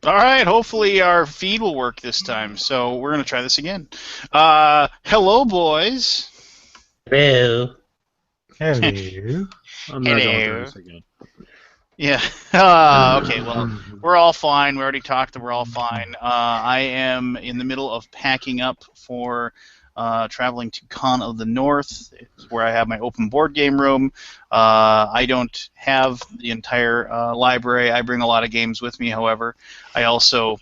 All right, hopefully our feed will work this time. So we're going to try this again. Hello, boys. Hello. Hello. I'm not going through Hello. this again. Yeah. Okay, well, we're all fine. We already talked that we're all fine. I am in the middle of packing up for traveling to Con of the North. It's where I have my open board game room. I don't have the entire library. I bring a lot of games with me, however. I also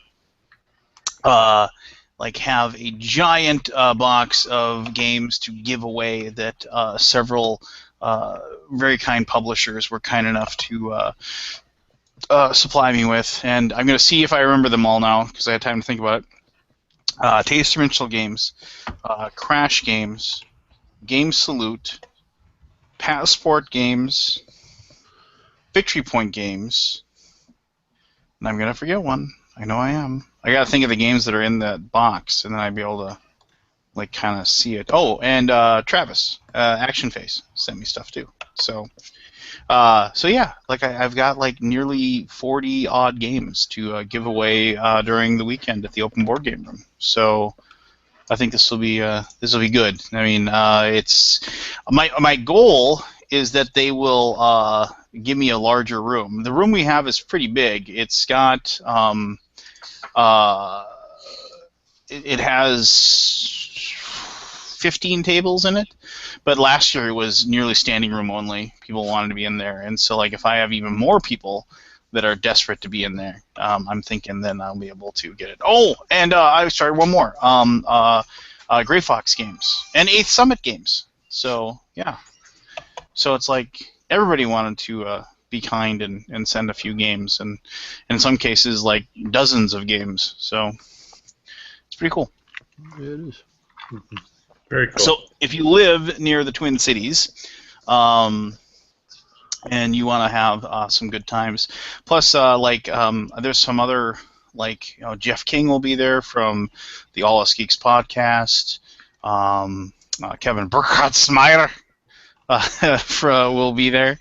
have a giant box of games to give away that several very kind publishers were kind enough to supply me with, and I'm going to see if I remember them all now because I had time to think about it. Taste Provincial Games, Crash Games, Game Salute, Passport Games, Victory Point Games, and I'm going to forget one. I know I am. I got to think of the games that are in that box, and then I'd be able to kind of see it. Oh, and Travis, Action Face, sent me stuff too. So yeah, I've got nearly 40 odd games to give away during the weekend at the Open Board Game Room. So I think this will be good. I mean, it's my goal is that they will give me a larger room. The room we have is pretty big. It's got it has 15 tables in it, but last year it was nearly standing room only. People wanted to be in there, and so if I have even more people that are desperate to be in there, I'm thinking then I'll be able to get it. Oh, and I started one more. Gray Fox Games and 8th Summit Games. So yeah, so it's everybody wanted to be kind and send a few games, and in some cases dozens of games. So it's pretty cool. Yeah, it is. Very cool. So if you live near the Twin Cities, and you want to have some good times, plus there's some other Jeff King will be there from the All Us Geeks podcast. Kevin Burkhardt-Smeyer will be there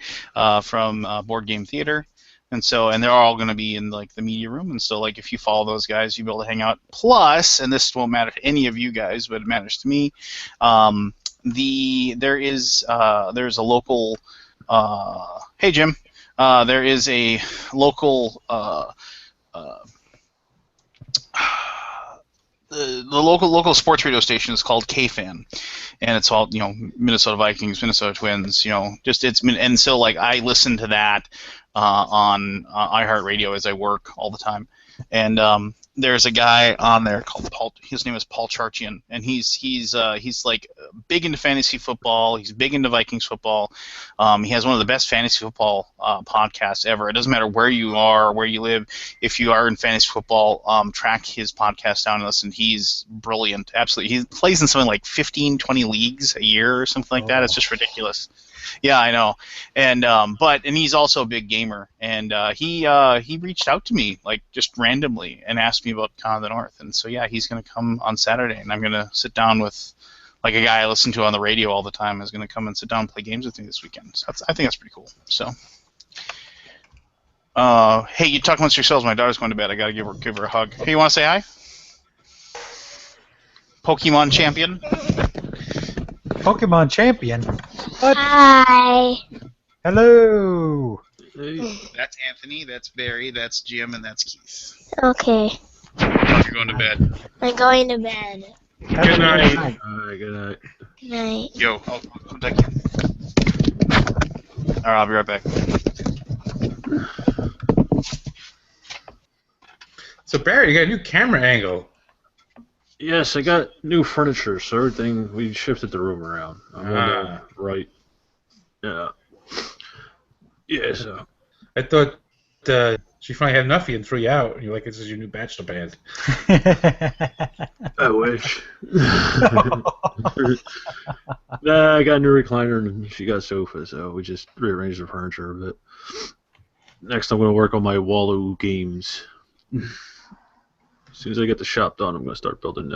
from Board Game Theater. And they're all going to be in the media room, and so if you follow those guys, you'll be able to hang out. Plus, and this won't matter to any of you guys, but it matters to me. There's a local. Hey Jim, there is a local. The local sports radio station is called KFan, and it's all Minnesota Vikings, Minnesota Twins, and so I listen to that on iHeartRadio as I work all the time, and there's a guy on there called Paul. His name is Paul Charchian, and he's big into fantasy football. He's big into Vikings football. He has one of the best fantasy football podcasts ever. It doesn't matter where you are or where you live. If you are in fantasy football, track his podcast down and listen. He's brilliant, absolutely. He plays in something like 15, 20 leagues a year or something like that. It's just ridiculous. Yeah, I know, and he's also a big gamer, and he reached out to me just randomly and asked me about Con of the North, and so yeah, he's going to come on Saturday, and I'm going to sit down with a guy I listen to on the radio all the time is going to come and sit down and play games with me this weekend. So I think that's pretty cool. So, hey, you talk amongst yourselves. My daughter's going to bed. I got to give her a hug. Hey, you want to say hi? Pokemon Champion. Pokemon Champion. What? Hi. Hello. Hey, That's Anthony. That's Barry. That's Jim, and that's Keith. Okay. You're going to bed. I'm going to bed. Good night. all right, good night. Good night. Yo, I'll take you. All right, I'll be right back. So Barry, you got a new camera angle. Yes, I got new furniture, so everything, we shifted the room around. I'm on the right. Yeah. Yeah, so. I thought she finally had enough of you and threw you out. And you're like, this is your new bachelor band. I wish. Nah, I got a new recliner and she got a sofa, so we just rearranged the furniture a bit. Next, I'm going to work on my Wallow games. As soon as I get the shop done, I'm going to start building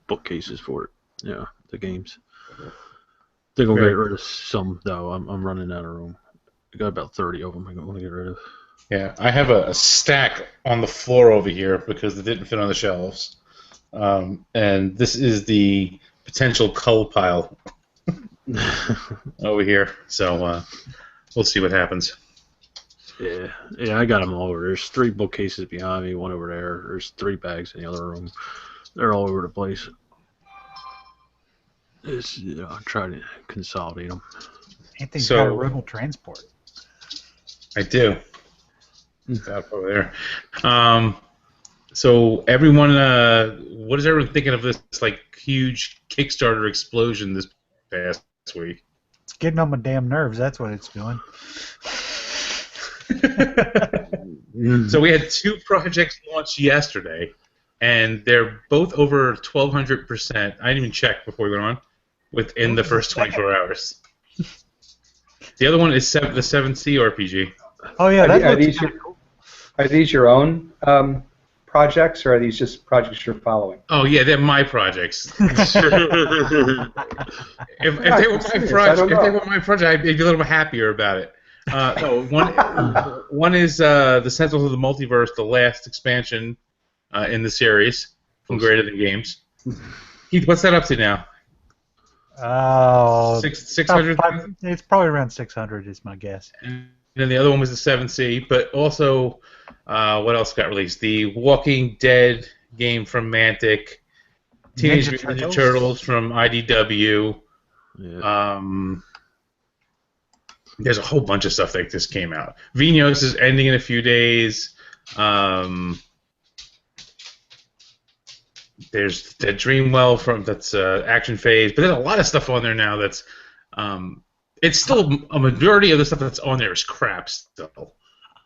bookcases for it. Yeah, the games. I think I'll get rid of some, though. I'm running out of room. I got about 30 of them I want to get rid of. Yeah, I have a stack on the floor over here because it didn't fit on the shelves. And this is the potential cull pile over here. So we'll see what happens. Yeah, I got them all over. There's 3 bookcases behind me, one over there. There's 3 bags in the other room. They're all over the place. I'm trying to consolidate them. Anthony's So- got a rebel transport. I do. Up over there. So everyone, what is everyone thinking of this like huge Kickstarter explosion this past week? It's getting on my damn nerves. That's what it's doing. So we had 2 projects launched yesterday, and they're both over 1,200%. I didn't even check before we went on. Within the first 24 hours. The other one is the 7C RPG. Oh yeah, Are these your own projects, or are these just projects you're following? Oh yeah, they're my projects. If they were my project, I'd be a little bit happier about it. No, one is the Sentinels of the Multiverse, the last expansion in the series from Greater Than Games. Keith, what's that up to now? Oh, 600. It's probably around 600 is my guess. And then the other one was the 7C, but also what else got released? The Walking Dead game from Mantic, Teenage Mutant Ninja Turtles from IDW. Yeah. There's a whole bunch of stuff that just came out. Vinos is ending in a few days. There's the Dreamwell that's Action Phase, but there's a lot of stuff on there now that's it's still a majority of the stuff that's on there is crap still.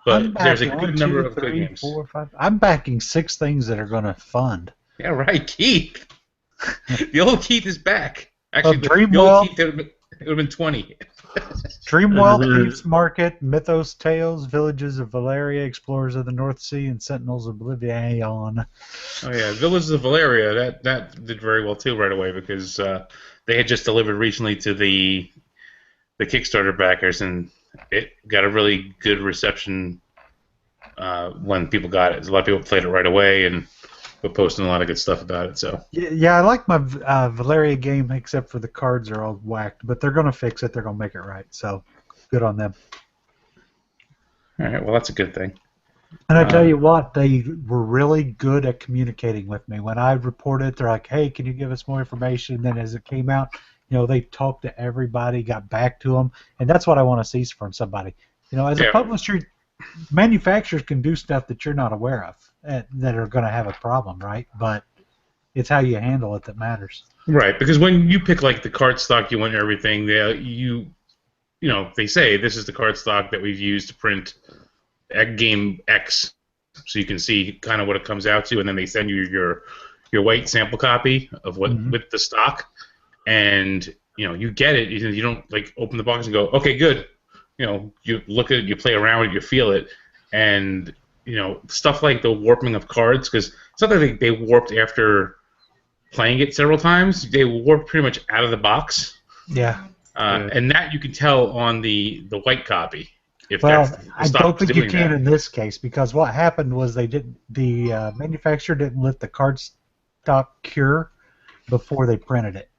But there's a good number of good games. 4, 5. I'm backing 6 things that are going to fund. Yeah, right, Keith. The old Keith is back. Actually, the Dreamwell. old Keith, it would have been 20. Dreamwell, Thieves Market, Mythos Tales, Villages of Valeria, Explorers of the North Sea, and Sentinels of Oblivion. Oh yeah, Villages of Valeria, that did very well too right away because they had just delivered recently to the Kickstarter backers, and it got a really good reception when people got it. A lot of people played it right away and were posting a lot of good stuff about it. So Yeah, I like my Valeria game, except for the cards are all whacked, but they're going to fix it. They're going to make it right. So good on them. all right, well that's a good thing. And I tell you what, they were really good at communicating with me. When I reported, they're like, "Hey, can you give us more information?" And then as it came out, they talked to everybody, got back to them, and that's what I want to see from somebody. As a publisher, manufacturers can do stuff that you're not aware of that are going to have a problem, right? But it's how you handle it that matters. Right, because when you pick like the card stock you want and everything, they say this is the card stock that we've used to print game X, so you can see kind of what it comes out to, and then they send you your white sample copy of what with the stock, and you get it. You don't like open the box and go, okay, good. You look at it, you play around with it, you feel it, and stuff like the warping of cards, because it's not that they warped after playing it several times. They warped pretty much out of the box. Yeah. And that you can tell on the white copy. I don't think you can in this case, because what happened was the manufacturer didn't let the card stock cure before they printed it.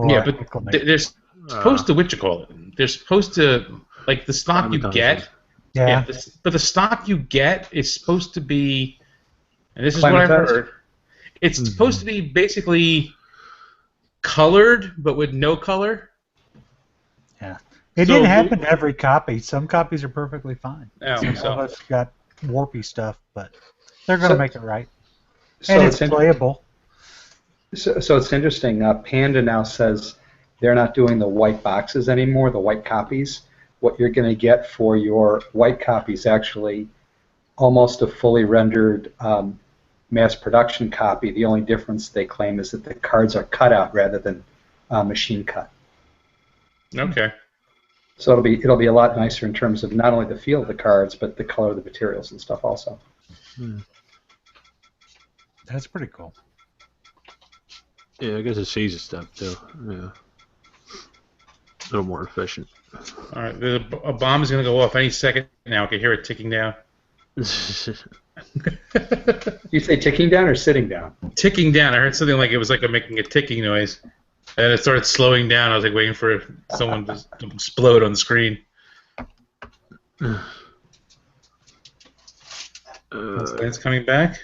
Yeah, but they're supposed to, what you call it? They're supposed to, like the stock you get. Yeah. But the stock you get is supposed to be, and this is what I've heard, it's supposed to be basically colored, but with no color. Yeah. It didn't happen to every copy. Some copies are perfectly fine. Some of us got warpy stuff, but they're going to make it right. And it's playable. So it's interesting. Panda now says they're not doing the white boxes anymore, the white copies. What you're going to get for your white copy is actually almost a fully rendered mass production copy. The only difference they claim is that the cards are cut out rather than machine cut. Okay. So it'll be a lot nicer in terms of not only the feel of the cards, but the color of the materials and stuff also. That's pretty cool. Yeah, I guess it saves a step too. Yeah. A little more efficient. All right, a bomb is going to go off any second now. I can hear it ticking down. You say ticking down or sitting down? Ticking down. I heard something like it was like making a ticking noise, and then it started slowing down. I was like waiting for someone to explode on the screen. It's coming back.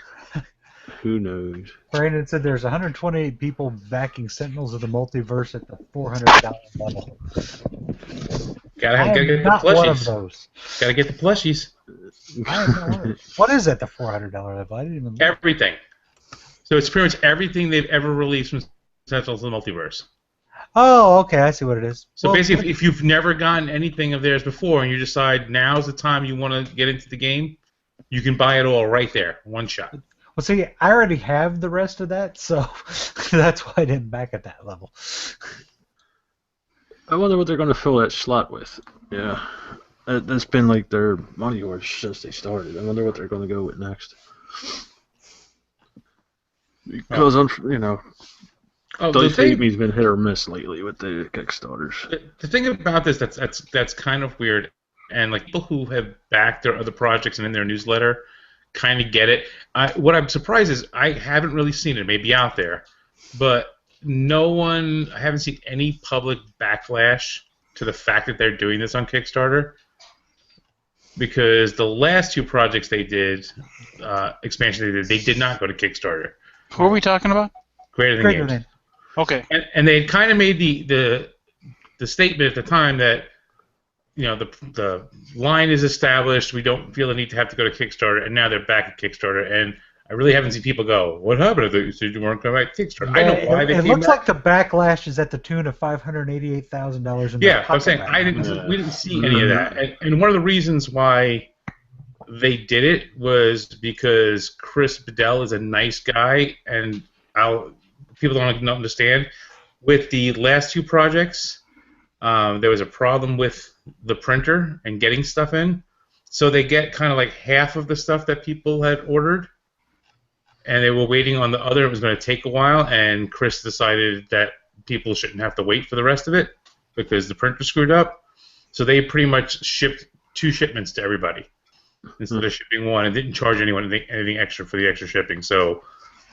Who knows? Brandon said there's 128 people backing Sentinels of the Multiverse at the $400 level. Gotta get the not one of plushies. those. Gotta get the plushies. I am not one of those. What is at the $400 level? I didn't even look. Everything. So it's pretty much everything they've ever released from Sentinels of the Multiverse. Oh, okay, I see what it is. So basically, if you've never gotten anything of theirs before and you decide now's the time you want to get into the game, you can buy it all right there, one shot. Well, see, I already have the rest of that, so that's why I didn't back at that level. I wonder what they're going to fill that slot with. Yeah. That's been like their money horse since they started. I wonder what they're going to go with next. Because, Dice Me's been hit or miss lately with the Kickstarters. The thing about this that's kind of weird, and like people who have backed their other projects and in their newsletter kind of get it. What I'm surprised is I haven't really seen it. It may be out there, but I haven't seen any public backlash to the fact that they're doing this on Kickstarter, because the last two projects they did, expansion they did not go to Kickstarter. Who are we talking about? Greater Than Games. Okay. And they kind of made the statement at the time that, the line is established. We don't feel the need to have to go to Kickstarter, and now they're back at Kickstarter. And I really haven't seen people go, "What happened if they said you weren't coming back to Kickstarter?" I know why they came back. It looks like the backlash is at the tune of $588,000. Yeah, I'm saying we didn't see any of that. And one of the reasons why they did it was because Chris Bedell is a nice guy, and people don't understand. With the last two projects, there was a problem with the printer and getting stuff in, so they get kind of like half of the stuff that people had ordered, and they were waiting on the other. It was going to take a while, and Chris decided that people shouldn't have to wait for the rest of it because the printer screwed up. So they pretty much shipped 2 shipments to everybody instead of shipping one, and didn't charge anyone anything extra for the extra shipping. So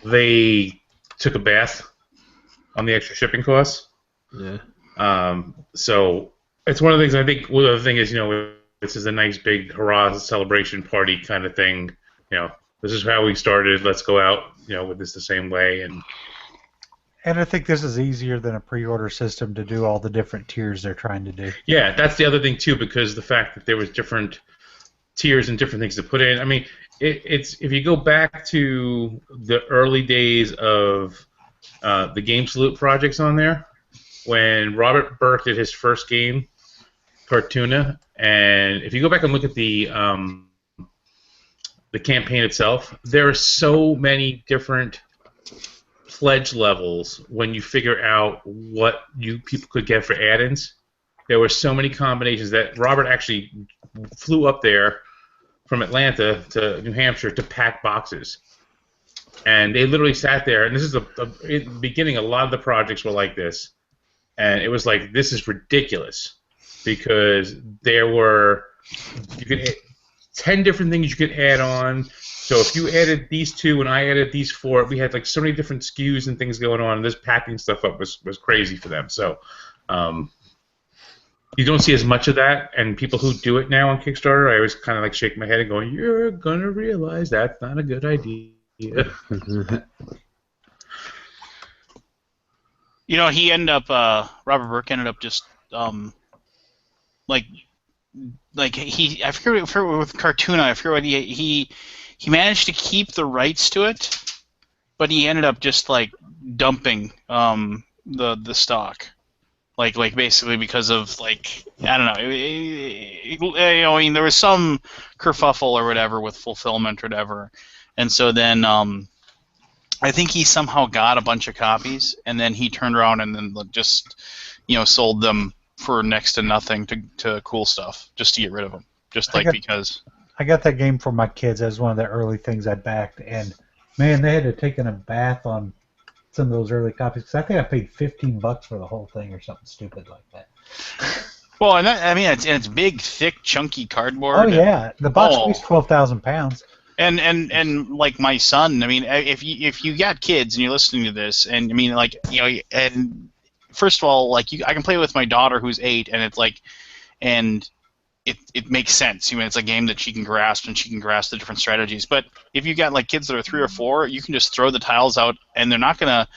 they took a bath on the extra shipping costs. Yeah. So it's one of the things. I think the other thing is, this is a nice big hurrah celebration party kind of thing. This is how we started. Let's go out, with this the same way. And I think this is easier than a pre-order system to do all the different tiers they're trying to do. Yeah, that's the other thing too, because the fact that there was different tiers and different things to put in. I mean, it's if you go back to the early days of the Game Salute projects on there, when Robert Burke did his first game, Cartoona, and if you go back and look at the campaign itself, there are so many different pledge levels when you figure out what people could get for add-ins. There were so many combinations that Robert actually flew up there from Atlanta to New Hampshire to pack boxes. And they literally sat there, and this is in the beginning, a lot of the projects were like this. And it was like, this is ridiculous, because there were 10 different things you could add on. So if you added these 2 and I added these 4, we had like so many different SKUs and things going on, and this packing stuff up was crazy for them. So you don't see as much of that, and people who do it now on Kickstarter, I always kind of like shake my head and going, "You're gonna realize that's not a good idea." He ended up, Robert Burke ended up just, I forget with Cartoona, I forget what he managed to keep the rights to it, but he ended up just, dumping, the stock. Basically because of, I don't know, there was some kerfuffle or whatever with fulfillment or whatever, and so then, I think he somehow got a bunch of copies, and then he turned around and then just, sold them for next to nothing to Cool Stuff, just to get rid of them, because. I got that game for my kids. That was one of the early things I backed, and man, they had to take a bath on some of those early copies, because I think I paid $15 for the whole thing or something stupid like that. Well, and I mean, it's big, thick, chunky cardboard. Oh yeah, the box Oh. weighs 12,000 pounds. And like my son, I mean, if you got kids and you're listening to this, and I mean, like, you know, and first of all, like, I can play with my daughter who's 8, and it's like, and it makes sense. You know, it's a game that she can grasp, and she can grasp the different strategies. But if you got like kids that are 3 or 4, you can just throw the tiles out, and they're not gonna,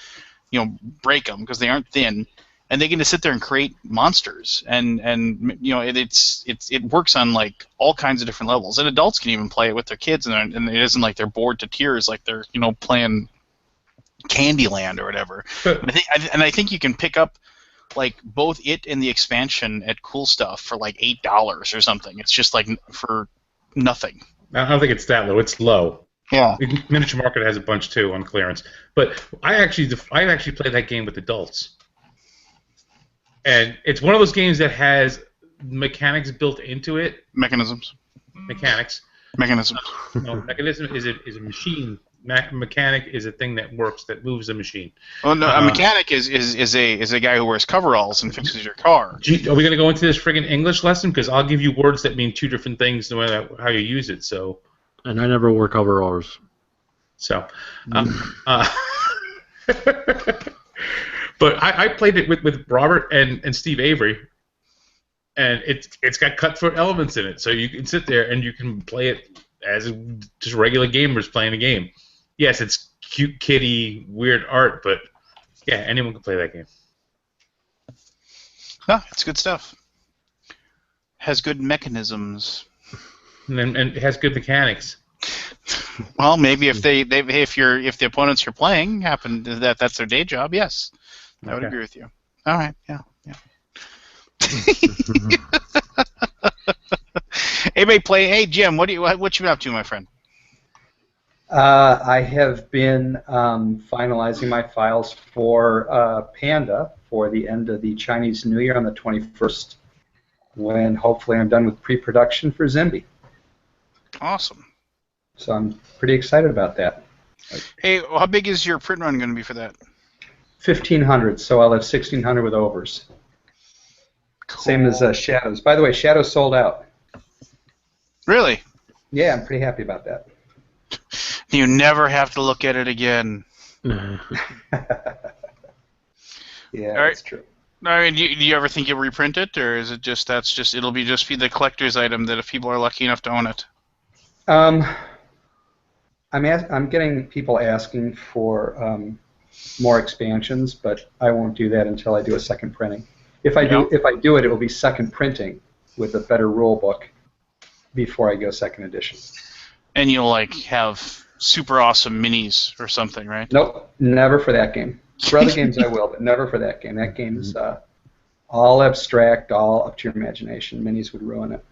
you know, break them because they aren't thin, and they can just sit there and create monsters. And you know, it works on like all kinds of different levels. And adults can even play it with their kids, and it isn't like they're bored to tears, like they're, you know, playing Candyland or whatever. I think you can pick up like both it and the expansion at Cool Stuff for like $8 or something. It's just like for nothing. I don't think it's that low. It's low. Yeah. Miniature Market has a bunch too on clearance. But I actually play that game with adults, and it's one of those games that has mechanics built into it. Mechanisms. Mechanism is a machine. Mechanic is a thing that works, that moves the machine. Oh no, a mechanic is a guy who wears coveralls and fixes your car. Are we going to go into this friggin' English lesson? Because I'll give you words that mean 2 different things no matter how you use it. So. And I never wore coveralls. So. But I played it with Robert and Steve Avery, and it's got cut-throat elements in it, so you can sit there and you can play it as just regular gamers playing a game. Yes, it's cute, kitty, weird art, but yeah, anyone can play that game. No, it's good stuff. Has good mechanisms. And it has good mechanics. Well, maybe if the opponents you're playing happen that's their day job, yes, I would agree with you. All right, yeah. Hey, Jim, what you been up to, my friend? I have been finalizing my files for Panda for the end of the Chinese New Year on the 21st, when hopefully I'm done with pre-production for Zimby. Awesome. So I'm pretty excited about that. Hey, how big is your print run going to be for that? 1,500, so I'll have 1,600 with overs. Cool. Same as Shadows. By the way, Shadows sold out. Really? Yeah, I'm pretty happy about that. You never have to look at it again. Yeah, right. That's true. I mean, do you ever think you'll reprint it, or is it just it'll be the collector's item that if people are lucky enough to own it? I'm getting people asking for more expansions, but I won't do that until I do a second printing. If I do it, it will be second printing with a better rule book before I go second edition. And you'll like have super awesome minis or something, right? Nope, never for that game. For other games I will, but never for that game. That game is all abstract, all up to your imagination. Minis would ruin it.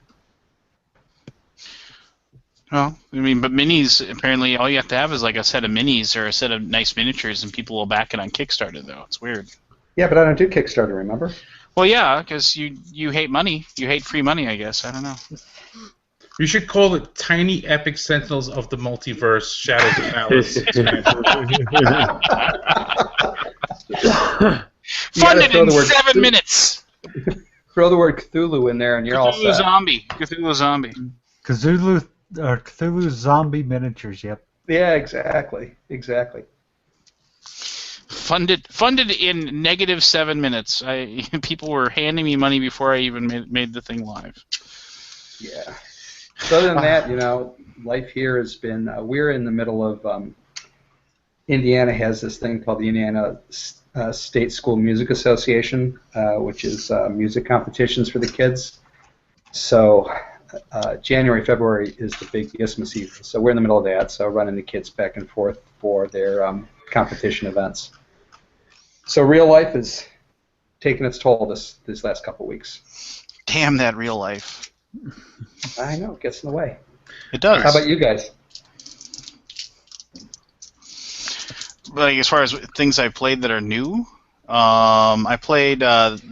Well, I mean, but minis, apparently all you have to have is like a set of minis or a set of nice miniatures, and people will back it on Kickstarter, though. It's weird. Yeah, but I don't do Kickstarter, remember? Well, yeah, because you hate money. You hate free money, I guess. I don't know. You should call it Tiny Epic Sentinels of the Multiverse Shadows of Malice. Funded in 7 minutes! Throw the word Cthulhu in there and you're all set. Cthulhu Zombie. Cthulhu Zombie miniatures, yep. Yeah, exactly. Funded in negative 7 minutes. People were handing me money before I even made the thing live. Yeah. So other than that, life here has been, we're in the middle of, Indiana has this thing called the Indiana State School Music Association, which is music competitions for the kids. So January, February is the big ISMA season. So we're in the middle of that, so running the kids back and forth for their competition events. So real life is taking its toll this last couple weeks. Damn that real life. I know, it gets in the way. It does. How about you guys? Like, as far as things I played that are new, I played that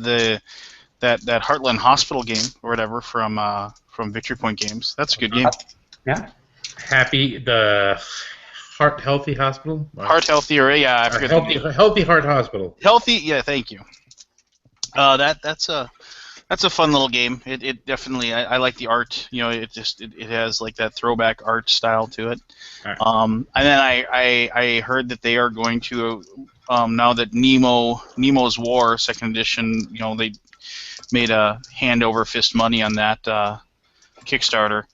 Heartland Hospital game or whatever from Victory Point Games. That's a good game. Yeah. The Heart Healthy Hospital? Heart Healthy, or yeah, I forget the name. Healthy Heart Hospital. Healthy, yeah, thank you. That's That's a fun little game. It definitely I like the art. You know, it has like that throwback art style to it. Alright. And then I heard that they are going to now that Nemo's War Second Edition. You know, they made a hand over fist money on that Kickstarter.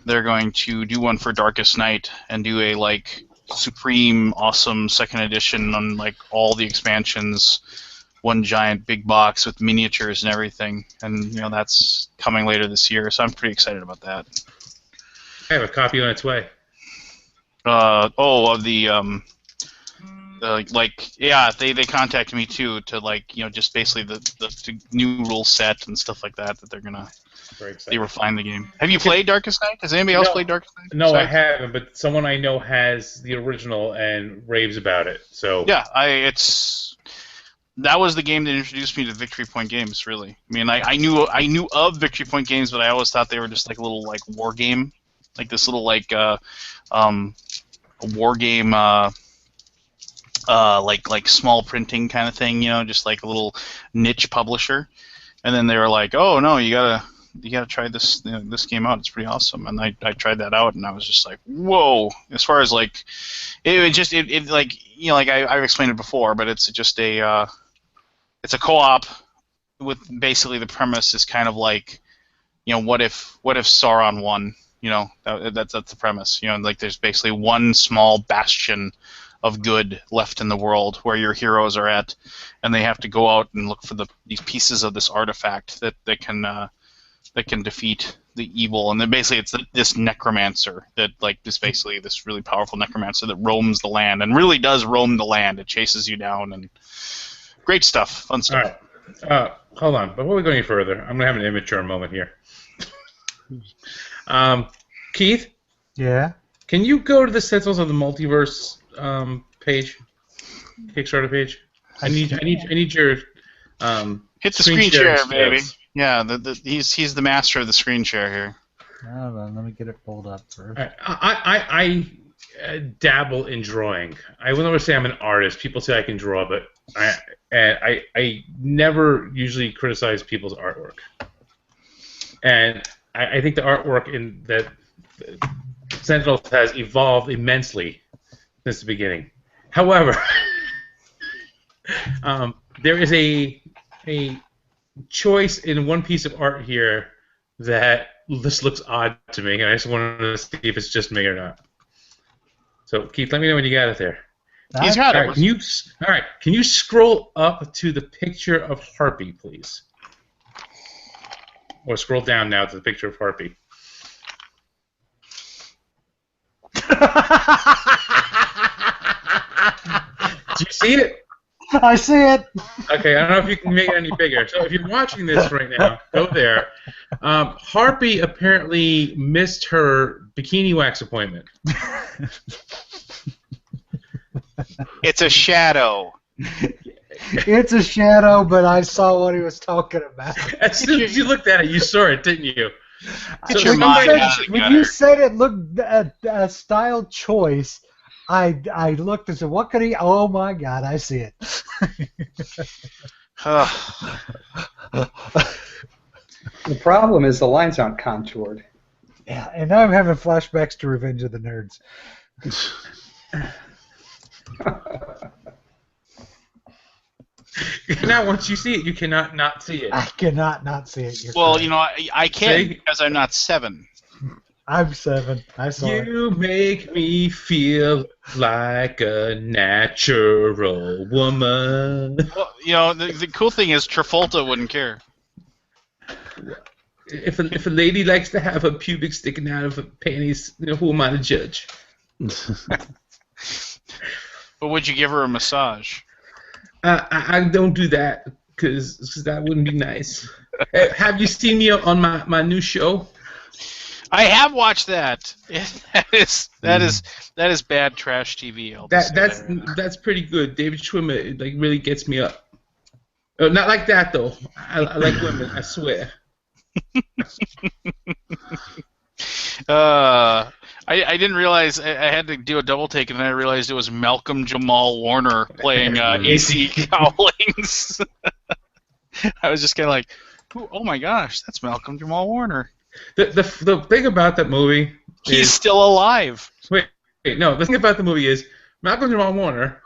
They're going to do one for Darkest Night and do a like supreme awesome Second Edition on like all the expansions. One giant big box with miniatures and everything, and you know that's coming later this year, so I'm pretty excited about that. I have a copy on its way. Of the they contacted me too to like you know just basically the new rule set and stuff like that they're gonna Very excited. they refine the game. Have you played Darkest Night? Has anybody else played Darkest Night? No, I haven't, but someone I know has the original and raves about it. So Yeah, that was the game that introduced me to Victory Point games. Really, I mean, I knew of Victory Point games, but I always thought they were just like a little like war game, like this little like a war game, like small printing kind of thing, you know, just like a little niche publisher. And then they were like, oh no, you gotta try this this game out. It's pretty awesome. And I tried that out, and I was just like, whoa. As far as like, it like you know like I've explained it before, but it's just it's a co-op with basically the premise is kind of like, you know, what if Sauron won? You know, that's the premise. You know, like there's basically one small bastion of good left in the world where your heroes are at, and they have to go out and look for these pieces of this artifact that can defeat the evil. And then basically it's this necromancer that like basically this really powerful necromancer that roams the land and really does roam the land. It chases you down and great stuff, fun stuff. All right. Hold on. Before we go any further, I'm going to have an immature moment here. Keith? Yeah? Can you go to the Sentinels of the Multiverse page? Kickstarter page? I need your hit the screen share, baby. Yeah, he's the master of the screen share here. Hold on, let me get it pulled up first. I dabble in drawing. I will never say I'm an artist. People say I can draw, but I never usually criticize people's artwork. And I think the artwork in that Sentinels has evolved immensely since the beginning. However, there is a choice in one piece of art here that this looks odd to me, and I just wanted to see if it's just me or not. So, Keith, let me know when you got it there. He's got it. Can you scroll up to the picture of Harpy, please? Or scroll down now to the picture of Harpy. Do you see it? I see it. Okay, I don't know if you can make it any bigger. So if you're watching this right now, go there. Harpy apparently missed her bikini wax appointment. It's a shadow. It's a shadow, but I saw what he was talking about. As soon as you looked at it, you saw it, didn't you? Get your mind out of the when gutter. you said it looked a style choice, I looked and said, "What could he?" Oh my God, I see it. The problem is the lines aren't contoured. Yeah, and now I'm having flashbacks to Revenge of the Nerds. Now, once you see it, you cannot not see it. I cannot not see it. You're Well, correct. you know, I can See? because I'm not 7. I'm 7. I saw it. You make me feel like a natural woman. Well, you know, the cool thing is Travolta wouldn't care. If a lady likes to have her pubic sticking out of her panties, you know, who am I to judge? But would you give her a massage? I don't do that because that wouldn't be nice. Have you seen me on my new show? I have watched that. That is bad trash TV. That's pretty good. David Schwimmer like really gets me up. Not like that though. I like women. I swear. I didn't realize I had to do a double take, and then I realized it was Malcolm Jamal Warner playing AC Cowlings. I was just kind of like, Ooh, oh my gosh, that's Malcolm Jamal Warner. The thing about that movie He's is still alive. wait no the thing about the movie is Malcolm Jamal Warner.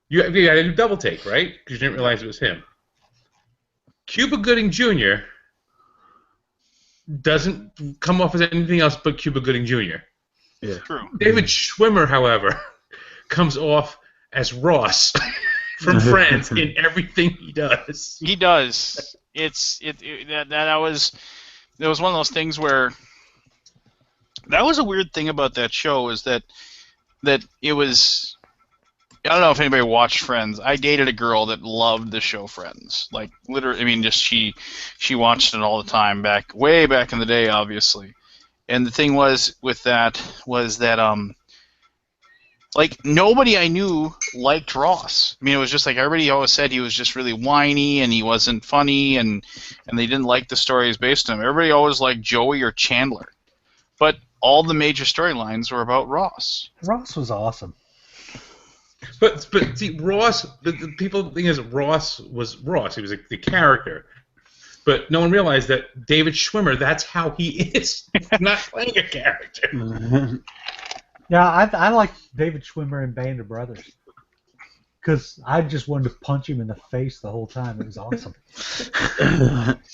You had to do double take, right? Because you didn't realize it was him. Cuba Gooding Jr. doesn't come off as anything else but Cuba Gooding Jr. Yeah. True. David Schwimmer, however, comes off as Ross from Friends in everything he does. He does. That was one of those things where that was a weird thing about that show is that it was. I don't know if anybody watched Friends. I dated a girl that loved the show Friends. Like literally, I mean, just she watched it all the time way back in the day, obviously. And the thing was with that was that like nobody I knew liked Ross. I mean, it was just like everybody always said he was just really whiny and he wasn't funny and they didn't like the stories based on him. Everybody always liked Joey or Chandler, but all the major storylines were about Ross. Ross was awesome. But see, Ross, the people think is Ross was Ross. He was the character. But no one realized that David Schwimmer, that's how he is, not playing a character. Yeah, I like David Schwimmer in Band of Brothers. Because I just wanted to punch him in the face the whole time. It was awesome.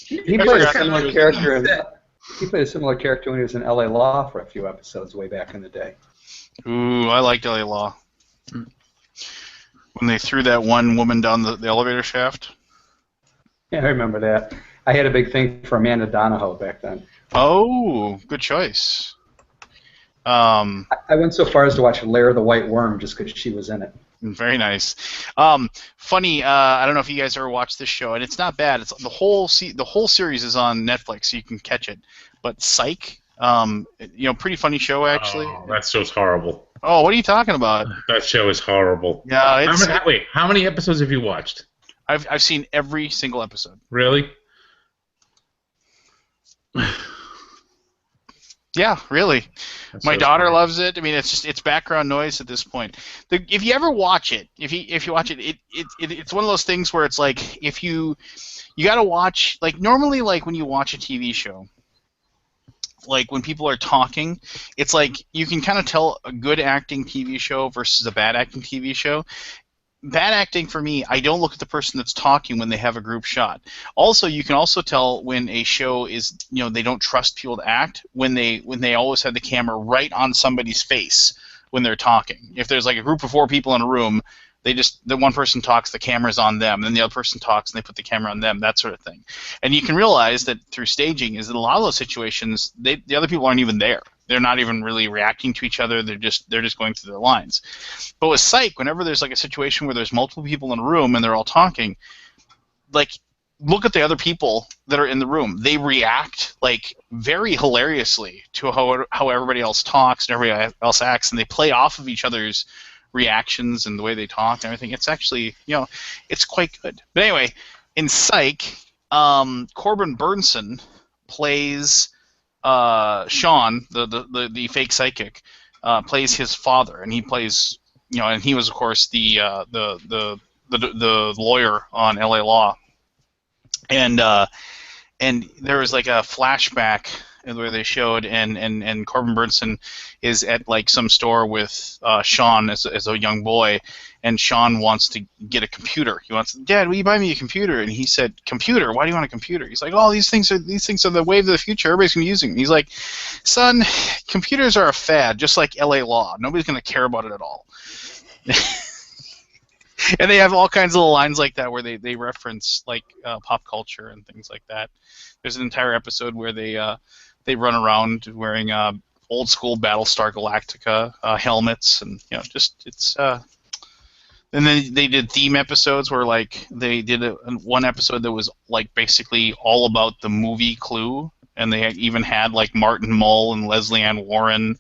He played a similar character. He played a similar character when he was in L.A. Law for a few episodes way back in the day. Ooh, I liked L.A. Law. When they threw that one woman down the elevator shaft. Yeah, I remember that. I had a big thing for Amanda Donahoe back then. Oh, good choice. I went so far as to watch Lair the White Worm just because she was in it. Very nice. Funny. I don't know if you guys ever watched this show, and it's not bad. It's the whole series is on Netflix, so you can catch it. But Psych, pretty funny show actually. Oh, that show's horrible. Oh, what are you talking about? That show is horrible. Yeah, How many episodes have you watched? I've seen every single episode. Really? Yeah, really. That's My so daughter funny. loves it. I mean, it's background noise at this point. If you ever watch it, if you watch it, it's one of those things where it's like if you got to watch like normally like when you watch a TV show, like when people are talking, it's like you can kind of tell a good acting TV show versus a bad acting TV show. Bad acting for me, I don't look at the person that's talking when they have a group shot. Also, you can also tell when a show is, they don't trust people to act when they always have the camera right on somebody's face when they're talking. If there's like a group of 4 people in a room, the one person talks, the camera's on them, then the other person talks and they put the camera on them, that sort of thing. And you can realize that through staging is that a lot of those situations, the other people aren't even there. They're not even really reacting to each other. They're just going through their lines. But with Psych, whenever there's like a situation where there's multiple people in a room and they're all talking, like look at the other people that are in the room. They react like very hilariously to how everybody else talks and everybody else acts, and they play off of each other's reactions and the way they talk and everything. It's actually, it's quite good. But anyway, in Psych, Corbin Burnson plays Sean, the fake psychic, plays his father, and he plays, and he was of course the lawyer on L.A. Law, and there was like a flashback where they showed, and Corbin Burnson is at like some store with Sean as a young boy, and Sean wants to get a computer. He wants, Dad, will you buy me a computer? And he said, computer? Why do you want a computer? He's like, oh, these things are the wave of the future. Everybody's gonna be using them. He's like, son, computers are a fad, just like L.A. Law. Nobody's gonna care about it at all. And they have all kinds of little lines like that where they reference like pop culture and things like that. There's an entire episode where they run around wearing old school Battlestar Galactica helmets, and it's. And then they did theme episodes where like they did one episode that was like basically all about the movie Clue, and they even had like Martin Mull and Leslie Ann Warren,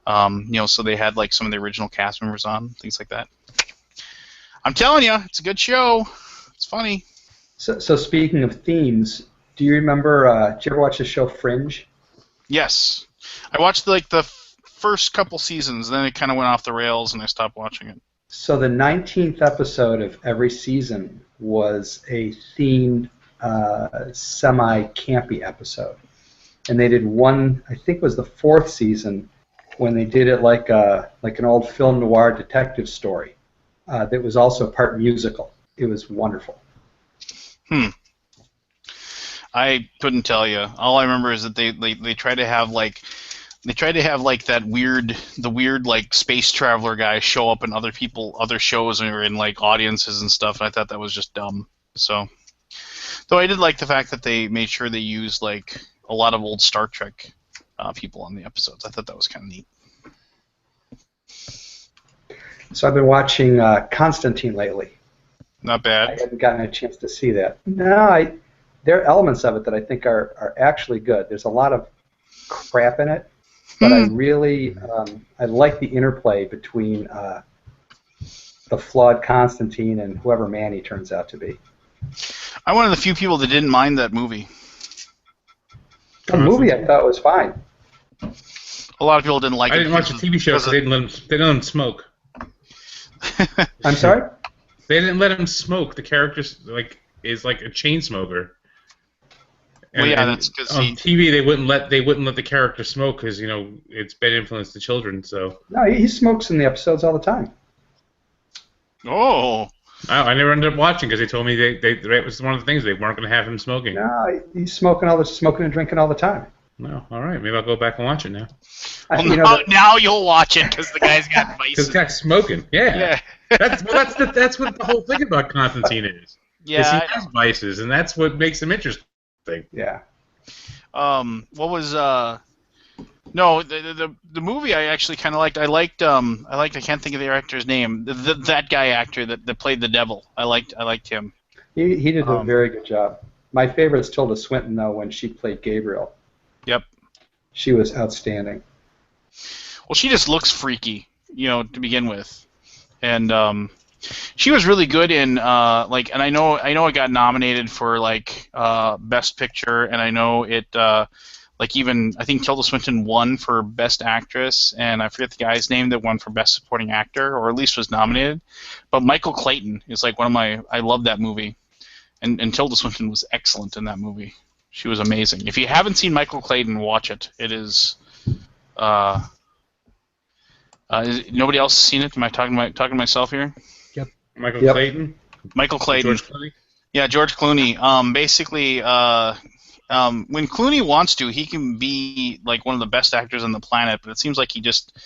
so they had like some of the original cast members on, things like that. I'm telling you, it's a good show. It's funny. So speaking of themes, do you remember? Did you ever watch the show Fringe? Yes, I watched like the first couple seasons, then it kind of went off the rails, and I stopped watching it. So the 19th episode of every season was a themed semi-campy episode. And they did one, I think it was the 4th season, when they did it like an old film noir detective story that was also part musical. It was wonderful. I couldn't tell you. All I remember is that they try to have like that weird like space traveler guy show up in other shows or in like audiences and stuff. And I thought that was just dumb. So, though I did like the fact that they made sure they used like a lot of old Star Trek people on the episodes. I thought that was kind of neat. So I've been watching Constantine lately. Not I bad. haven't gotten a chance to see that. No, there are elements of it that I think are actually good. There's a lot of crap in it, but I really I like the interplay between the flawed Constantine and whoever Manny turns out to be. I'm one of the few people that didn't mind that movie. The movie I thought was fine. A lot of people didn't like it. I didn't watch the TV show because they didn't let him smoke. I'm sorry? They didn't let him smoke. The character is like a chain smoker. Well, yeah, that's because on TV they wouldn't let the character smoke because it's bad influence to children. So No, he smokes in the episodes all the time. Oh. I never ended up watching because they told me that was one of the things they weren't going to have him smoking. No, he's smoking and drinking all the time. No, all right, maybe I'll go back and watch it now. Well, now you'll watch it because the guy's got vices. Because the guy's smoking. Yeah. That's what the whole thing about Constantine is. Yeah. He has vices, and that's what makes him interesting. Yeah. What was No, the movie I actually kind of liked. I can't think of the actor's name. That guy actor that played the devil. I liked him. He did a very good job. My favorite is Tilda Swinton though when she played Gabriel. Yep. She was outstanding. Well, she just looks freaky, to begin with, and she was really good in and I know it got nominated for Best Picture, and I know it. Even I think Tilda Swinton won for Best Actress, and I forget the guy's name that won for Best Supporting Actor, or at least was nominated. But Michael Clayton is one of my. I love that movie, and Tilda Swinton was excellent in that movie. She was amazing. If you haven't seen Michael Clayton, watch it. It is. Nobody else seen it? Am I talking to myself here? Yep. Michael Clayton. Michael Clayton. George Clooney. Yeah, George Clooney. Basically. When Clooney wants to, he can be one of the best actors on the planet, but it seems like he just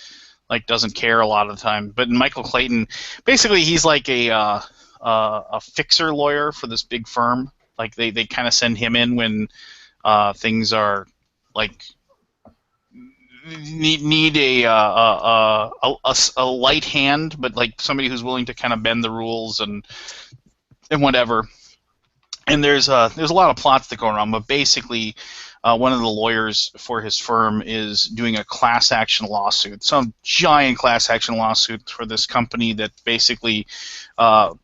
doesn't care a lot of the time. But in Michael Clayton, basically he's a fixer lawyer for this big firm. They kind of send him in when things are need a light hand, but somebody who's willing to kind of bend the rules and whatever. And there's a lot of plots that go around, but basically, one of the lawyers for his firm is doing a class action lawsuit, some giant class action lawsuit for this company that basically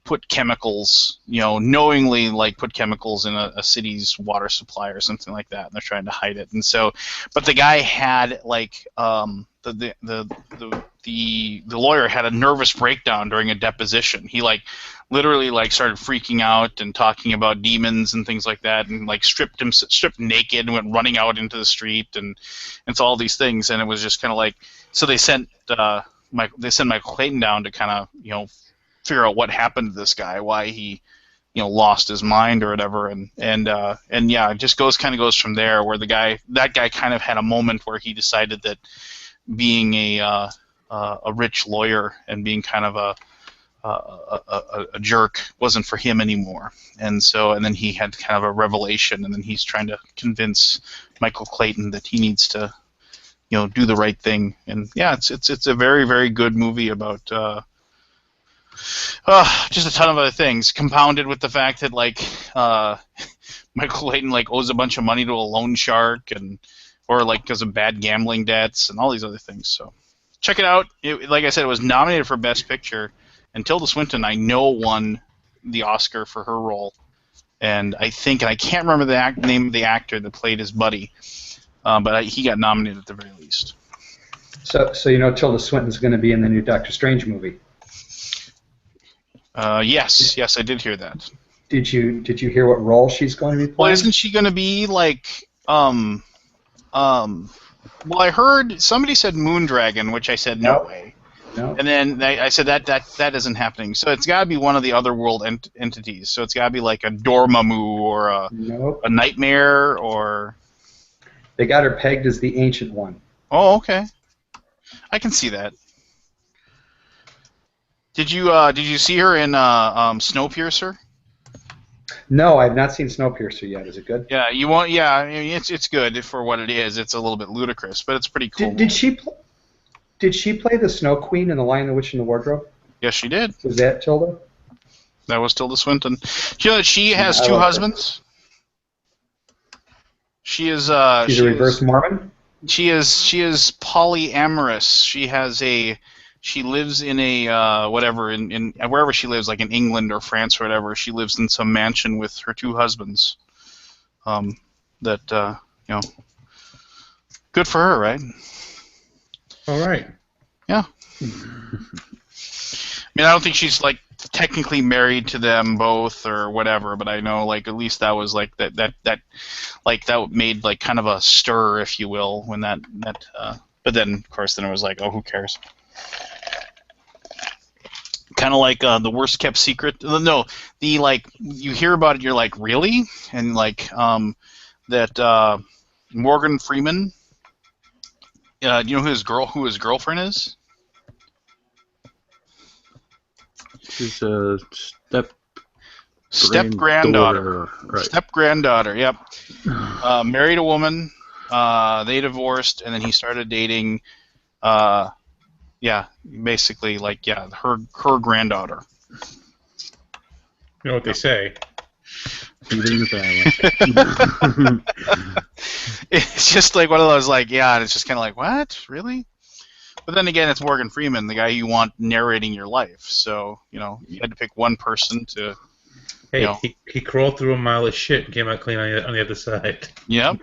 put chemicals, knowingly put chemicals in a city's water supply or something like that, and they're trying to hide it. And so, but the guy had the lawyer had a nervous breakdown during a deposition. He literally started freaking out and talking about demons and things like that, and stripped naked and went running out into the street and so all these things. And it was just kind of so they sent Michael Clayton down to kind of figure out what happened to this guy, why he lost his mind or whatever, and yeah, it just goes from there, where that guy kind of had a moment where he decided that being a rich lawyer and being kind of a jerk wasn't for him anymore, and then he had kind of a revelation, and then he's trying to convince Michael Clayton that he needs to, do the right thing. And yeah, it's a very, very good movie about just a ton of other things, compounded with the fact that Michael Clayton owes a bunch of money to a loan shark, or because of bad gambling debts and all these other things. So check it out. Like I said, it was nominated for Best Picture. And Tilda Swinton, I know, won the Oscar for her role, and I can't remember the name of the actor that played his buddy, but he got nominated at the very least. So Tilda Swinton's going to be in the new Doctor Strange movie. Yes, I did hear that. Did you hear what role she's going to be Well, playing? isn't she going to be like well, I heard somebody said Moondragon, which I said no Nope. way. No. And then I said that isn't happening. So it's got to be one of the other world entities. So it's got to be like a Dormammu or Nope. a Nightmare or. They got her pegged as the Ancient One. Oh, okay. I can see that. Did you see her in Snowpiercer? No, I've not seen Snowpiercer yet. Is it good? Yeah, you want. Yeah, I mean, it's good for what it is. It's a little bit ludicrous, but it's pretty cool. Did she play the Snow Queen in The Lion, the Witch, and the Wardrobe? Yes, she did. Was that Tilda? That was Tilda Swinton. Do you know that she has I two love her. husbands? She is. She's a reverse Mormon. She is polyamorous. She lives in a whatever in wherever she lives, like in England or France or whatever. She lives in some mansion with her two husbands. Good for her, right? All right. Yeah. I mean, I don't think she's like technically married to them both or whatever, but I know like at least that was like that made like kind of a stir, if you will, when that. But then of course then it was like, oh, who cares? Kind of like the worst kept secret. No, the like you hear about it, you're like, really? And like that Morgan Freeman. Do you know who his girlfriend is? She's a Step granddaughter. Right. Step granddaughter. Yep. Married a woman. They divorced, and then he started dating. Basically, like her granddaughter. You know what they say. Even in the family. It's just like one of those like, and it's just kind of like, what, really? But then again, it's Morgan Freeman, the guy you want narrating your life. So you had to pick one person to. Hey, he crawled through a mile of shit and came out clean on the other side. Yep.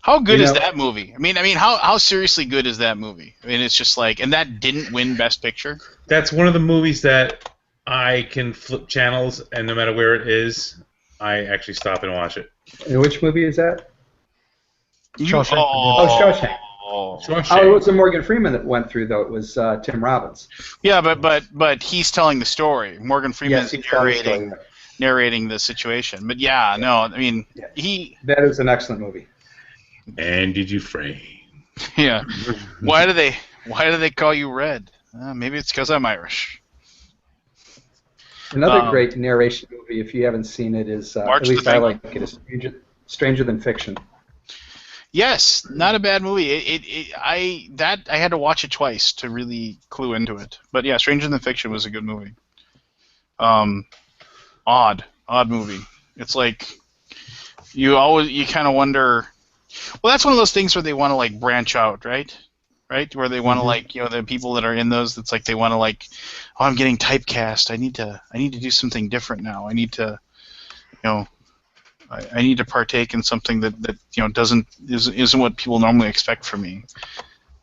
How good is that movie? I mean, how seriously good is that movie? I mean, it's just like, and that didn't win Best Picture. That's one of the movies that I can flip channels, and no matter where it is, I actually stop and watch it. And which movie is that? Shawshank. Shawshank. Shawshank. Oh, it wasn't Morgan Freeman that went through, though. It was Tim Robbins. Yeah, but he's telling the story. Morgan Freeman's Yes, he's telling the story. narrating the situation. But no, I mean, That is an excellent movie. And did you frame? Yeah. Why do they call you Red? Maybe it's because I'm Irish. Another great narration movie, if you haven't seen it, is March at least the I like it. Is Stranger Than Fiction. Yes, not a bad movie. I had to watch it twice to really clue into it. But yeah, Stranger Than Fiction was a good movie. Odd movie. It's like you kind of wonder. Well, that's one of those things where they want to like branch out, right? Right, where they want to like the people that are in those. That's like they want to like, oh, I'm getting typecast. I need to do something different now. I need to, I need to partake in something that isn't what people normally expect from me.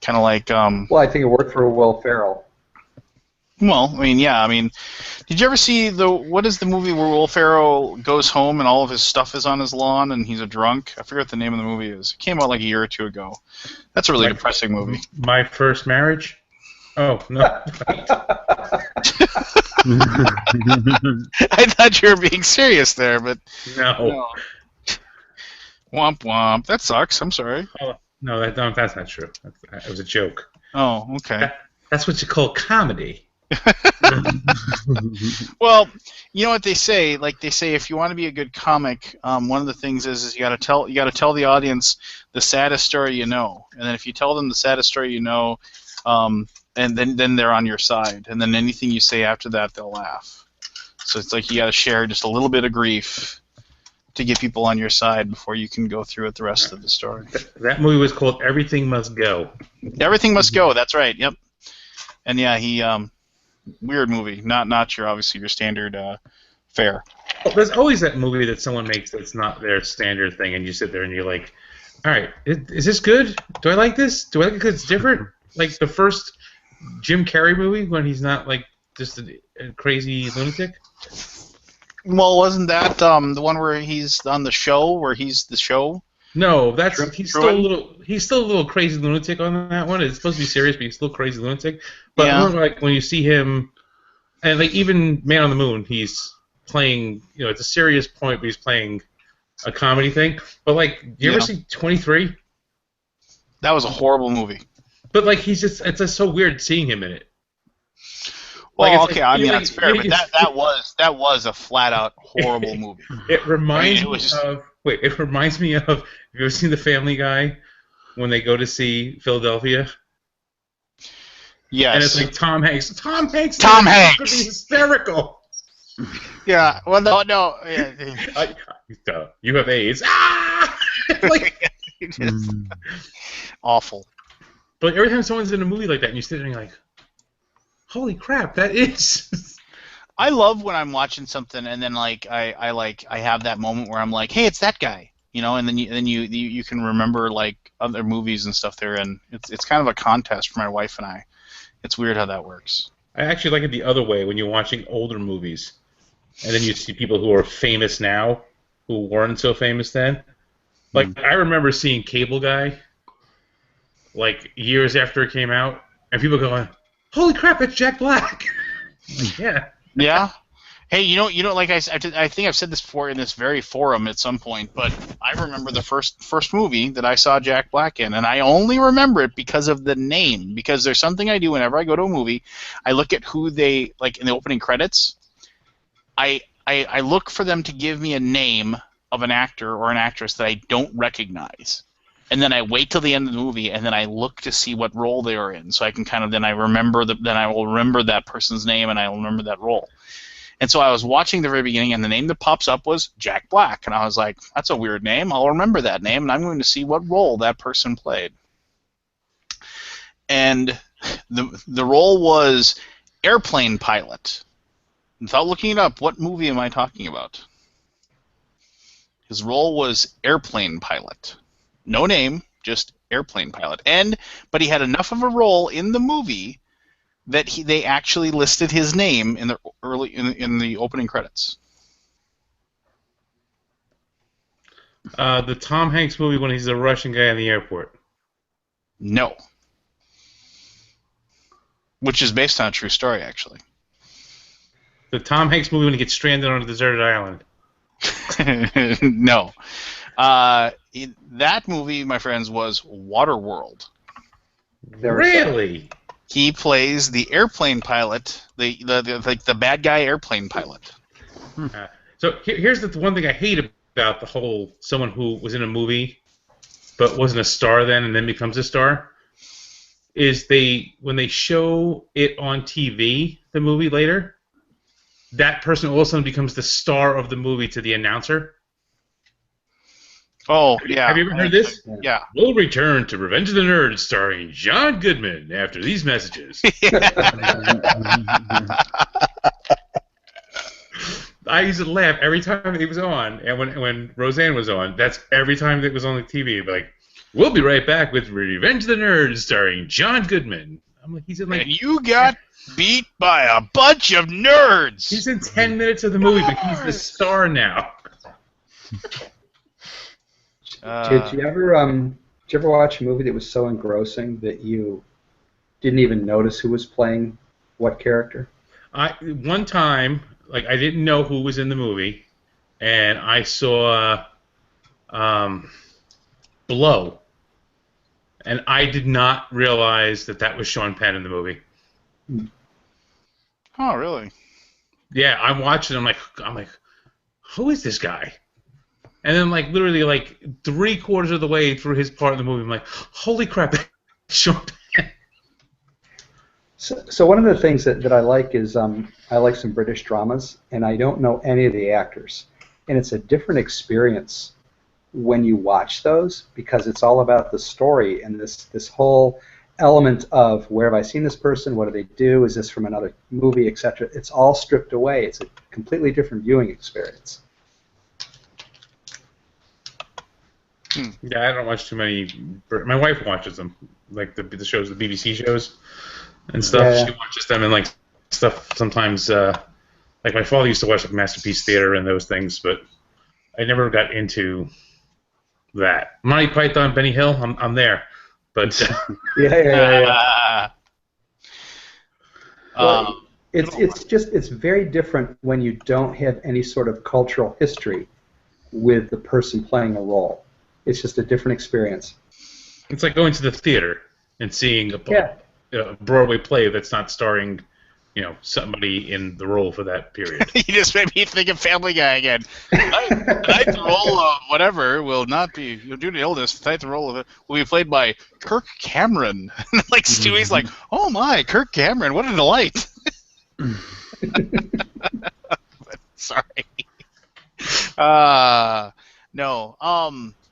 Kind of like. Well, I think it worked for Will Ferrell. Well, I mean, did you ever see what is the movie where Will Ferrell goes home and all of his stuff is on his lawn and he's a drunk? I forget what the name of the movie is. It came out like a year or two ago. That's a really depressing movie. My First Marriage? Oh, no. I thought you were being serious there, but No. Womp womp. That sucks. I'm sorry. Oh, no, that's not true. It was a joke. Oh, okay. That's what you call comedy. Well, you know what they say? Like they say, if you want to be a good comic, one of the things is you got to tell the audience the saddest story you know, and then if you tell them the saddest story you know, and then they're on your side, and then anything you say after that, they'll laugh. So it's like you got to share just a little bit of grief to get people on your side before you can go through with the rest of the story. That movie was called Everything Must Go. Everything Must Go. That's right. Yep. And yeah, he weird movie. Not your standard fare. Well, there's always that movie that someone makes that's not their standard thing, and you sit there and you're like, all right, is this good? Do I like this? Do I like it because it's different? Like the first Jim Carrey movie when he's not like just a crazy lunatic. Well, wasn't that the one where he's on the show, where he's the show? No, he's still Truman? a little crazy lunatic on that one. It's supposed to be serious, but he's still crazy lunatic. But Yeah. one, like when you see him, and like even Man on the Moon, he's playing. It's a serious point, but he's playing a comedy thing. But like, do you ever see 23? That was a horrible movie. But like, it's just so weird seeing him in it. Well, Like, okay, I mean that's fair, but that was a flat out horrible movie. It reminds it was just- me of. Wait, it reminds me of. Have you ever seen The Family Guy when they go to see Philadelphia? Yes. And it's like Tom Hanks. Tom Hanks. Tom It's Hanks! gonna be hysterical. Yeah. Well, no. Yeah. You have AIDS. Ah! Like, Just awful. but every time someone's in a movie like that, and you sit there and you're like, "Holy crap, that is." I love when I'm watching something and then I have that moment where I'm like, hey, it's that guy, and then you can remember like other movies and stuff there, and it's kind of a contest for my wife and I. It's weird how that works. I actually like it the other way when you're watching older movies, and then you see people who are famous now who weren't so famous then. Like I remember seeing Cable Guy, like years after it came out, and people going, "Holy crap, it's Jack Black!" Like, yeah. Yeah. Hey, like I think I've said this before in this very forum at some point, but I remember the first movie that I saw Jack Black in, and I only remember it because of the name. Because there's something I do whenever I go to a movie, I look at who they like in the opening credits. I look for them to give me a name of an actor or an actress that I don't recognize, and then I wait till the end of the movie, and then I look to see what role they are in, so I can kind of then I will remember that person's name and I will remember that role. And so I was watching the very beginning, and the name that pops up was Jack Black, and I was like, that's a weird name. I'll remember that name, and I'm going to see what role that person played. And the role was airplane pilot. Without looking it up, what movie am I talking about? His role was airplane pilot. No name, just airplane pilot. But he had enough of a role in the movie that they actually listed his name in the opening credits. The Tom Hanks movie when he's a Russian guy in the airport. No. Which is based on a true story, actually. The Tom Hanks movie when he gets stranded on a deserted island. No. That movie, my friends, was Waterworld. Really? He plays the airplane pilot, the bad guy airplane pilot. So here's the one thing I hate about the whole someone who was in a movie but wasn't a star then and then becomes a star is when they show it on TV, the movie later, that person all of a sudden becomes the star of the movie to the announcer. Oh, yeah. Have you ever heard this? Yeah. We'll return to Revenge of the Nerds starring John Goodman after these messages. I used to laugh every time he was on, and when Roseanne was on, that's every time it was on the TV. Like, we'll be right back with Revenge of the Nerds starring John Goodman. I'm like, he's in like. And you got beat by a bunch of nerds. He's in 10 minutes of the movie, but he's the star now. Did you ever watch a movie that was so engrossing that you didn't even notice who was playing what character? One time, like I didn't know who was in the movie, and I saw Blow, and I did not realize that was Sean Penn in the movie. Oh, really? Yeah, I'm watching. I'm like, who is this guy? And then, like, literally, like, 3/4 of the way through his part of the movie, I'm like, holy crap, that's Sean Penn. So one of the things that I like is I like some British dramas, and I don't know any of the actors. And it's a different experience when you watch those because it's all about the story and this whole element of where have I seen this person, what do they do, is this from another movie, etc. It's all stripped away. It's a completely different viewing experience. Yeah, I don't watch too many. My wife watches them, like the shows, the BBC shows and stuff. Yeah. She watches them and like stuff sometimes. Like like my father used to watch like Masterpiece Theater and those things, but I never got into that. Monty Python, Benny Hill, I'm there, but Yeah. Well, Um, it's very different when you don't have any sort of cultural history with the person playing a role. It's just a different experience. it's like going to the theater and seeing Yeah. a Broadway play that's not starring, somebody in the role for that period. you just made me think of Family Guy again. Tonight's role of whatever will not be due to illness. Tonight's role of it will be played by Kirk Cameron. Like Stewie's like, oh my, Kirk Cameron, what a delight. Sorry. No. God,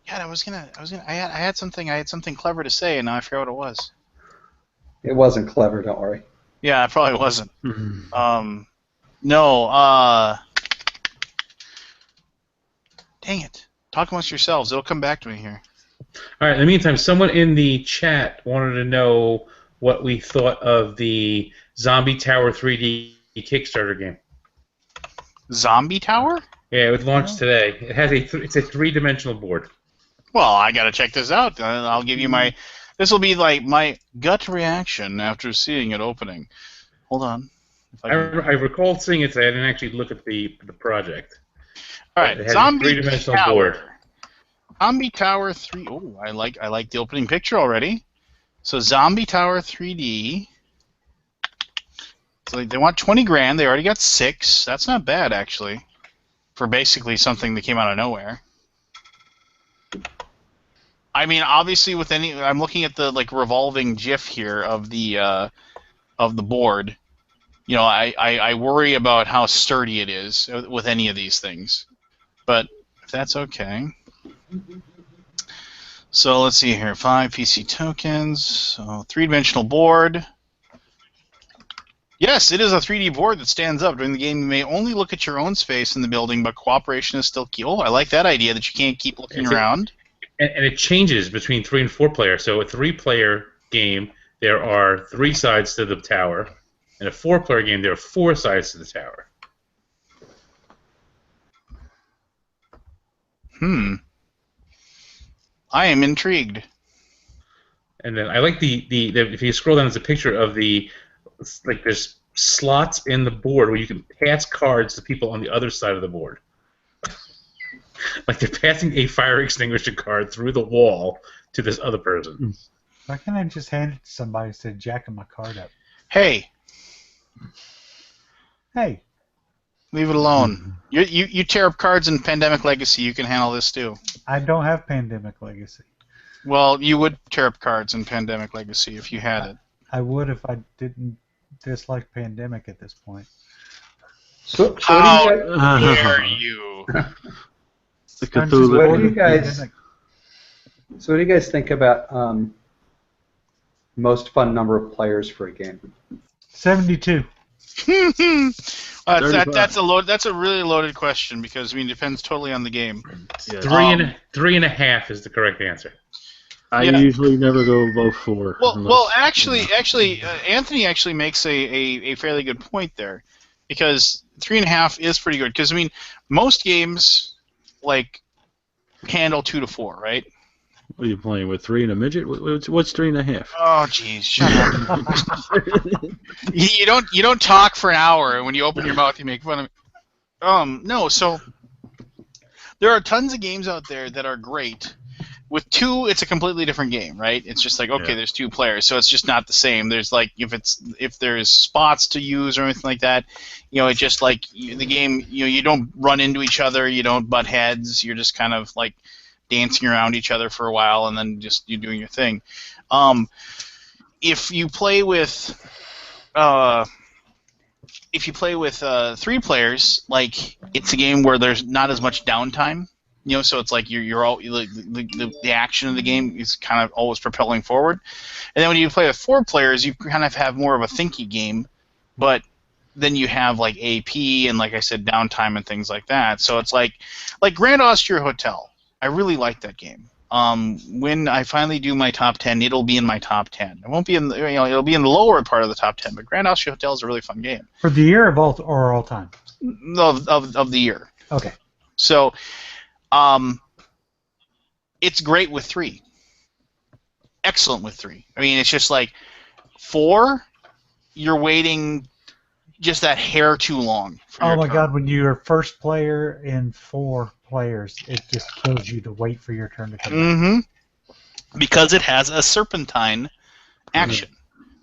I had something clever to say, and now I forgot what it was. It wasn't clever, don't worry. Yeah, it probably wasn't. Mhm. No. Dang it. Talk amongst yourselves. It'll come back to me here. All right. In the meantime, someone in the chat wanted to know what we thought of the Zombie Tower 3D Kickstarter game. Zombie Tower? Yeah, it was launched today. It has it's a three-dimensional board. Well, I gotta check this out. I'll give you my. This will be like my gut reaction after seeing it opening. Hold on. If I recall seeing it today. I didn't actually look at the project. All right, It has a Zombie three-dimensional Tower. board. Zombie Tower 3. Oh, I like the opening picture already. So Zombie Tower 3D. So they want 20 grand. They already got 6. That's not bad actually, for basically something that came out of nowhere. I mean, obviously, with any, I'm looking at the revolving GIF here of the board. You know, I worry about how sturdy it is with any of these things, but if that's okay. So let's see here, 5 PC tokens, so three-dimensional board. Yes, it is a 3D board that stands up. During the game, you may only look at your own space in the building, but cooperation is still key. Oh, I like that idea that you can't keep looking around. And it changes between 3 and 4 players. So a 3-player game, there are 3 sides to the tower. In a 4-player game, there are 4 sides to the tower. I am intrigued. And then I like the if you scroll down, there's a picture of there's slots in the board where you can pass cards to people on the other side of the board. Like they're passing a fire extinguisher card through the wall to this other person. Why can't I just hand it to somebody instead of jacking my card up? Hey, Hey, leave it alone. You tear up cards in Pandemic Legacy. You can handle this too. I don't have Pandemic Legacy. Well, you would tear up cards in Pandemic Legacy if you had it. I would if I didn't dislike Pandemic at this point. So How what do you guys, dare you? The I'm just Cthulhu. What do you bored of guys- Pandemic. so what do you guys think about most fun number of players for a game? 72. That's a really loaded question because it depends totally on the game. Yeah. 3.5 is the correct answer. I Yeah. usually never go above 4. Well, actually, Anthony actually makes a fairly good point there, because 3.5 is pretty good. Because most games handle 2 to 4, right? What are you playing with? 3 and a midget? What's 3.5? Oh, jeez, shut up. you don't talk for an hour, and when you open your mouth, you make fun of me. No, so there are tons of games out there that are great. With 2, it's a completely different game, right? It's just there's 2 players, so it's just not the same. There's if there's spots to use or anything like that, it's just the game. You don't run into each other, you don't butt heads. You're just kind of dancing around each other for a while, and then just you doing your thing. If you play with 3 players, it's a game where there's not as much downtime. So it's you're all the action of the game is kind of always propelling forward. And then when you play with 4 players, you kind of have more of a thinky game, but then you have AP and like I said, downtime and things like that. So it's like Grand Austria Hotel. I really like that game. when I finally do my top 10, it'll be in my top 10. It won't be in the, it'll be in the lower part of the top 10. But Grand Austria Hotel is a really fun game. For the year of all time? Of the year. Okay. So, it's great with 3. Excellent with 3. I mean, it's just like 4, you're waiting just that hair too long. For Oh your my turn. God! When you're first player in 4 players, it just kills you to wait for your turn to come back. Mm-hmm. Because it has a serpentine action.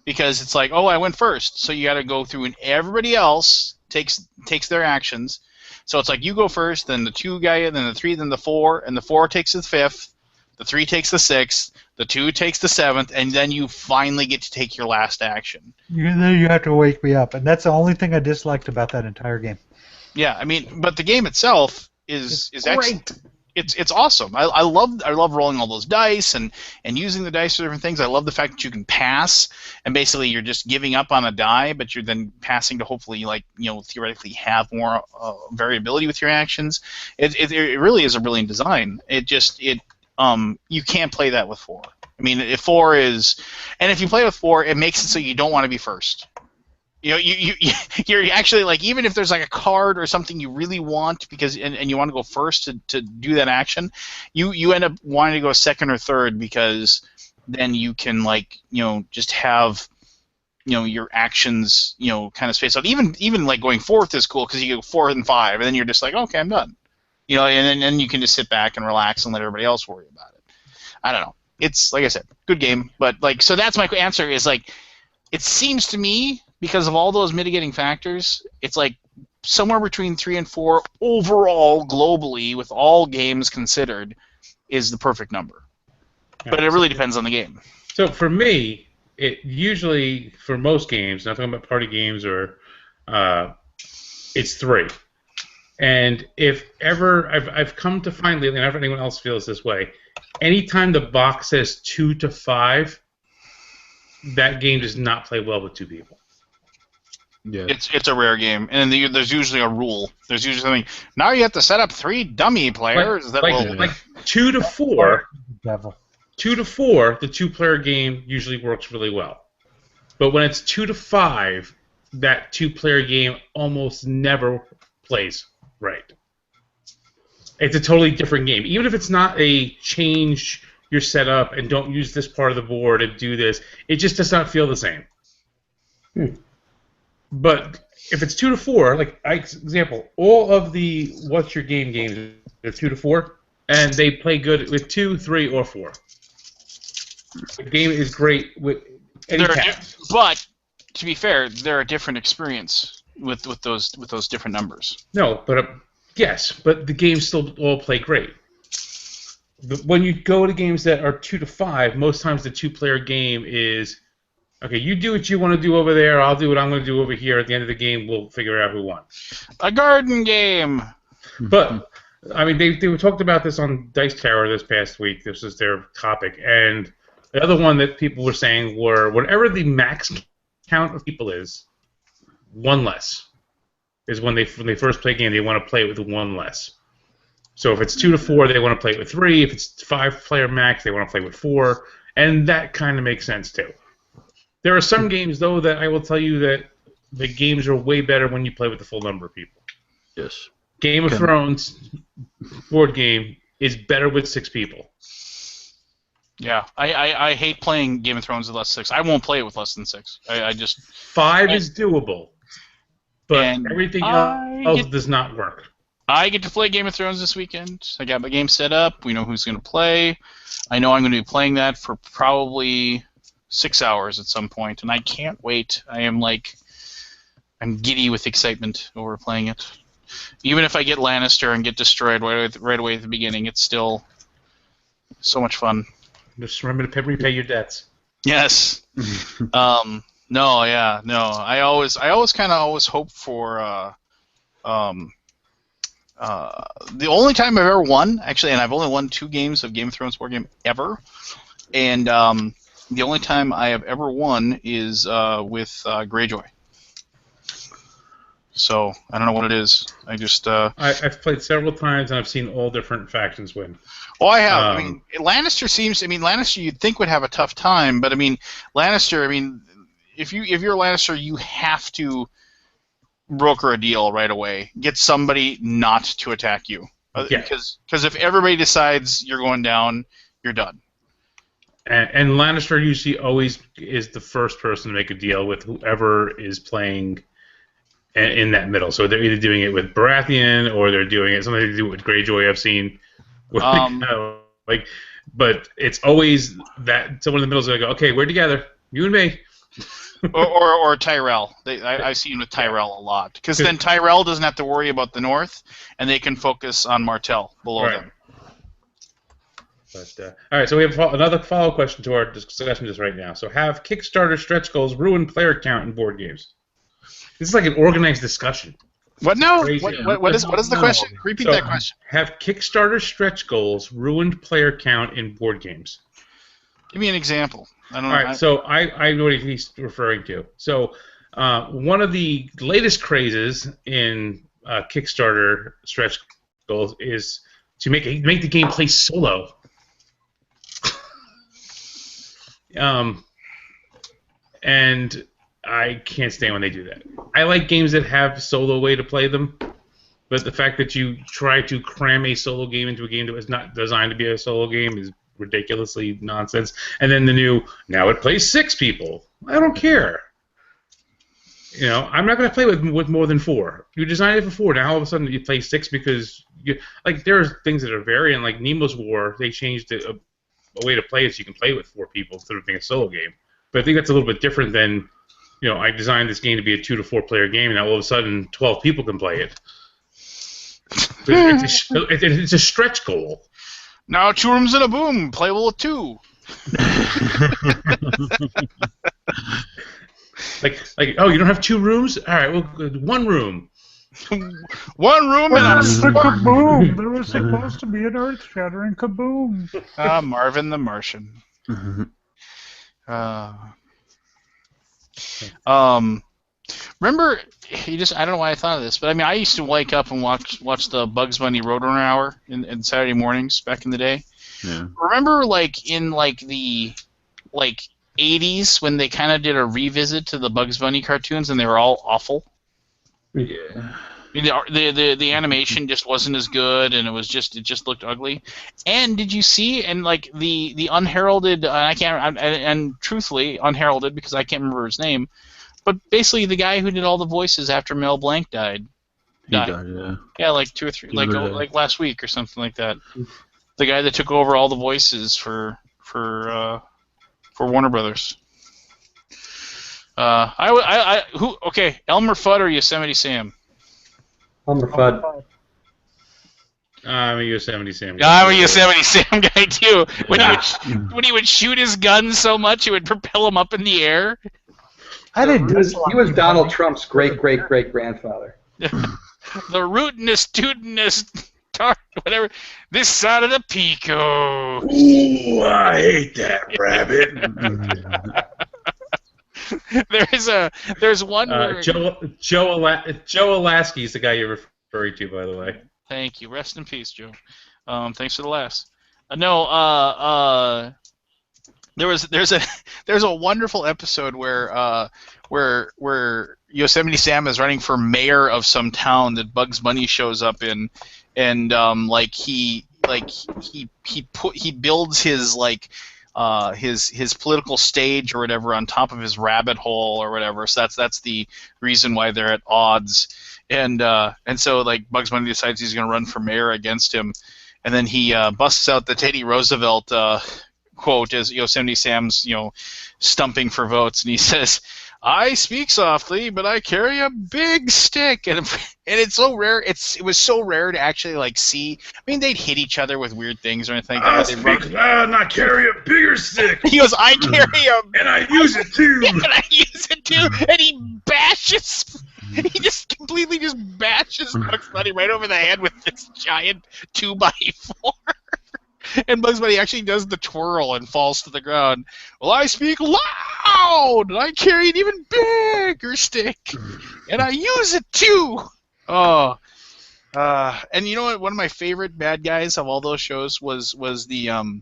Because it's like, oh, I went first, so you got to go through, and everybody else takes their actions. So it's like you go first, then the 2 guy, then the 3, then the 4, and the 4 takes the 5th, the 3 takes the 6th, the 2 takes the 7th, and then you finally get to take your last action. Then you have to wake me up, and that's the only thing I disliked about that entire game. Yeah, I mean, but the game itself is great. excellent. It's awesome. I love rolling all those dice and using the dice for different things. I love the fact that you can pass, and basically you're just giving up on a die, but you're then passing to hopefully, like, theoretically have more variability with your actions. It really is a brilliant design. You can't play that with 4. I mean, if 4 is, and if you play with 4, it makes it so you don't want to be first. You're actually, like, even if there's like a card or something you really want because and you want to go first to do that action, you end up wanting to go second or third because then you can, like, just have your actions kind of spaced out. Even like going fourth is cool because you go 4 and 5 and then you're just like, okay, I'm done. And then you can just sit back and relax and let everybody else worry about it. I don't know. It's, like I said, good game, but, like, so that's my answer is, like, it seems to me, because of all those mitigating factors, it's like somewhere between 3 and 4 overall, globally, with all games considered, is the perfect number. But it really depends on the game. So for me, it usually, for most games, not talking about party games or, it's 3. And if ever, I've come to find lately, and if anyone else feels this way, anytime the box says 2 to 5, that game does not play well with 2 people. Yeah. It's a rare game, and then there's usually a rule. There's usually something. Now you have to set up 3 dummy players like 2 to 4. Devil. 2 to 4, the 2-player game usually works really well. But when it's 2 to 5, that 2-player game almost never plays right. It's a totally different game. Even if it's not a change your setup and don't use this part of the board and do this, it just does not feel the same. But if it's 2 to 4, like, example, all of the What's Your Game games are 2 to 4, and they play good with 2, 3, or 4. The game is great with any cast. But to be fair, they're a different experience with those different numbers. No, but yes, but the games still all play great. When you go to games that are 2 to 5, most times the 2-player game is, okay, you do what you want to do over there, I'll do what I'm going to do over here. At the end of the game, we'll figure out who won. A garden game. But I mean, they talked about this on Dice Tower this past week. This is their topic, and the other one that people were saying were whatever the max count of people is, 1 less is when they first play a game. They want to play it with 1 less. So if it's 2 to 4, they want to play it with 3. If it's 5-player max, they want to play with 4, and that kind of makes sense too. There are some games though that I will tell you that the games are way better when you play with the full number of people. Yes. Game of Thrones board game is better with 6 people. Yeah, I hate playing Game of Thrones with less than 6. I won't play it with less than 6. I just 5 is doable, but everything else get, does not work. I get to play Game of Thrones this weekend. I got my game set up. We know who's going to play. I know I'm going to be playing that for probably 6 hours at some point, and I can't wait. I'm giddy with excitement over playing it. Even if I get Lannister and get destroyed right away at the beginning, it's still so much fun. Just remember to repay your debts. Yes. No. I always kind of hope for the only time I've ever won, actually, and I've only won 2 games of Game of Thrones board game ever, and the only time I have ever won is with Greyjoy. So I don't know what it is. I just I've played several times and I've seen all different factions win. I have. I mean, Lannister seems. I mean, Lannister you'd think would have a tough time, but I mean, Lannister. I mean, if you're a Lannister, you have to broker a deal right away. Get somebody not to attack you. Because if everybody decides you're going down, you're done. And Lannister usually always is the first person to make a deal with whoever is playing in that middle. So they're either doing it with Baratheon or they're doing it something to do with Greyjoy. I've seen, but it's always that someone in the middle is going to go, okay, we're together, you and me. or Tyrell. I've seen with Tyrell a lot because then Tyrell doesn't have to worry about the north, and they can focus on Martell below them. But all right, so we have another follow-up question to our discussion just right now. So, have Kickstarter stretch goals ruin player count in board games? This is like an organized discussion. What? No. What is the question? Repeat that question. Have Kickstarter stretch goals ruined player count in board games? Give me an example. I don't know. All right, so I know what he's referring to. So one of the latest crazes in Kickstarter stretch goals is to make the game play solo. And I can't stand when they do that. I like games that have solo way to play them, but the fact that you try to cram a solo game into a game that was not designed to be a solo game is ridiculously nonsense. And then the new, now it plays 6 people. I don't care. You know, I'm not going to play with more than 4. You designed it for 4. Now all of a sudden you play 6 because there's things that are varying. Like Nemo's War, they changed a way to play it so you can play with 4 people instead of being a solo game. But I think that's a little bit different than, you know, I designed this game to be a 2 to 4 player game, and now all of a sudden 12 people can play it. It's a stretch goal. Now 2 rooms and a boom, playable with 2. Oh, you don't have 2 rooms? All right, well, 1 room. 1 room and a kaboom! There was supposed to be an earth-shattering kaboom. Marvin the Martian. Remember, I don't know why I thought of this, but I mean, I used to wake up and watch the Bugs Bunny Roadrunner Hour in Saturday mornings back in the day. Yeah. Remember, in the 80s when they kind of did a revisit to the Bugs Bunny cartoons and they were all awful? Yeah. I mean, the animation just wasn't as good, and it just looked ugly. And did you see the unheralded? And truthfully unheralded because I can't remember his name, but basically the guy who did all the voices after Mel Blanc died. He died, yeah. Yeah, like 2 or 3, like last week or something like that. The guy that took over all the voices for Warner Brothers. Okay, Elmer Fudd or Yosemite Sam? Elmer Fudd. I'm a Yosemite Sam guy. I'm a Yosemite Sam guy too. When he would shoot his gun so much, it would propel him up in the air. He was Donald Trump's great-great-great-grandfather. The rootinest, tootinest, whatever. This side of the Pico. Ooh, I hate that rabbit. There's one where Joe Alasky is the guy you're referring to, by the way. Thank you. Rest in peace, Joe. Thanks for the laughs. There's a wonderful episode where Yosemite Sam is running for mayor of some town that Bugs Bunny shows up in, and he builds his his political stage or whatever on top of his rabbit hole or whatever. So that's the reason why they're at odds. And so Bugs Bunny decides he's going to run for mayor against him, and then he busts out the Teddy Roosevelt quote as Yosemite Sam's stumping for votes, and he says, "I speak softly, but I carry a big stick," and it's so rare. It was so rare to actually see. I mean, they'd hit each other with weird things or anything. I speak loud, and I carry a bigger stick. He goes, "I carry a," and I use it too. And I use it too, and he bashes. He just completely bashes Bugs Bunny right over the head with this giant 2x4. And Bugs Bunny actually does the twirl and falls to the ground. Well, I speak loud, and I carry an even bigger stick, and I use it too. Oh, and you know what? One of my favorite bad guys of all those shows was the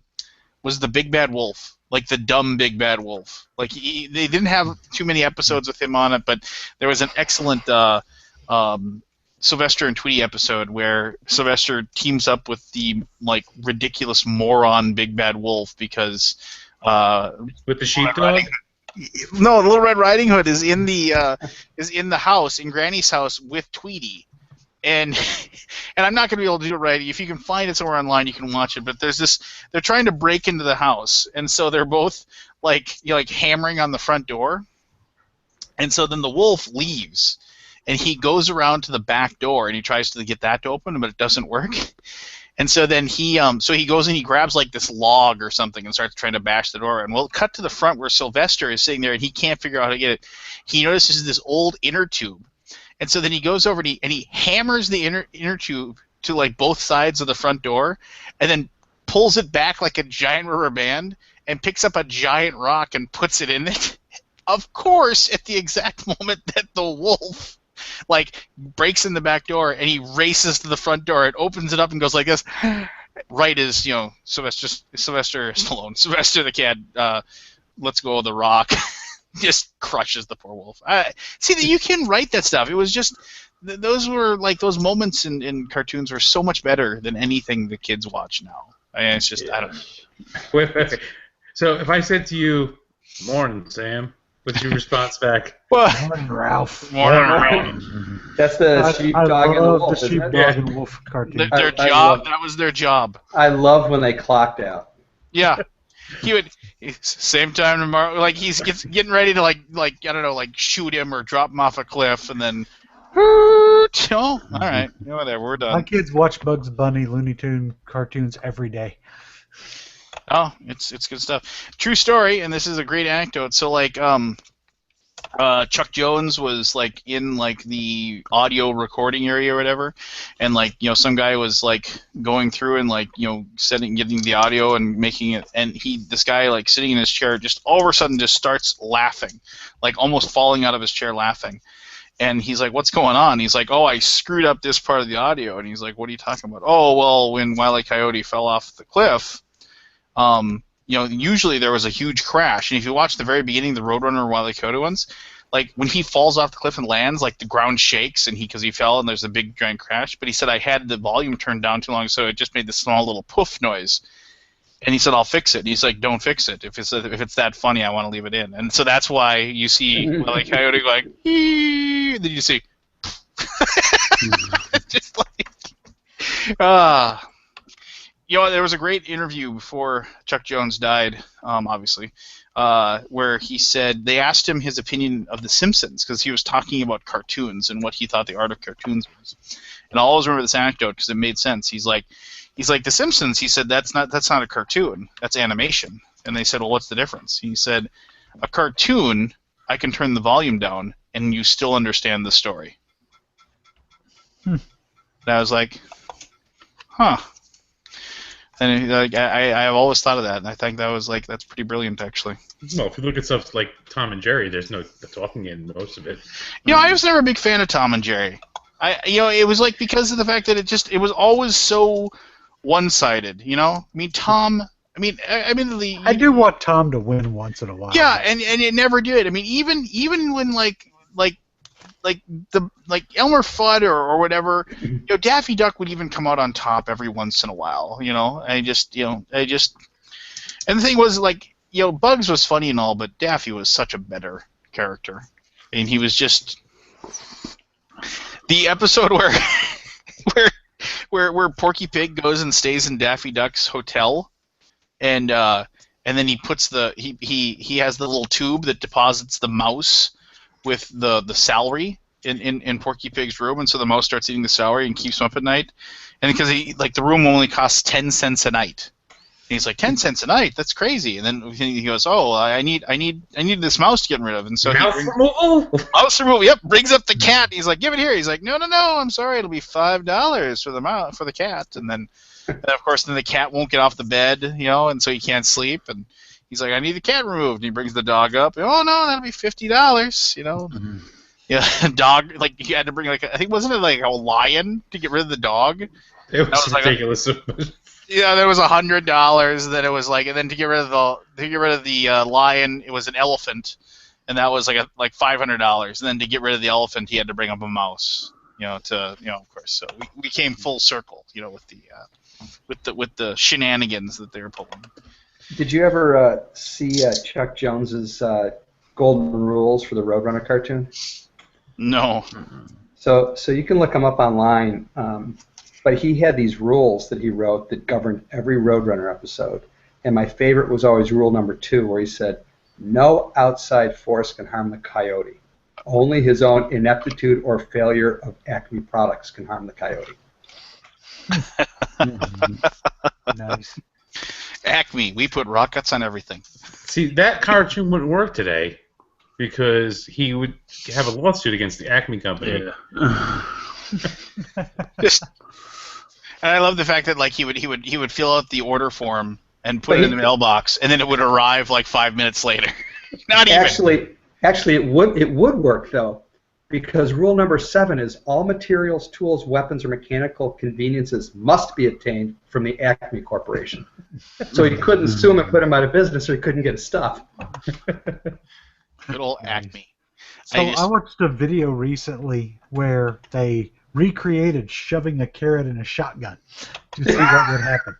Big Bad Wolf, like the dumb Big Bad Wolf. Like they didn't have too many episodes with him on it, but there was an excellent Sylvester and Tweety episode where Sylvester teams up with the like ridiculous moron Big Bad Wolf because With the sheepdog? no, Little Red Riding Hood is in the house, in Granny's house with Tweety. And I'm not going to be able to do it right. If you can find it somewhere online, you can watch it. But there's this. They're trying to break into the house, and so they're both like hammering on the front door. And so then the wolf leaves, and he goes around to the back door, and he tries to get that to open, but it doesn't work. And so then he goes and he grabs like this log or something and starts trying to bash the door. And we'll cut to the front where Sylvester is sitting there, and he can't figure out how to get it. He notices this old inner tube. And so then he goes over and he hammers the inner tube to like both sides of the front door, and then pulls it back like a giant rubber band and picks up a giant rock and puts it in it. Of course, at the exact moment that the wolf like breaks in the back door and he races to the front door, it opens it up and goes like this. Right as Sylvester the cat lets go of the rock. Just crushes the poor wolf. See that you can write that stuff. It was just those were like those moments in cartoons were so much better than anything the kids watch now. It's just I don't know. Wait. So if I said to you, "Morning, Sam," what's your response back? Morning, Ralph. Morning, Ralph. That's the sheepdog and the wolf, the isn't it? sheepdog and wolf cartoon. Their job. That was their job. I love when they clocked out. Yeah. He would same time tomorrow. Like he's getting ready to like I don't know, like shoot him or drop him off a cliff, and then all right, whatever, we're done. My kids watch Bugs Bunny, Looney Tunes cartoons every day. Oh, it's good stuff. True story, and this is a great anecdote. So like Chuck Jones was like in like the audio recording area or whatever, and like some guy was like going through and like getting the audio and making it, and this guy like sitting in his chair just all of a sudden just starts laughing, like almost falling out of his chair laughing, and he's like, "What's going on?" He's like, "Oh, I screwed up this part of the audio," and he's like, "What are you talking about?" "Oh, well, when Wile E. Coyote fell off the cliff, usually there was a huge crash, and if you watch the very beginning, the Roadrunner and Wile E. Coyote ones, like when he falls off the cliff and lands, like the ground shakes, and because he fell and there's a big giant crash. But he said I had the volume turned down too long, so it just made this small little poof noise. And he said I'll fix it. And he's like, don't fix it. If it's that funny, I want to leave it in. And so that's why you see Wile E. Coyote going, and then you see, just like, there was a great interview before Chuck Jones died, obviously, where he said they asked him his opinion of The Simpsons because he was talking about cartoons and what he thought the art of cartoons was. And I'll always remember this anecdote because it made sense. He's like, The Simpsons. He said that's not a cartoon. That's animation. And they said, well, what's the difference? He said, a cartoon, I can turn the volume down and you still understand the story. And I was like, huh. And like I've always thought of that, and I think that was that's pretty brilliant, actually. Well, if you look at stuff like Tom and Jerry, there's no talking in most of it. I was never a big fan of Tom and Jerry. It was like because of the fact that it was always so one-sided. I mean, Tom. I mean, admittedly, I do want Tom to win once in a while. Yeah, and it never did. I mean, even when like Elmer Fudd or whatever, Daffy Duck would even come out on top every once in a while. And the thing was Bugs was funny and all, but Daffy was such a better character, and he was just the episode where Porky Pig goes and stays in Daffy Duck's hotel, and then he puts he has the little tube that deposits the mouse with the celery in Porky Pig's room, and so the mouse starts eating the celery and keeps him up at night. And because the room only costs 10 cents a night, and he's like, 10 cents a night? That's crazy. And then he goes, oh, I need this mouse to get rid of. And so mouse removal. Mouse removal. Yep. Brings up the cat. He's like, give it here. He's like, no, I'm sorry. It'll be $5 for the cat. And then And of course, then the cat won't get off the bed, and so he can't sleep. And he's like, "I need the cat removed." And he brings the dog up. Oh no, that'll be $50. Yeah, dog. Like you had to bring I think wasn't it like a lion to get rid of the dog? It was ridiculous. Yeah, there was $100. Then it was and then to get rid of the lion, it was an elephant, and that was like $500. And then to get rid of the elephant, he had to bring up a mouse. Of course. So we came full circle, with the shenanigans that they were pulling. Did you ever see Chuck Jones's Golden Rules for the Roadrunner cartoon? No. So you can look him up online, but he had these rules that he wrote that governed every Roadrunner episode. And my favorite was always rule number 2, where he said, "No outside force can harm the coyote. Only his own ineptitude or failure of Acme products can harm the coyote." Nice. Acme, we put rockets on everything. See, that cartoon wouldn't work today because he would have a lawsuit against the Acme company. Yeah. And I love the fact that he would fill out the order form and put it in the mailbox, and then it would arrive 5 minutes later. Not even. Actually, it would work though, because rule number 7 is all materials, tools, weapons, or mechanical conveniences must be obtained from the Acme Corporation. So he couldn't sue him and put him out of business, or he couldn't get his stuff. Good old Acme. So I watched a video recently where they recreated shoving a carrot in a shotgun to see what would happen.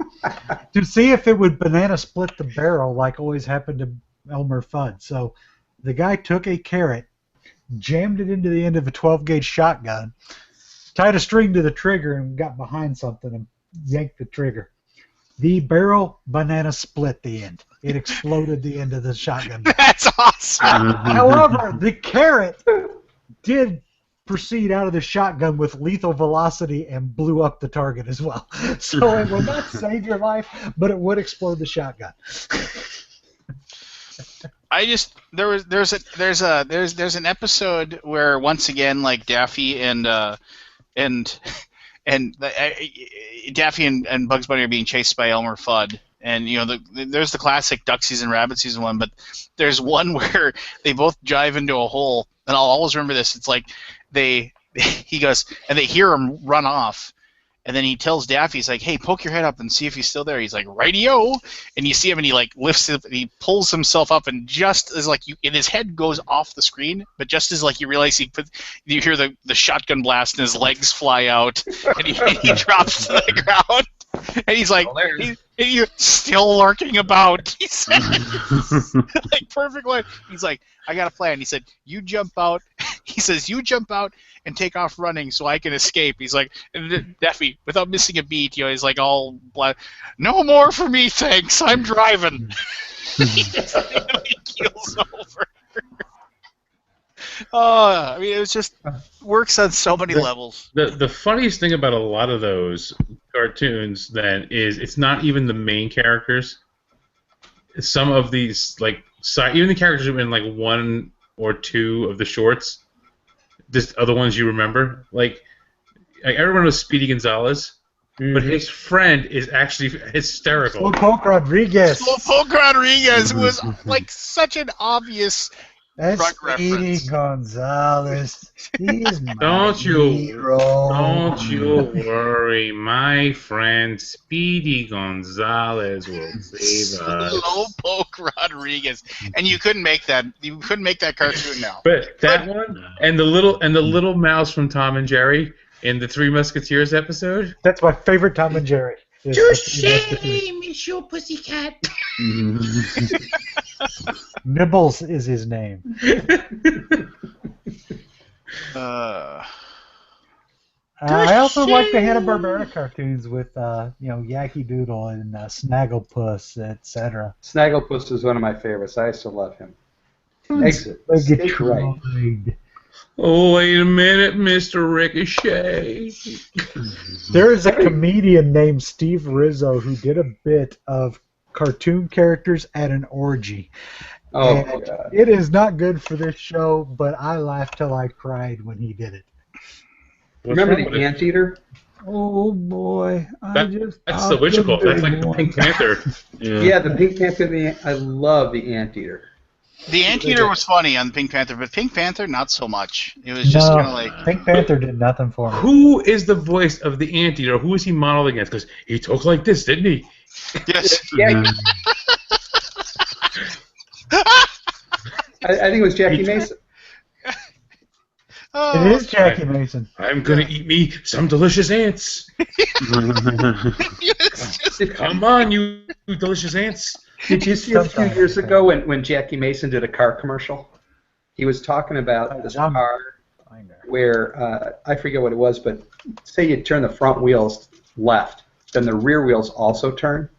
To see if it would banana split the barrel like always happened to Elmer Fudd. So the guy took a carrot, jammed it into the end of a 12-gauge shotgun, tied a string to the trigger, and got behind something and yanked the trigger. The barrel banana split the end. It exploded the end of the shotgun. That's awesome. However, the carrot did proceed out of the shotgun with lethal velocity and blew up the target as well. So it will not save your life, but it would explode the shotgun. There's an episode where once again Daffy Daffy and Bugs Bunny are being chased by Elmer Fudd, and there's the classic Duck Season, Rabbit Season one, but there's one where they both dive into a hole, and I'll always remember this. It's he goes and they hear him run off. And then he tells Daffy, he's like, "Hey, poke your head up and see if he's still there." He's like, "Rightio!" And you see him, and he lifts it, and he pulls himself up, and just as and his head goes off the screen, but just as you realize you hear the shotgun blast, and his legs fly out, and he drops to the ground, and he's like, he's still lurking about. He said, perfect line. He's like, "I got a plan." He said, "You jump out." He says, "You jump out and take off running so I can escape." He's like, and Daffy, without missing a beat, he's like all black. "No more for me, thanks. I'm driving." He keels over. It was just works on so many levels. The funniest thing about a lot of those cartoons then is it's not even the main characters. Some of these even the characters who are in 1 or 2 of the shorts, just other ones you remember. Everyone knows Speedy Gonzalez, but his friend is actually hysterical. Slowpoke Rodriguez. Slowpoke Rodriguez was such an obvious That's drug Speedy reference. Gonzalez. He's my Don't you worry, my friend Speedy Gonzalez will save us. Slowpoke Rodriguez, and you couldn't make that. You couldn't make that cartoon now. But that one and the little mouse from Tom and Jerry in the Three Musketeers episode. That's my favorite Tom and Jerry. Miss your pussycat. Nibbles is his name. I also like the Hanna-Barbera cartoons with Yankee Doodle and Snagglepuss, etc. Snagglepuss is one of my favorites. I still love him. Exit. Stage Right. right. Oh, wait a minute, Mr. Ricochet. There is a comedian named Steve Rizzo who did a bit of cartoon characters at an orgy. Oh, And my God. it is not good for this show, but I laughed till I cried when he did it. Remember the Anteater? Oh boy, That's the Witcher Wolf. That's like the Pink Panther. Yeah, the Pink Panther. I love the Anteater. The Anteater was funny on Pink Panther, but Pink Panther not so much. It was just kind of like Pink Panther did nothing for me. Who is the voice of the Anteater? Who is he modeled against? Because he talked like this, didn't he? yes. Yeah. I think it was Jackie Mason. Oh, It is Jackie Mason. I'm gonna eat me some delicious ants. yes, just- Come on, you delicious ants. Did you see a few years ago when Jackie Mason did a car commercial? He was talking about this car where, I forget what it was, but say you turn the front wheels left, then the rear wheels also turn.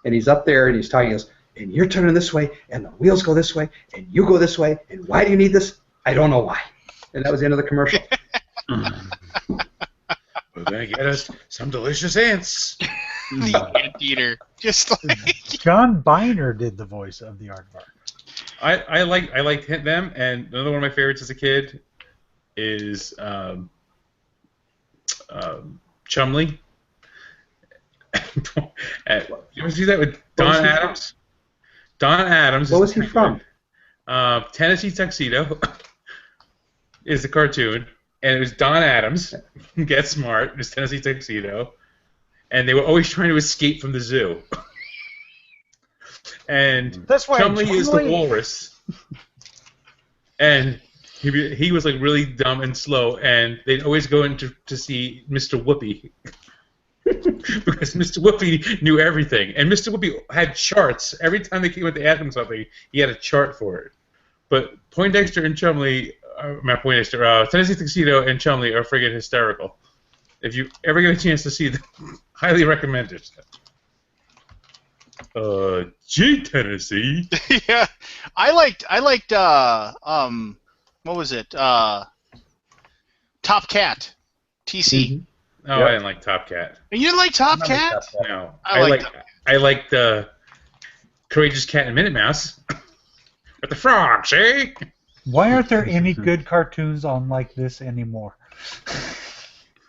And he's up there and he's talking, he goes, and you're turning this way, and the wheels go this way, and you go this way, and why do you need this? I don't know why. And that was the end of the commercial. We're gonna get us some delicious ants. the Anteater. Just like John Biner did the voice of the aardvark. I liked them, and another one of my favorites as a kid is Chumley. You ever see that with Don Adams? Don Adams. What was he from? Tennessee Tuxedo is the cartoon, and it was Don Adams. Get Smart. It was Tennessee Tuxedo, and they were always trying to escape from the zoo. And This way, Chumley is the Chumley. walrus, and he was like really dumb and slow, and they'd always go in to see Mr. Whoopi. Because Mr. Whoopi knew everything, and Mr. Whoopi had charts. Every time they came in to ask him something, he had a chart for it. But Poindexter and Chumley, not Poindexter, Tennessee Tuxedo and Chumley are friggin' hysterical. If you ever get a chance to see them, highly recommend it. Gee, Tennessee. yeah, I liked what was it? Top Cat, TC. Mm-hmm. Oh, Yep. I didn't like Top Cat. And you didn't like Top Cat? No, I liked Courageous Cat and Minute Mouse. But the frogs, eh? Why aren't there any good cartoons on like this anymore?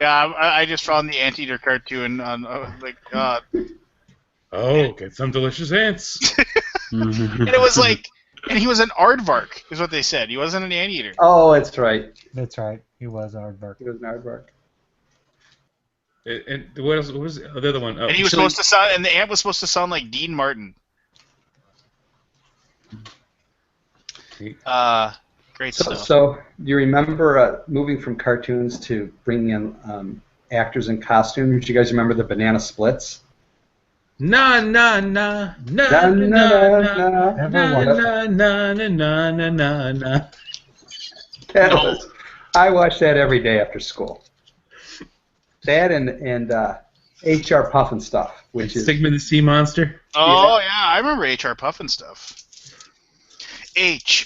Yeah, I just found the Anteater cartoon on Oh, get some delicious ants. and it was like, and he was an aardvark, is what they said. He wasn't an Anteater. Oh, that's right. That's right. He was aardvark. He was an aardvark. And what else? What was the other one? And he was supposed to sound, and the ant was supposed to sound like Dean Martin. Great stuff. So, do you remember moving from cartoons to bringing in actors in costume? Do you guys remember the Banana Splits? Na na na na Na, na na, na na. na na na na na na. That was, I watched that every day after school. That and HR Puffin stuff, which is Sigmund the Sea Monster. Oh yeah, I remember HR Puffin stuff. HR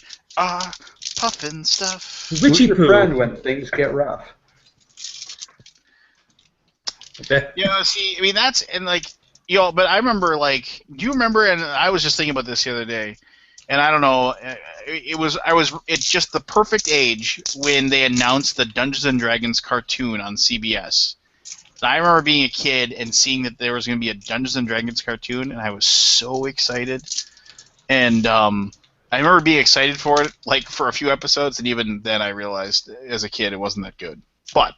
Puffin stuff. who's Witchy your Poo. friend when things get rough. Yeah, see, I mean that's and like but I remember like, do you remember? And I was just thinking about this the other day, and I don't know, it's just the perfect age when they announced the Dungeons and Dragons cartoon on CBS. And I remember being a kid and seeing that there was going to be a Dungeons and Dragons cartoon, and I was so excited. And I remember being excited for it, like for a few episodes, and even then I realized as a kid it wasn't that good. But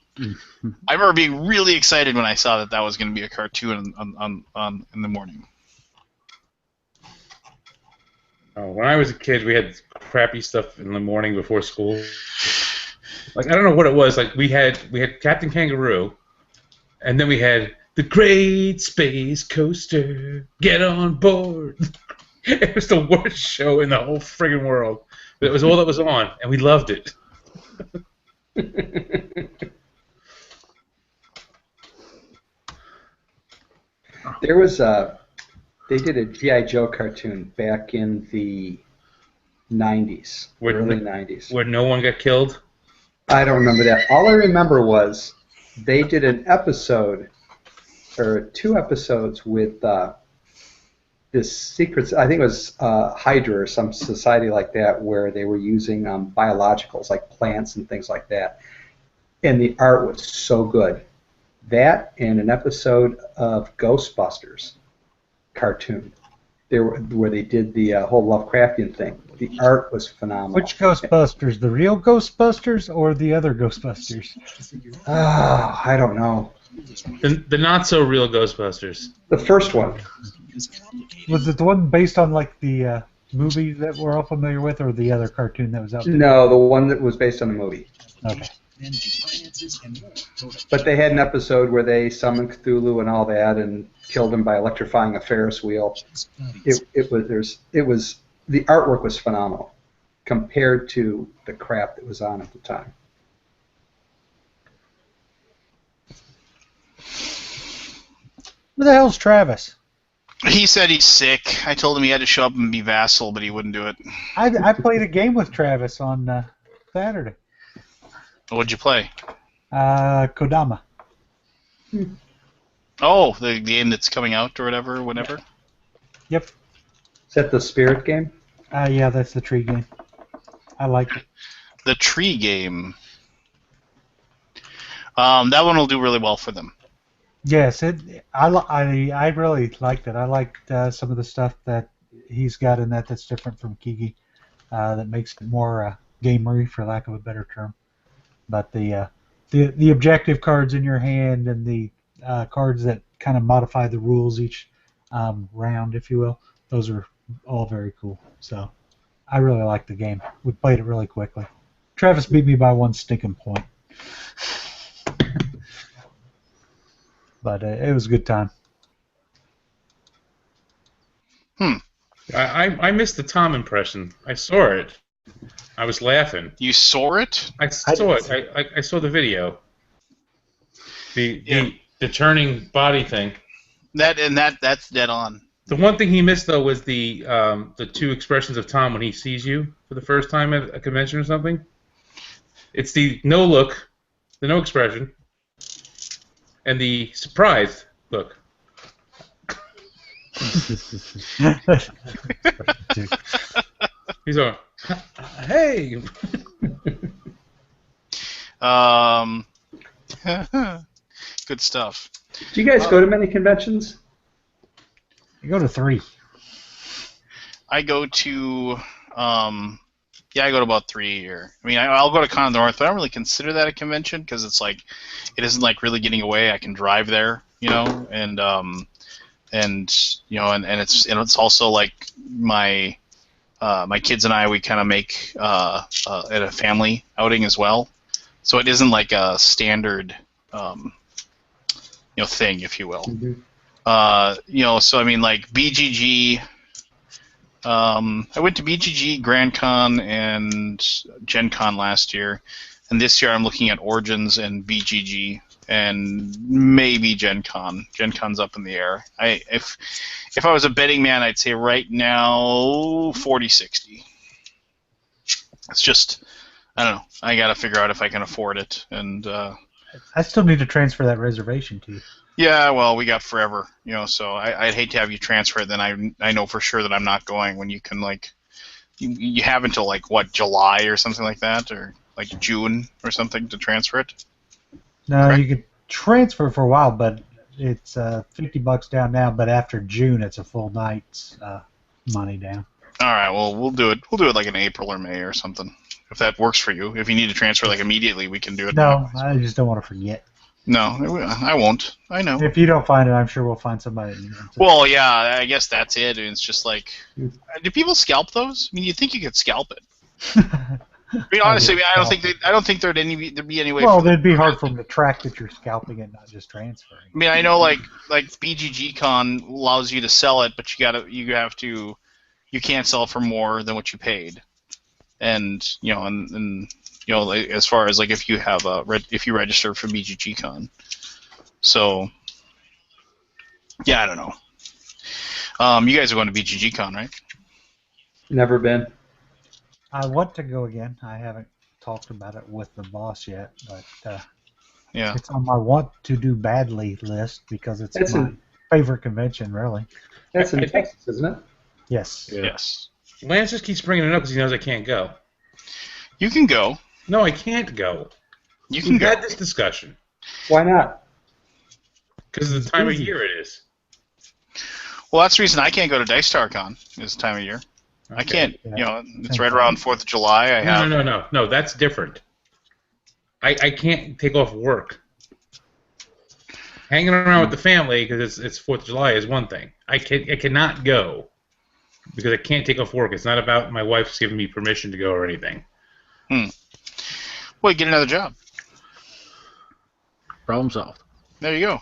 I remember being really excited when I saw that was going to be a cartoon on in the morning. Oh, when I was a kid, we had crappy stuff in the morning before school. Like, I don't know what it was. Like we had Captain Kangaroo, and then we had the Great Space Coaster. Get on board. It was the worst show in the whole friggin' world. But it was all that was on, and we loved it. There was they did a G.I. Joe cartoon back in the 90s, early 90s. Where no one got killed? I don't remember that. All I remember was they did an episode, or 2 episodes with this secret, I think it was Hydra or some society like that, where they were using biologicals like plants and things like that. And the art was so good. That and an episode of Ghostbusters cartoon. Where they did the whole Lovecraftian thing. The art was phenomenal. Which Ghostbusters? The real Ghostbusters or the other Ghostbusters? Oh, I don't know. The not so real Ghostbusters. The first one. Was it the one based on like the movie that we're all familiar with, or the other cartoon that was out there? No, the one that was based on the movie. Okay. But they had an episode where they summoned Cthulhu and all that, and killed him by electrifying a Ferris wheel. It was the artwork was phenomenal compared to the crap that was on at the time. Who the hell's Travis? He said he's sick. I told him he had to show up and be vassal, but he wouldn't do it. I played a game with Travis on Saturday. What'd you play? Kodama. Oh, the game that's coming out or whatever. Yep. Is that the Spirit game? Yeah, that's the tree game. I like it. The tree game. That one will do really well for them. Yes, I really liked it. I liked some of the stuff that he's got in that's different from Kiki, that makes it more gamery, for lack of a better term. But the objective cards in your hand and the cards that kind of modify the rules each round, if you will, those are all very cool. So I really like the game. We played it really quickly. Travis beat me by one stinking point. But it was a good time. I missed the Tom impression. I saw it. I was laughing. You saw it? I saw it. I saw the video. The turning body thing. That's dead on. The one thing he missed though was the two expressions of Tom when he sees you for the first time at a convention or something. It's the no look, the no expression, and the surprised look. He's going, hey. Good stuff. Do you guys go to many conventions? You go to 3. I go to I go to about 3 a year. I mean, I'll go to Con North, but I don't really consider that a convention because it's like it isn't like really getting away. I can drive there, and it's also like my kids and I, we kind of make it a family outing as well. So it isn't like a standard thing, if you will. Mm-hmm. So I mean, like BGG. I went to BGG, Grand Con, and Gen Con last year, and this year I'm looking at Origins and BGG, and maybe Gen Con. Gen Con's up in the air. If I was a betting man, I'd say right now 40-60. It's just, I don't know. I got to figure out if I can afford it, and I still need to transfer that reservation to you. yeah, well, we got forever, so I'd hate to have you transfer it, then I know for sure that I'm not going when you can, like, you have until, like, what, July or something like that, or, like, June or something to transfer it? No, Correct? you could transfer for a while, but it's $50 down now, but after June, it's a full night's money down. All right, well, we'll do it like in April or May or something, if that works for you. If you need to transfer, like, immediately, we can do it. No, I just don't want to forget. No, I won't. I know. If you don't find it, I'm sure we'll find somebody. Well, yeah, I guess that's it. It's just like, do people scalp those? I mean, you'd think you could scalp it. I mean, honestly, I don't think there'd be any way. Well, it'd be hard for them to track that you're scalping it, not just transferring. I mean, I know like BGG Con allows you to sell it, but you can't sell for more than what you paid, and as far as like if you have if you register for BGG Con, so yeah, I don't know. You guys are going to BGG Con, right? Never been. I want to go again. I haven't talked about it with the boss yet, but Yeah. it's on my want to do badly list because it's my favorite convention, really. That's in I think- Texas, isn't it? Yes. Yeah. Yes. Lance just keeps bringing it up because he knows I can't go. You can go. No, I can't go. You can We've go. had this discussion. Why not? Because of the time of year it is. Well, that's the reason I can't go to Dice Tower Con. Is the time of year. I Okay. can't. Yeah. You know, it's right around 4th of July. I have. No, that's different. I can't take off work. Hanging around with the family because it's 4th of July is one thing. I cannot go because I can't take off work. It's not about my wife's giving me permission to go or anything. Well, you get another job. Problem solved. There you go.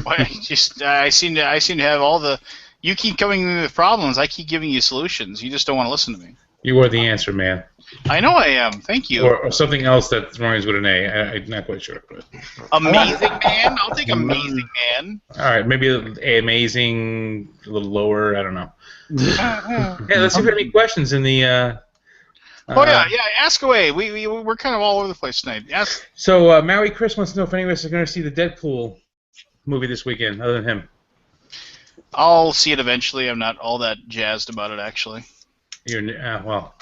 I seem to have all the. You keep coming with problems. I keep giving you solutions. You just don't want to listen to me. You are the answer, man. I know I am. Thank you. Or something else that rhymes with an A. I'm not quite sure. But. Amazing man. I'll take amazing man. All right, maybe amazing, a little lower. I don't know. Hey, let's see if we have any questions in the. Oh yeah. Ask away. We're kind of all over the place tonight. Ask. So Maui Chris wants to know if any of us are going to see the Deadpool movie this weekend, other than him. I'll see it eventually. I'm not all that jazzed about it, actually. Well,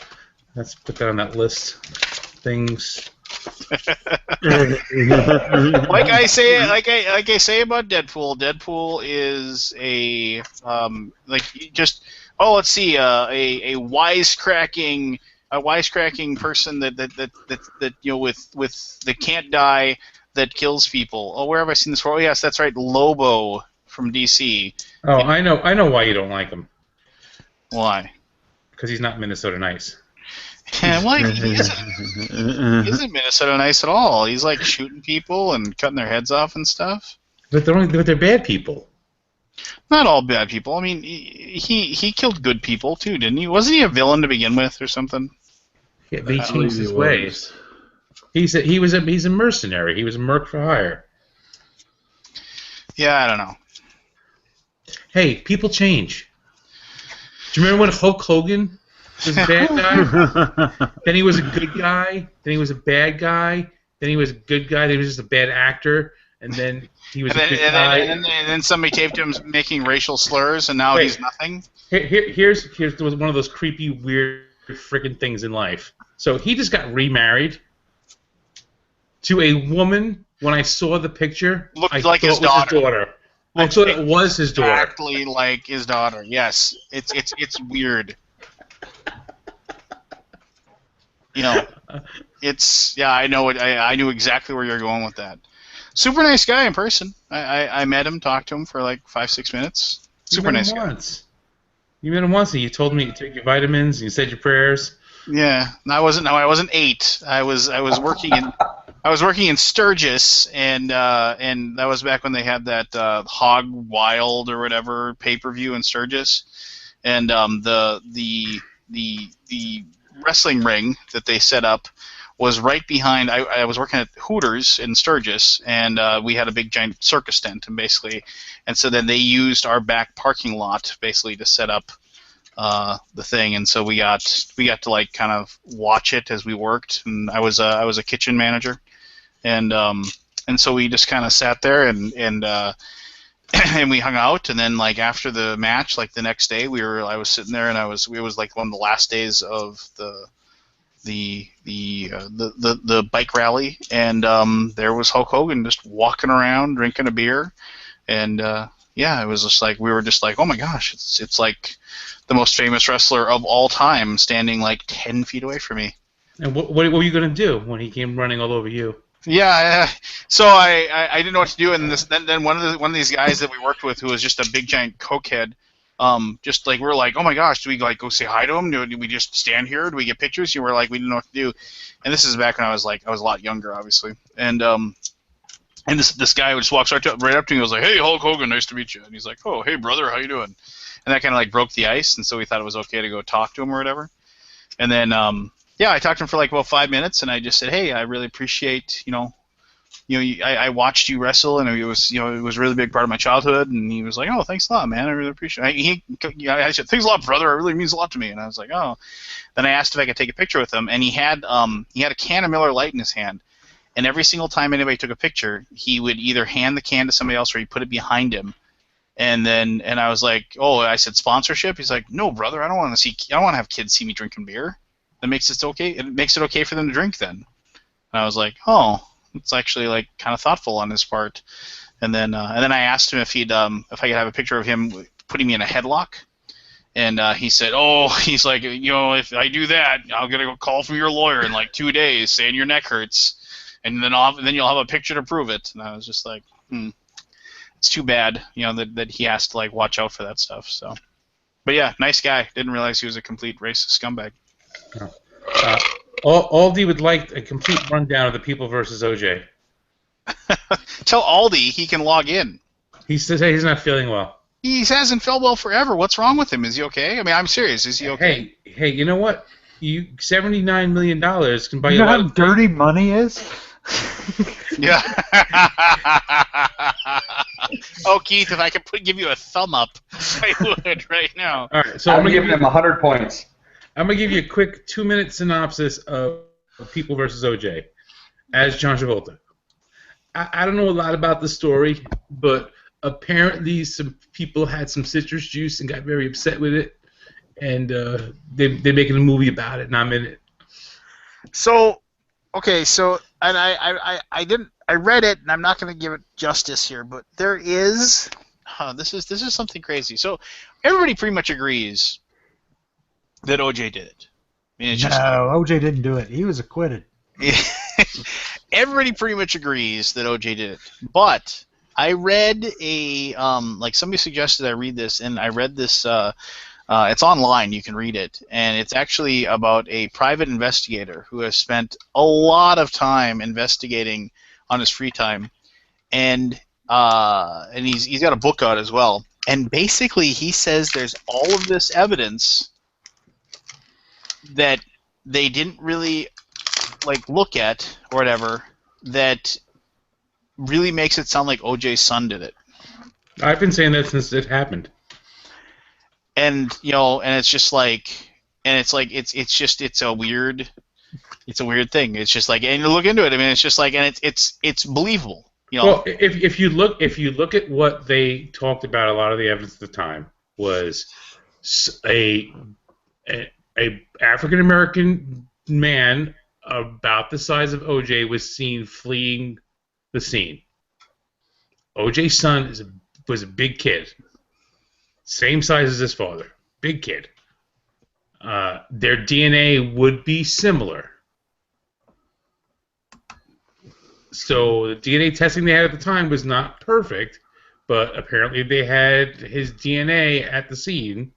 let's put that on that list. Things. like I say about Deadpool. Deadpool is a let's see, a wisecracking person that with that can't die, that kills people. Oh, where have I seen this? Oh, yes, that's right, Lobo from DC. Oh, I know why you don't like him. Why? Because he's not Minnesota nice. Well, he isn't Minnesota nice at all. He's like shooting people and cutting their heads off and stuff. But they're bad people. Not all bad people. I mean, he killed good people too, didn't he? Wasn't he a villain to begin with or something? Yeah, but he changed his ways. He's a mercenary. He was a merc for hire. Yeah, I don't know. Hey, people change. Do you remember when Hulk Hogan was a bad guy? Then he was a good guy. Then he was a bad guy. Then he was a good guy. Then he was just a bad actor. And then he was a good guy. And then somebody taped him making racial slurs, and now he's nothing. Here's one of those creepy, weird, freaking things in life. So he just got remarried to a woman. When I saw the picture, Looked I like thought his it was his daughter. I thought it was his daughter. Exactly like his daughter. Yes, it's weird. You know, I know it. I knew exactly where you're going with that. Super nice guy in person. I met him, talked to him for like 5-6 minutes. Super nice guy. You met him once, and you told me to take your vitamins, and you said your prayers. Yeah, I wasn't 8. I was working in Sturgis, and that was back when they had that Hog Wild or whatever pay-per-view in Sturgis, and the wrestling ring that they set up was right behind. I was working at Hooters in Sturgis, and we had a big giant circus tent, and so then they used our back parking lot basically to set up the thing, and so we got to like kind of watch it as we worked, and I was a kitchen manager, and so we just kind of sat there and and we hung out, and then like after the match, like the next day, I was sitting there, and it was like one of the last days of the bike rally, and there was Hulk Hogan just walking around drinking a beer, and it was just like we were just like, oh my gosh, it's like the most famous wrestler of all time standing like 10 feet away from me. And what were you gonna do when he came running all over you? Yeah, so I didn't know what to do, and then one of these guys that we worked with, who was just a big giant cokehead, just like we were like, oh my gosh, do we like go say hi to him? Do we just stand here? Do we get pictures? And we're like, we didn't know what to do. And this is back when I was a lot younger, obviously, and this guy just walks right up to me and was like, hey, Hulk Hogan, nice to meet you. And he's like, oh, hey brother, how you doing? And that kind of like broke the ice, and so we thought it was okay to go talk to him or whatever. And then I talked to him for like about 5 minutes, and I just said, hey, I really appreciate I watched you wrestle, and it was a really big part of my childhood. And he was like, oh, thanks a lot, man, I really appreciate it. I said, thanks a lot, brother, it really means a lot to me. And I was like, oh. Then I asked if I could take a picture with him, and he had a can of Miller Lite in his hand. And every single time anybody took a picture, he would either hand the can to somebody else or he'd put it behind him. And I was like, oh, I said sponsorship. He's like, no, brother, I don't want to have kids see me drinking beer. That makes it okay. It makes it okay for them to drink then. And I was like, oh, it's actually like kind of thoughtful on his part. And then I asked him if I could have a picture of him putting me in a headlock. And he said, "Oh, he's like, if I do that, I'll get a call from your lawyer in like 2 days saying your neck hurts, and then you'll have a picture to prove it." And I was just like, it's too bad, that he has to like watch out for that stuff. So, but yeah, nice guy. Didn't realize he was a complete racist scumbag. Aldi would like a complete rundown of the People versus OJ. Tell Aldi he can log in. He says he's not feeling well. He hasn't felt well forever. What's wrong with him? Is he okay? I mean, I'm serious. Is he okay? Hey, you know what? $79 million can buy You you know a lot how of dirty money is? Yeah. Oh, Keith, if I could give you a thumb up, I would right now. All right, so I'm giving him 100 points. I'm gonna give you a quick 2-minute synopsis of People versus OJ as John Travolta. I don't know a lot about the story, but apparently some people had some citrus juice and got very upset with it, and they're making a movie about it, and I'm in it. So, okay, and I read it, and I'm not going to give it justice here, but there is, this is something crazy. So everybody pretty much agrees that OJ did it. I mean, OJ didn't do it. He was acquitted. Everybody pretty much agrees that OJ did it, but I read like somebody suggested I read this, and I read this. It's online. You can read it, and it's actually about a private investigator who has spent a lot of time investigating on his free time, and he's got a book out as well. And basically, he says there's all of this evidence that they didn't really like look at or whatever that really makes it sound like OJ's son did it. I've been saying that since it happened. And and it's just like, and it's like it's a weird thing. It's just like, and you look into it. I mean, it's just like, and it's believable. Well, if you look at what they talked about, a lot of the evidence at the time was a African American man about the size of OJ was seen fleeing the scene. OJ's son was a big kid, same size as his father, big kid. Their DNA would be similar. So the DNA testing they had at the time was not perfect, but apparently they had his DNA at the scene.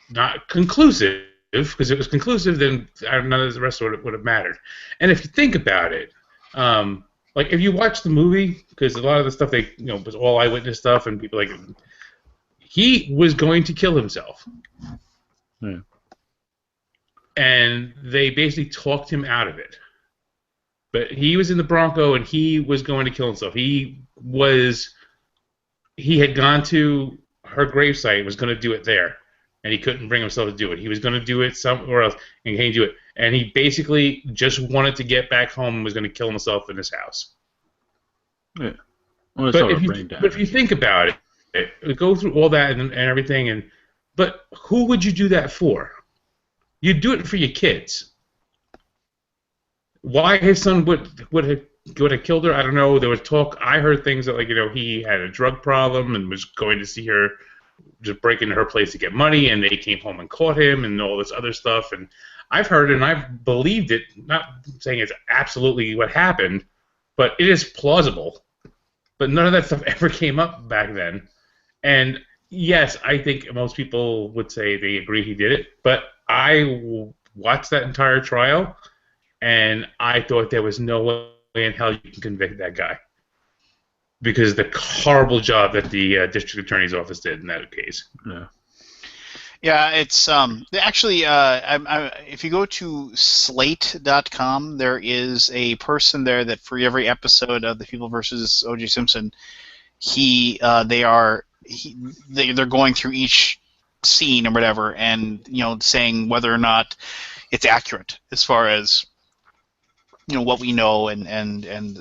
Not conclusive, because if it was conclusive, then none of the rest would have mattered. And if you think about it, like if you watch the movie, because a lot of the stuff was all eyewitness stuff, and people he was going to kill himself. Yeah. And they basically talked him out of it. But he was in the Bronco, and he was going to kill himself. He had gone to her gravesite and was going to do it there. And he couldn't bring himself to do it. He was going to do it somewhere else, and he can't do it. And he basically just wanted to get back home and was going to kill himself in his house. Yeah. Well, but if you think about it, go through all that and everything, but who would you do that for? You'd do it for your kids. Why his son would have killed her, I don't know. There was talk. I heard things that he had a drug problem and was going to see her, just break into her place to get money, and they came home and caught him and all this other stuff. And I've heard and I've believed it, not saying it's absolutely what happened, but it is plausible. But none of that stuff ever came up back then. And yes, I think most people would say they agree he did it, but I watched that entire trial, and I thought there was no way in hell you can convict that guy. Because the horrible job that the district attorney's office did in that case. Yeah. Yeah, it's actually if you go to Slate.com, there is a person there that for every episode of the People versus O.J. Simpson, they're going through each scene or whatever, and saying whether or not it's accurate as far as what we know and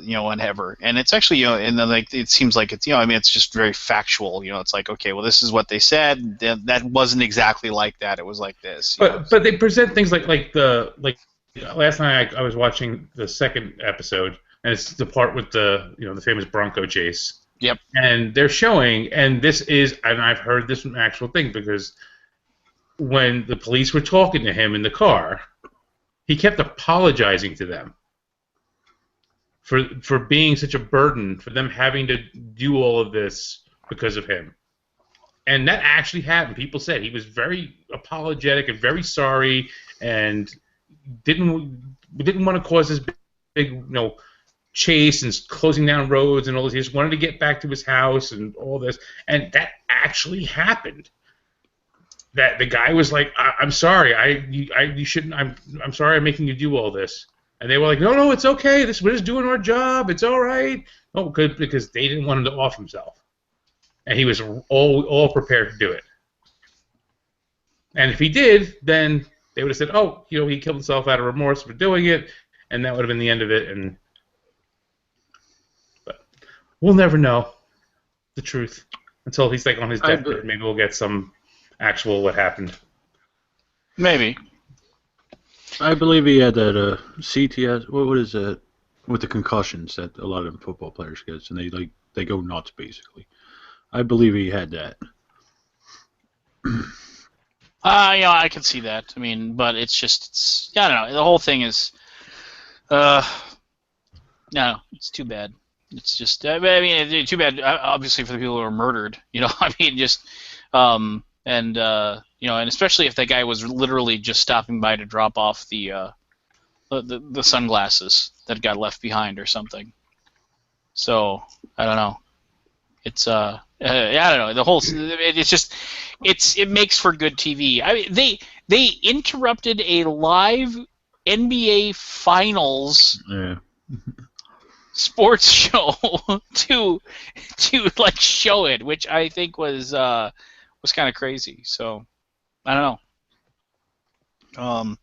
whatever. And it's actually and then it seems like it's it's just very factual. It's like, okay, well, this is what they said. That wasn't exactly like that. It was like this. But they present things like last night I was watching the second episode, and it's the part with the famous Bronco chase. Yep. And they're showing, and this is, and I've heard this from actual thing because when the police were talking to him in the car, he kept apologizing to them for being such a burden, for them having to do all of this because of him. And that actually happened. People said he was very apologetic and very sorry, and didn't want to cause this big chase and closing down roads and all this. He just wanted to get back to his house and all this. And that actually happened. That the guy was like, "I'm sorry, you shouldn't. I'm sorry, I'm making you do all this." And they were like, "No, it's okay. We're just doing our job. It's all right." Oh, good, because they didn't want him to off himself, and he was all prepared to do it. And if he did, then they would have said, "Oh, he killed himself out of remorse for doing it," and that would have been the end of it. But we'll never know the truth until he's on his deathbed. Maybe we'll get some actual what happened. Maybe. I believe he had that CTS. What is that? With the concussions that a lot of them football players get, and they go nuts basically. I believe he had that. I can see that. I mean, but it's I don't know. The whole thing is, no, it's too bad. It's just, I mean, it's too bad. Obviously, for the people who were murdered, I mean, just, and especially if that guy was literally just stopping by to drop off the sunglasses that got left behind or something. So I don't know. It's I don't know. The whole it's just it makes for good TV. I mean, they interrupted a live NBA Finals sports show to show it, which I think was kind of crazy. So I don't know.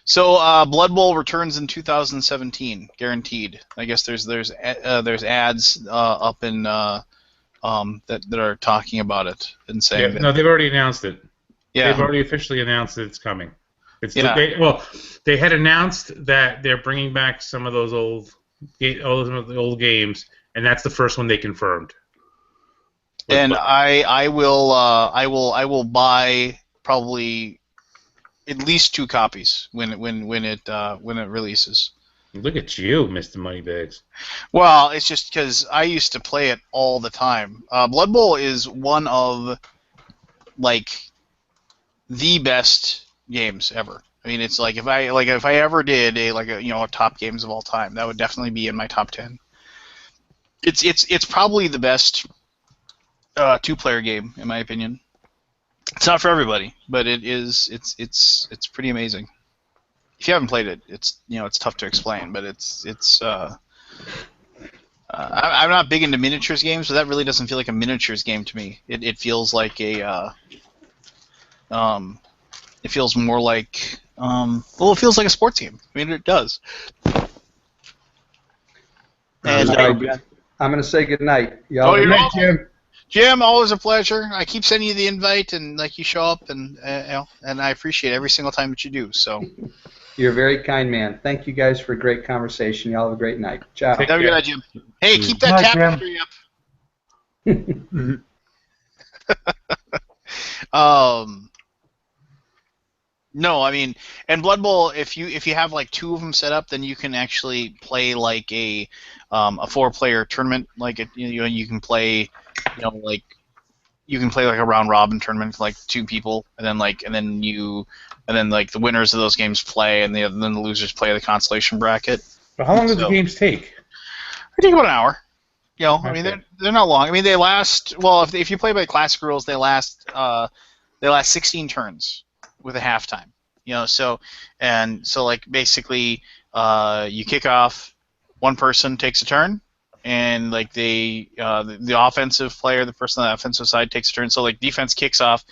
So Blood Bowl returns in 2017, guaranteed. I guess there's ads up in that are talking about it and saying. Yeah, no, they've already announced it. Yeah. They've already officially announced that it's coming. They had announced that they're bringing back some of those old games, and that's the first one they confirmed. And I will buy probably at least 2 copies when it releases. Look at you, Mr. Moneybags. Well, it's just because I used to play it all the time. Blood Bowl is one of the best games ever. I mean, it's if I ever did a top games of all time, that would definitely be in my top 10. It's probably the best 2-player game in my opinion. It's not for everybody, but it's pretty amazing. If you haven't played it, it's tough to explain, but I'm not big into miniatures games, but that really doesn't feel like a miniatures game to me. It feels like it feels more like it feels like a sports game. I mean, it does. And I'm going to say goodnight. You're welcome. Jim. Jim, always a pleasure. I keep sending you the invite, and you show up, and and I appreciate every single time that you do. So. You're a very kind man. Thank you guys for a great conversation. Y'all have a great night. Ciao. Have a good night, Jim. Hey, keep that tapestry up. No, I mean, and Blood Bowl, if you have 2 of them set up, then you can actually play a 4-player tournament. You can play, you can play a round robin tournament for 2 people, and then the winners of those games play, and then the losers play the consolation bracket. But how long do the games take? They take about an hour. I mean, Okay. they're not long. I mean, they last. Well, if you play by classic rules, they last 16 turns with a halftime. So basically, you kick off, one person takes a turn, and the offensive player, the person on the offensive side, takes a turn. So defense kicks off,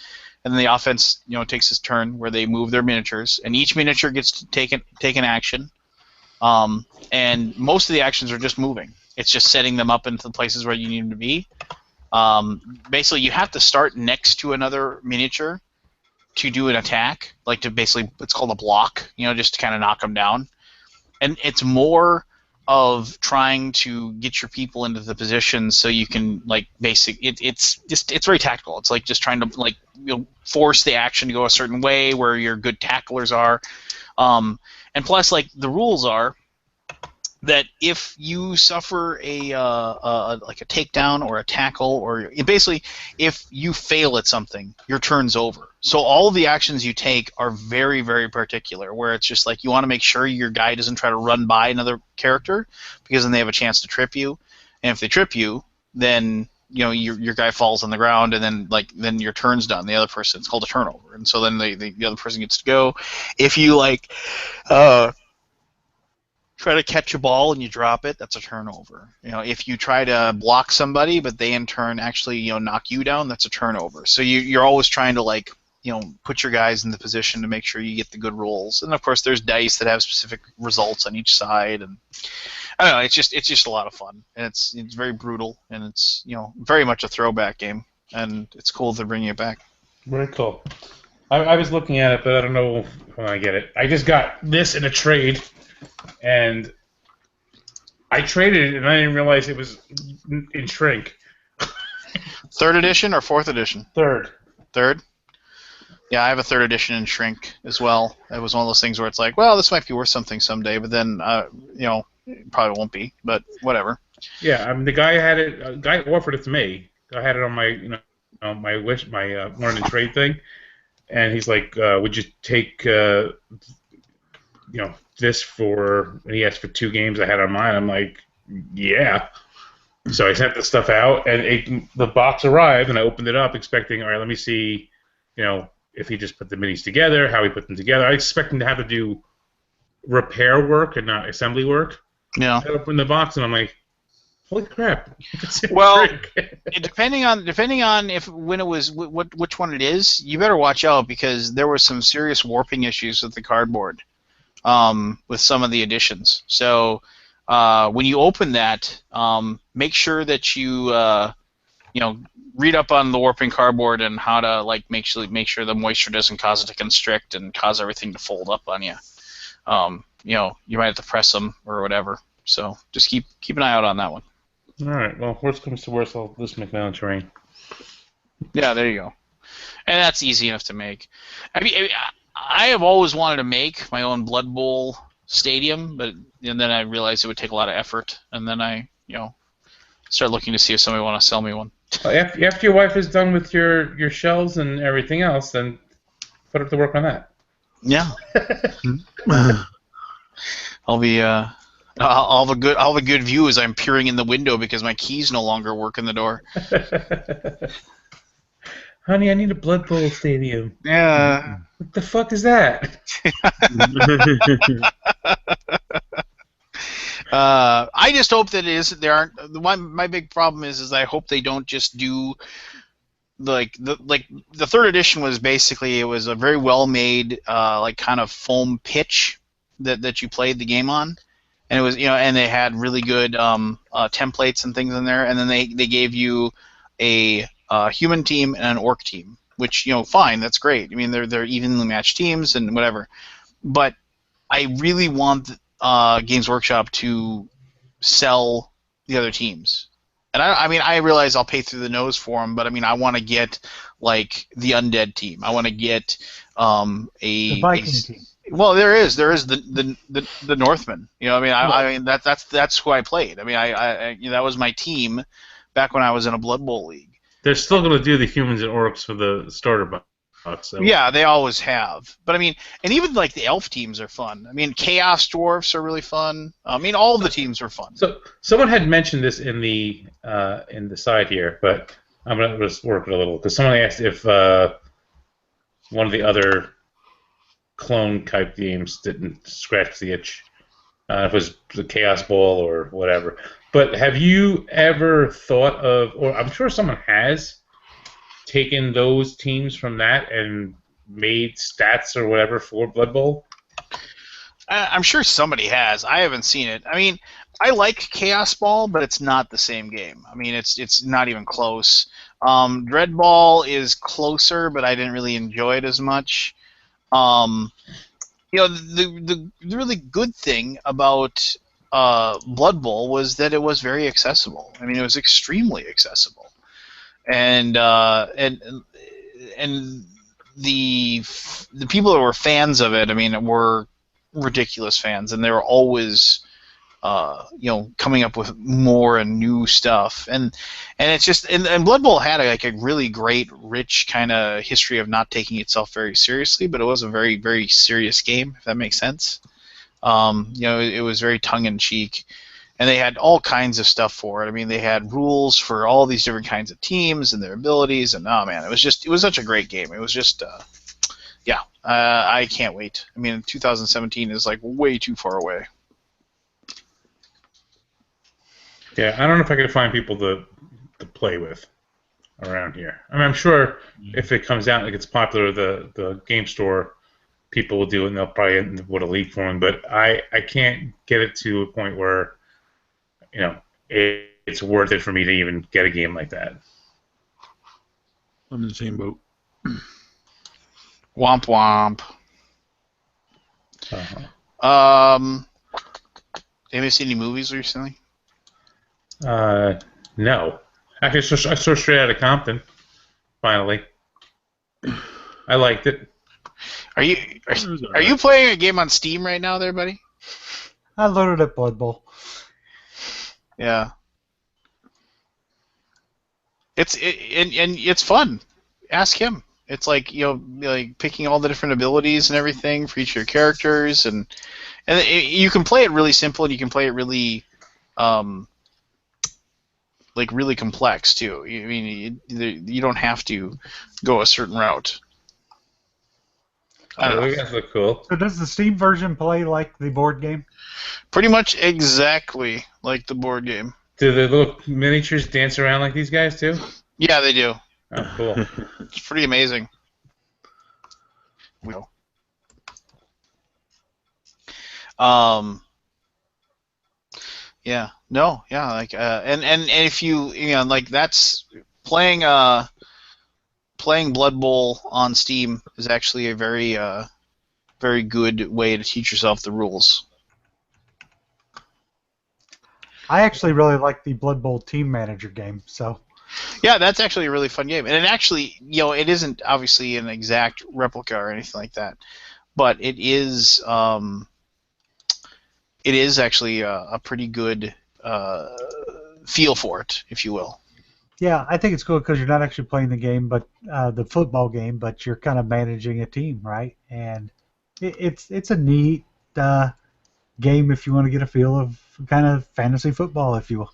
and then the offense takes his turn where they move their miniatures, and each miniature gets to take an action. And most of the actions are just moving. It's just setting them up into the places where you need them to be. Basically, you have to start next to another miniature to do an attack, it's called a block, just to kind of knock them down. And it's more of trying to get your people into the position so you can like it's very tactical. It's like just trying to like force the action to go a certain way where your good tacklers are, and plus like the rules are that if you suffer like a takedown or a tackle, or basically if you fail at something, your turn's over. So all of the actions you take are very, very particular, where it's just like you want to make sure your guy doesn't try to run by another character, because then they have a chance to trip you, and if they trip you, then your guy falls on the ground, and then your turn's done. The other person, it's called a turnover, and so then the other person gets to go. If you try to catch a ball and you drop it, that's a turnover. If you try to block somebody but they in turn actually knock you down, that's a turnover. So you're always trying to put your guys in the position to make sure you get the good rolls. And of course there's dice that have specific results on each side, and I don't know, it's just a lot of fun, and it's very brutal, and it's very much a throwback game, and it's cool they're bringing it back. Very cool. I was looking at it, but I don't know when I get it. I just got this in a trade. And I traded it, and I didn't realize it was in shrink. 3rd edition or 4th edition? Third. Yeah, I have a 3rd edition in shrink as well. It was one of those things where it's like, well, this might be worth something someday, but then, it probably won't be. But whatever. Yeah, I mean, the guy had it. A guy offered it to me. I had it on my, my learn and trade thing, and he's like, "Would you take, this for?" And he asked for 2 games I had on mine. I'm like, yeah. So I sent the stuff out, and the box arrived, and I opened it up expecting, all right, let me see, if he just put the minis together, how he put them together. I expect him to have to do repair work and not assembly work. Yeah. I opened the box, and I'm like, holy crap. Well, depending on when it was, which one it is, you better watch out, because there were some serious warping issues with the cardboard. With some of the editions. So when you open that, make sure that you read up on the warping cardboard and how to make sure the moisture doesn't cause it to constrict and cause everything to fold up on you. You might have to press them or whatever. So just keep an eye out on that one. All right. Well, worst comes to worst, I'll just make my own terrain. Yeah, there you go. And that's easy enough to make. I have always wanted to make my own Blood Bowl stadium, and then I realized it would take a lot of effort, and then I, start looking to see if somebody want to sell me one. After your wife is done with your shells and everything else, then put her to work on that. Yeah. I'll have a good view as I'm peering in the window because my keys no longer work in the door. Honey, I need a Blood Bowl stadium. Yeah. What the fuck is that? I just hope that there aren't. My big problem is I hope they don't just do the 3rd edition was basically, it was a very well made kind of foam pitch that you played the game on, and it was and they had really good templates and things in there, and then they gave you a human team and an orc team, which fine, that's great. I mean, they're evenly matched teams and whatever, but I really want Games Workshop to sell the other teams. And I realize I'll pay through the nose for them, but I want to get the undead team. I want to get the Viking team. Well, there is the Northmen. That's who I played. I that was my team back when I was in a Blood Bowl league. They're still going to do the humans and orcs for the starter box. So. Yeah, they always have. But and even the elf teams are fun. Chaos dwarfs are really fun. All the teams are fun. So someone had mentioned this in the side here, but I'm going to just work it a little, because someone asked if one of the other clone type games didn't scratch the itch. If it was the Chaos Ball or whatever. But have you ever thought of, or I'm sure someone has, taken those teams from that and made stats or whatever for Blood Bowl? I'm sure somebody has. I haven't seen it. I like Chaos Ball, but it's not the same game. It's not even close. Dread Ball is closer, but I didn't really enjoy it as much. The really good thing about Blood Bowl was that it was very accessible. I mean, it was extremely accessible, and the people that were fans of it, I mean, were ridiculous fans, and they were always coming up with more and new stuff, and it's just and Blood Bowl had a really great, rich kind of history of not taking itself very seriously, but it was a very, very serious game, if that makes sense. It was very tongue-in-cheek, and they had all kinds of stuff for it. I mean, they had rules for all these different kinds of teams and their abilities, and oh man, it was such a great game. It was just I can't wait. I mean, 2017 is like way too far away. Yeah, I don't know if I could find people to play with around here. I mean, I'm sure if it comes out and it gets popular, the game store people will do it, and they'll probably end up with a league for them. But I can't get it to a point where it's worth it for me to even get a game like that. I'm in the same boat. Womp womp. Have you seen any movies recently? No. Actually, I saw Straight Outta Compton. Finally, I liked it. Are you playing a game on Steam right now, there, buddy? I loaded up Blood Bowl. Yeah. It's fun. Ask him. It's like like picking all the different abilities and everything for each of your characters, and you can play it really simple, and you can play it really really complex too. I mean, you don't have to go a certain route. I don't know. That look cool. So does the Steam version play like the board game? Pretty much exactly like the board game. Do the little miniatures dance around like these guys too? Yeah, they do. Oh, cool. It's pretty amazing. Yeah. No. Yeah. And if you like that's playing Blood Bowl on Steam is actually a very very good way to teach yourself the rules. I actually really like the Blood Bowl Team Manager game. So. Yeah, that's actually a really fun game, and it actually, it isn't obviously an exact replica or anything like that, but it is actually a pretty good feel for it, if you will. Yeah, I think it's cool because you're not actually playing the game, but the football game, but you're kind of managing a team, right? And it's a neat game if you want to get a feel of kind of fantasy football, if you will.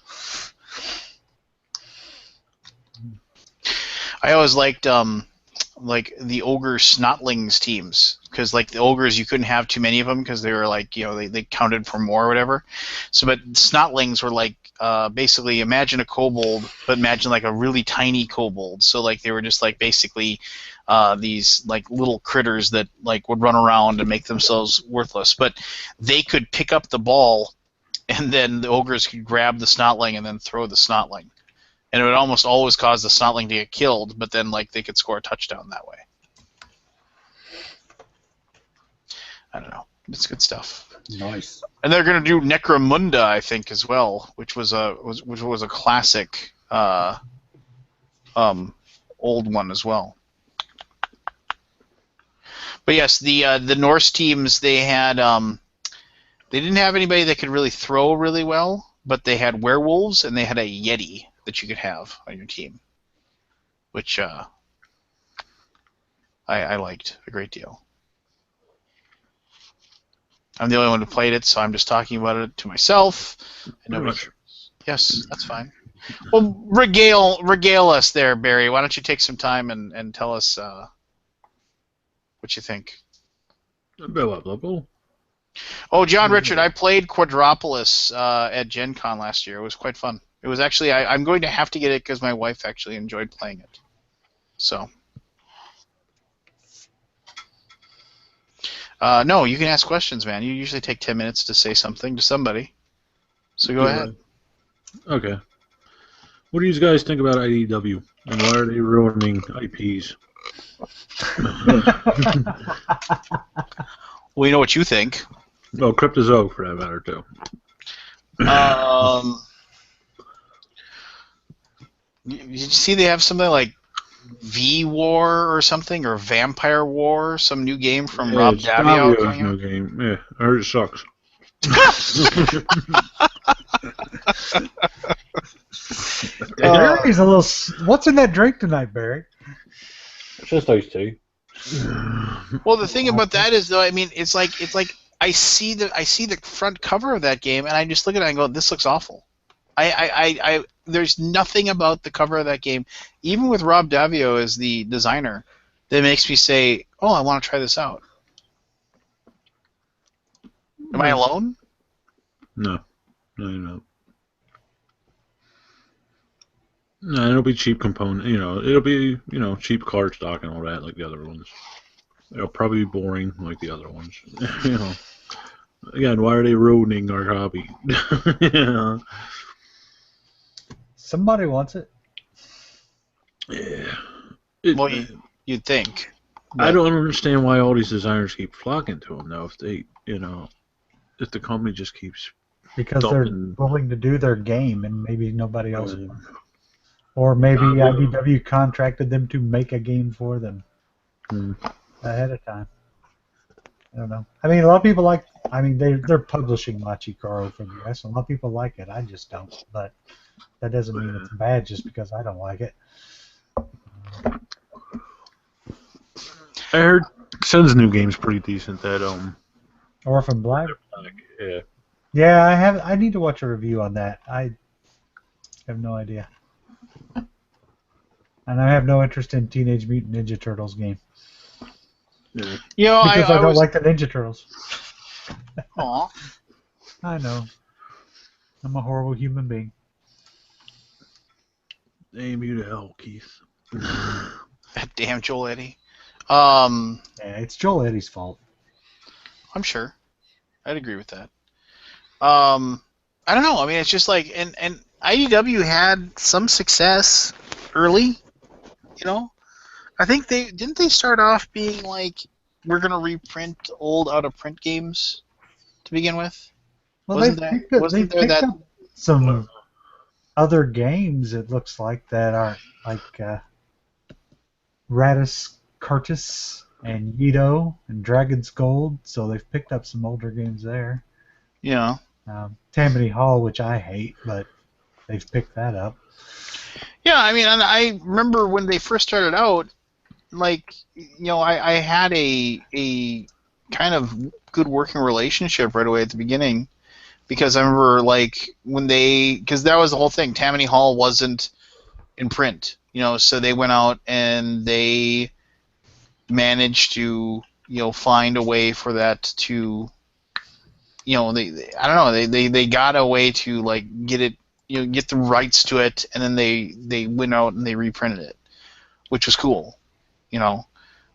I always liked the ogre snotlings teams, because like the ogres, you couldn't have too many of them because they were like they counted for more or whatever. So but snotlings were like basically imagine a kobold, but imagine like a really tiny kobold. So like they were just like basically these like little critters that like would run around and make themselves worthless, but they could pick up the ball, and then the ogres could grab the snotling and then throw the snotling. And it would almost always cause the snotling to get killed, but then like they could score a touchdown that way. I don't know. It's good stuff. Nice. And they're gonna do Necromunda, I think, as well, which was a classic old one as well. But yes, the Norse teams, they had they didn't have anybody that could really throw really well, but they had werewolves and they had a yeti that you could have on your team, which I liked a great deal. I'm the only one who played it, so I'm just talking about it to myself. And yes, that's fine. Well, regale us there, Barry. Why don't you take some time and tell us what you think? Oh, John Richard, I played Quadropolis at Gen Con last year. It was quite fun. It was actually, I'm going to have to get it because my wife actually enjoyed playing it. So. No, you can ask questions, man. You usually take 10 minutes to say something to somebody. So go ahead. Okay. What do you guys think about IDW? And why are they ruining IPs? We know what you think. Well, Cryptozoic for that matter, too. Did you see they have something like V War or something, or Vampire War, some new game from Rob It's Davio Davio's coming new out? game. Yeah, I heard it sucks. Barry's a little. What's in that drink tonight, Barry? It's just iced tea. Well, the thing about that is, though, I mean, it's like I see the front cover of that game, and I just look at it and go, this looks awful. There's nothing about the cover of that game, even with Rob Davio as the designer, that makes me say, oh, I want to try this out. Am I alone? No, you're not. No, it'll be cheap component. It'll be cheap card stock and all that, like the other ones. It'll probably be boring like the other ones. Again, why are they ruining our hobby? Somebody wants it. Yeah. Well, you'd think. I don't understand why all these designers keep flocking to them, though. If they, if the company just keeps Because dumping. they're willing to do their game, and maybe nobody else wants it. Or maybe IDW contracted them to make a game for them ahead of time. I don't know. I mean, a lot of people like. I mean, they're publishing Machikoro for the US, and a lot of people like it. I just don't. But that doesn't mean it's bad just because I don't like it. I heard Sun's new game's pretty decent. That Orphan Black. Yeah. Yeah, I need to watch a review on that. I have no idea. And I have no interest in Teenage Mutant Ninja Turtles game. Yeah. Because I don't like the Ninja Turtles. Aw. I know. I'm a horrible human being. Aim you to hell, Keith. Damn Joel Eddy. Yeah, it's Joel Eddy's fault. I'm sure. I'd agree with that. I don't know. I mean, it's just like, and IDW had some success early. I think didn't they start off being like, we're gonna reprint old out of print games to begin with. Well, Wasn't they there picked that? up some other games, it looks like, that aren't like Radis Cartus and Yido and Dragon's Gold, so they've picked up some older games there. Yeah. Tammany Hall, which I hate, but they've picked that up. Yeah, I mean, and I remember when they first started out, like, I had a kind of good working relationship right away at the beginning, because I remember, like, because that was the whole thing. Tammany Hall wasn't in print, so they went out and they managed to, find a way for that to, I don't know, they got a way to, like, get it, get the rights to it, and then they went out and they reprinted it, which was cool,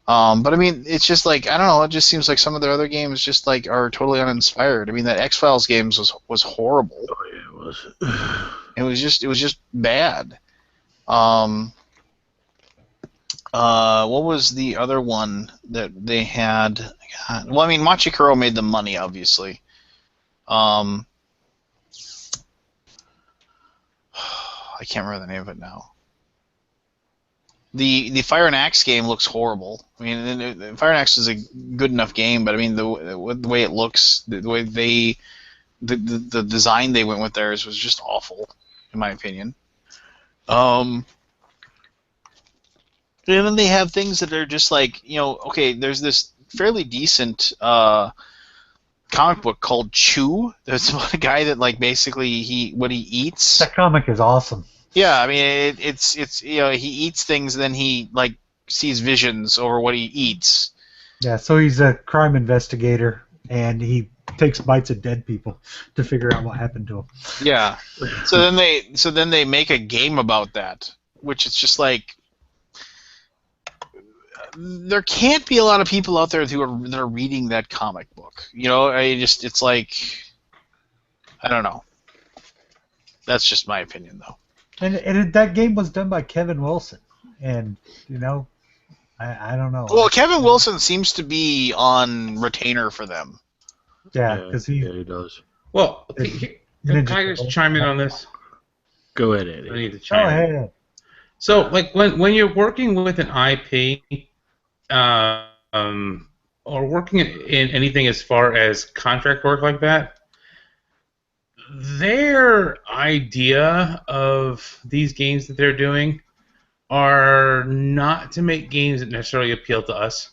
But I mean, it's just like, I don't know. It just seems like some of their other games just like are totally uninspired. I mean, that X-Files games was horrible. Oh yeah, it was. It was just bad. What was the other one that they had? God. Well, I mean, Machikoro made them money, obviously. I can't remember the name of it now. The Fire and Axe game looks horrible. I mean, Fire and Axe is a good enough game, but I mean, the way it looks, the way the design they went with theirs was just awful, in my opinion. And then they have things that are just like, okay, there's this fairly decent comic book called Chew. There's about a guy that, like, basically what he eats. That comic is awesome. Yeah, I mean, it's he eats things, and then he, like, sees visions over what he eats. Yeah, so he's a crime investigator, and he takes bites of dead people to figure out what happened to them. Yeah. So then they make a game about that, which it's just like, there can't be a lot of people out there that are reading that comic book. It's like, I don't know. That's just my opinion, though. And that game was done by Kevin Wilson, and I don't know. Well, Kevin Wilson seems to be on retainer for them. Yeah, because he does. Well, Can I just chime in on this? Go ahead, I Eddie. need to Go chime in. ahead. So, like, when you're working with an IP, um, or working in anything as far as contract work like that, their idea of these games that they're doing are not to make games that necessarily appeal to us.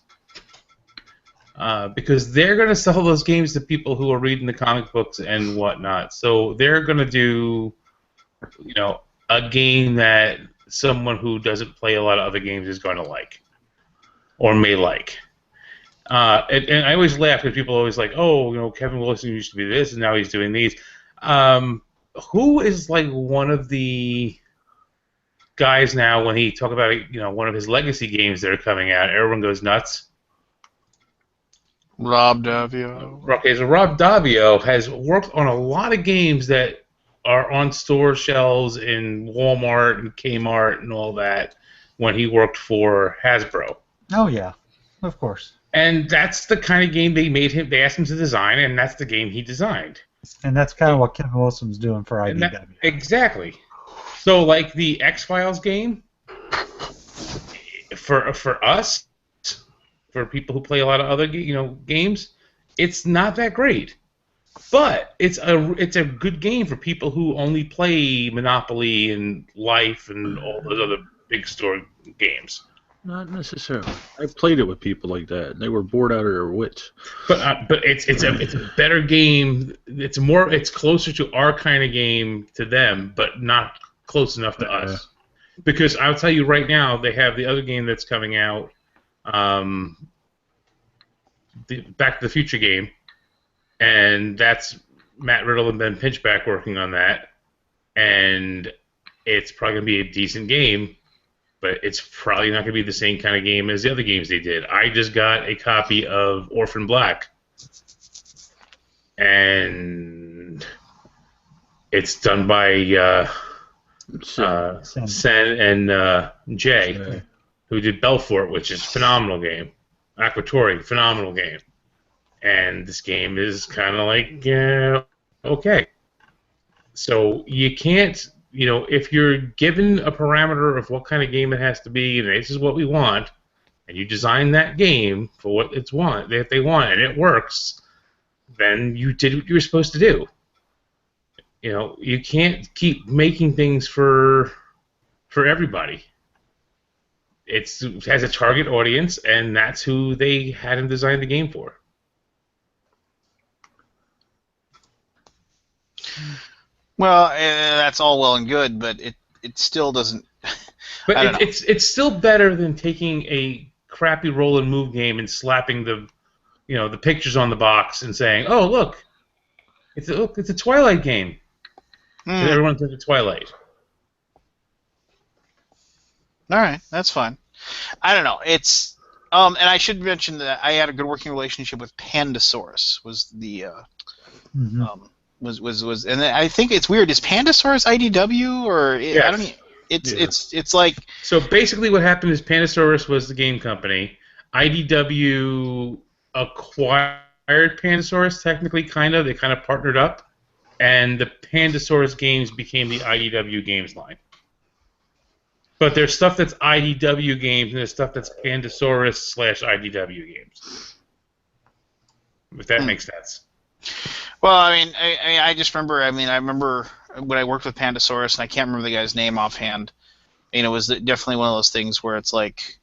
Because they're going to sell those games to people who are reading the comic books and whatnot. So they're going to do, a game that someone who doesn't play a lot of other games is going to like, or may like. And I always laugh because people are always like, oh, Kevin Wilson used to be this, and now he's doing these. Who is like one of the guys now when he talk about one of his legacy games that are coming out? Everyone goes nuts. Rob Davio. Okay, so Rob Davio has worked on a lot of games that are on store shelves in Walmart and Kmart and all that when he worked for Hasbro. Oh yeah, of course. And that's the kind of game they asked him to design, and that's the game he designed. And that's kind of what Kevin Wilson's doing for IDW. Exactly. So, like the X-Files game, for us, for people who play a lot of other games, it's not that great. But it's a good game for people who only play Monopoly and Life and all those other big store games. Not necessarily. I played it with people like that, and they were bored out of their wits. But it's a better game. It's closer to our kind of game to them, but not close enough to us. Because I'll tell you right now, they have the other game that's coming out, the Back to the Future game, and that's Matt Riddle and Ben Pinchback working on that, and it's probably gonna be a decent game. But it's probably not going to be the same kind of game as the other games they did. I just got a copy of Orphan Black, and it's done by Sen and Jay, who did Belfort, which is a phenomenal game. Aquatori, phenomenal game. And this game is kind of like, okay. So you can't... if you're given a parameter of what kind of game it has to be, and this is what we want, and you design that game for what they want, and it works, then you did what you were supposed to do. You can't keep making things for everybody. It has a target audience, and that's who they had him design the game for. Well, that's all well and good, but it still doesn't. But it's still better than taking a crappy roll and move game and slapping the pictures on the box and saying, "Oh, look, it's a Twilight game." Everyone's into Twilight. All right, that's fine. I don't know. It's and I should mention that I had a good working relationship with Pandasaurus. Was the was and I think it's weird. Is Pandasaurus IDW or yes. I don't know. It's like, so basically what happened is Pandasaurus was the game company. IDW acquired Pandasaurus, technically, kind of. They kind of partnered up, and the Pandasaurus games became the IDW games line. But there's stuff that's IDW games, and there's stuff that's Pandasaurus / IDW games. If that makes sense. Well, I mean, I just remember. I remember when I worked with Pandasaurus, and I can't remember the guy's name offhand. It was definitely one of those things where it's like,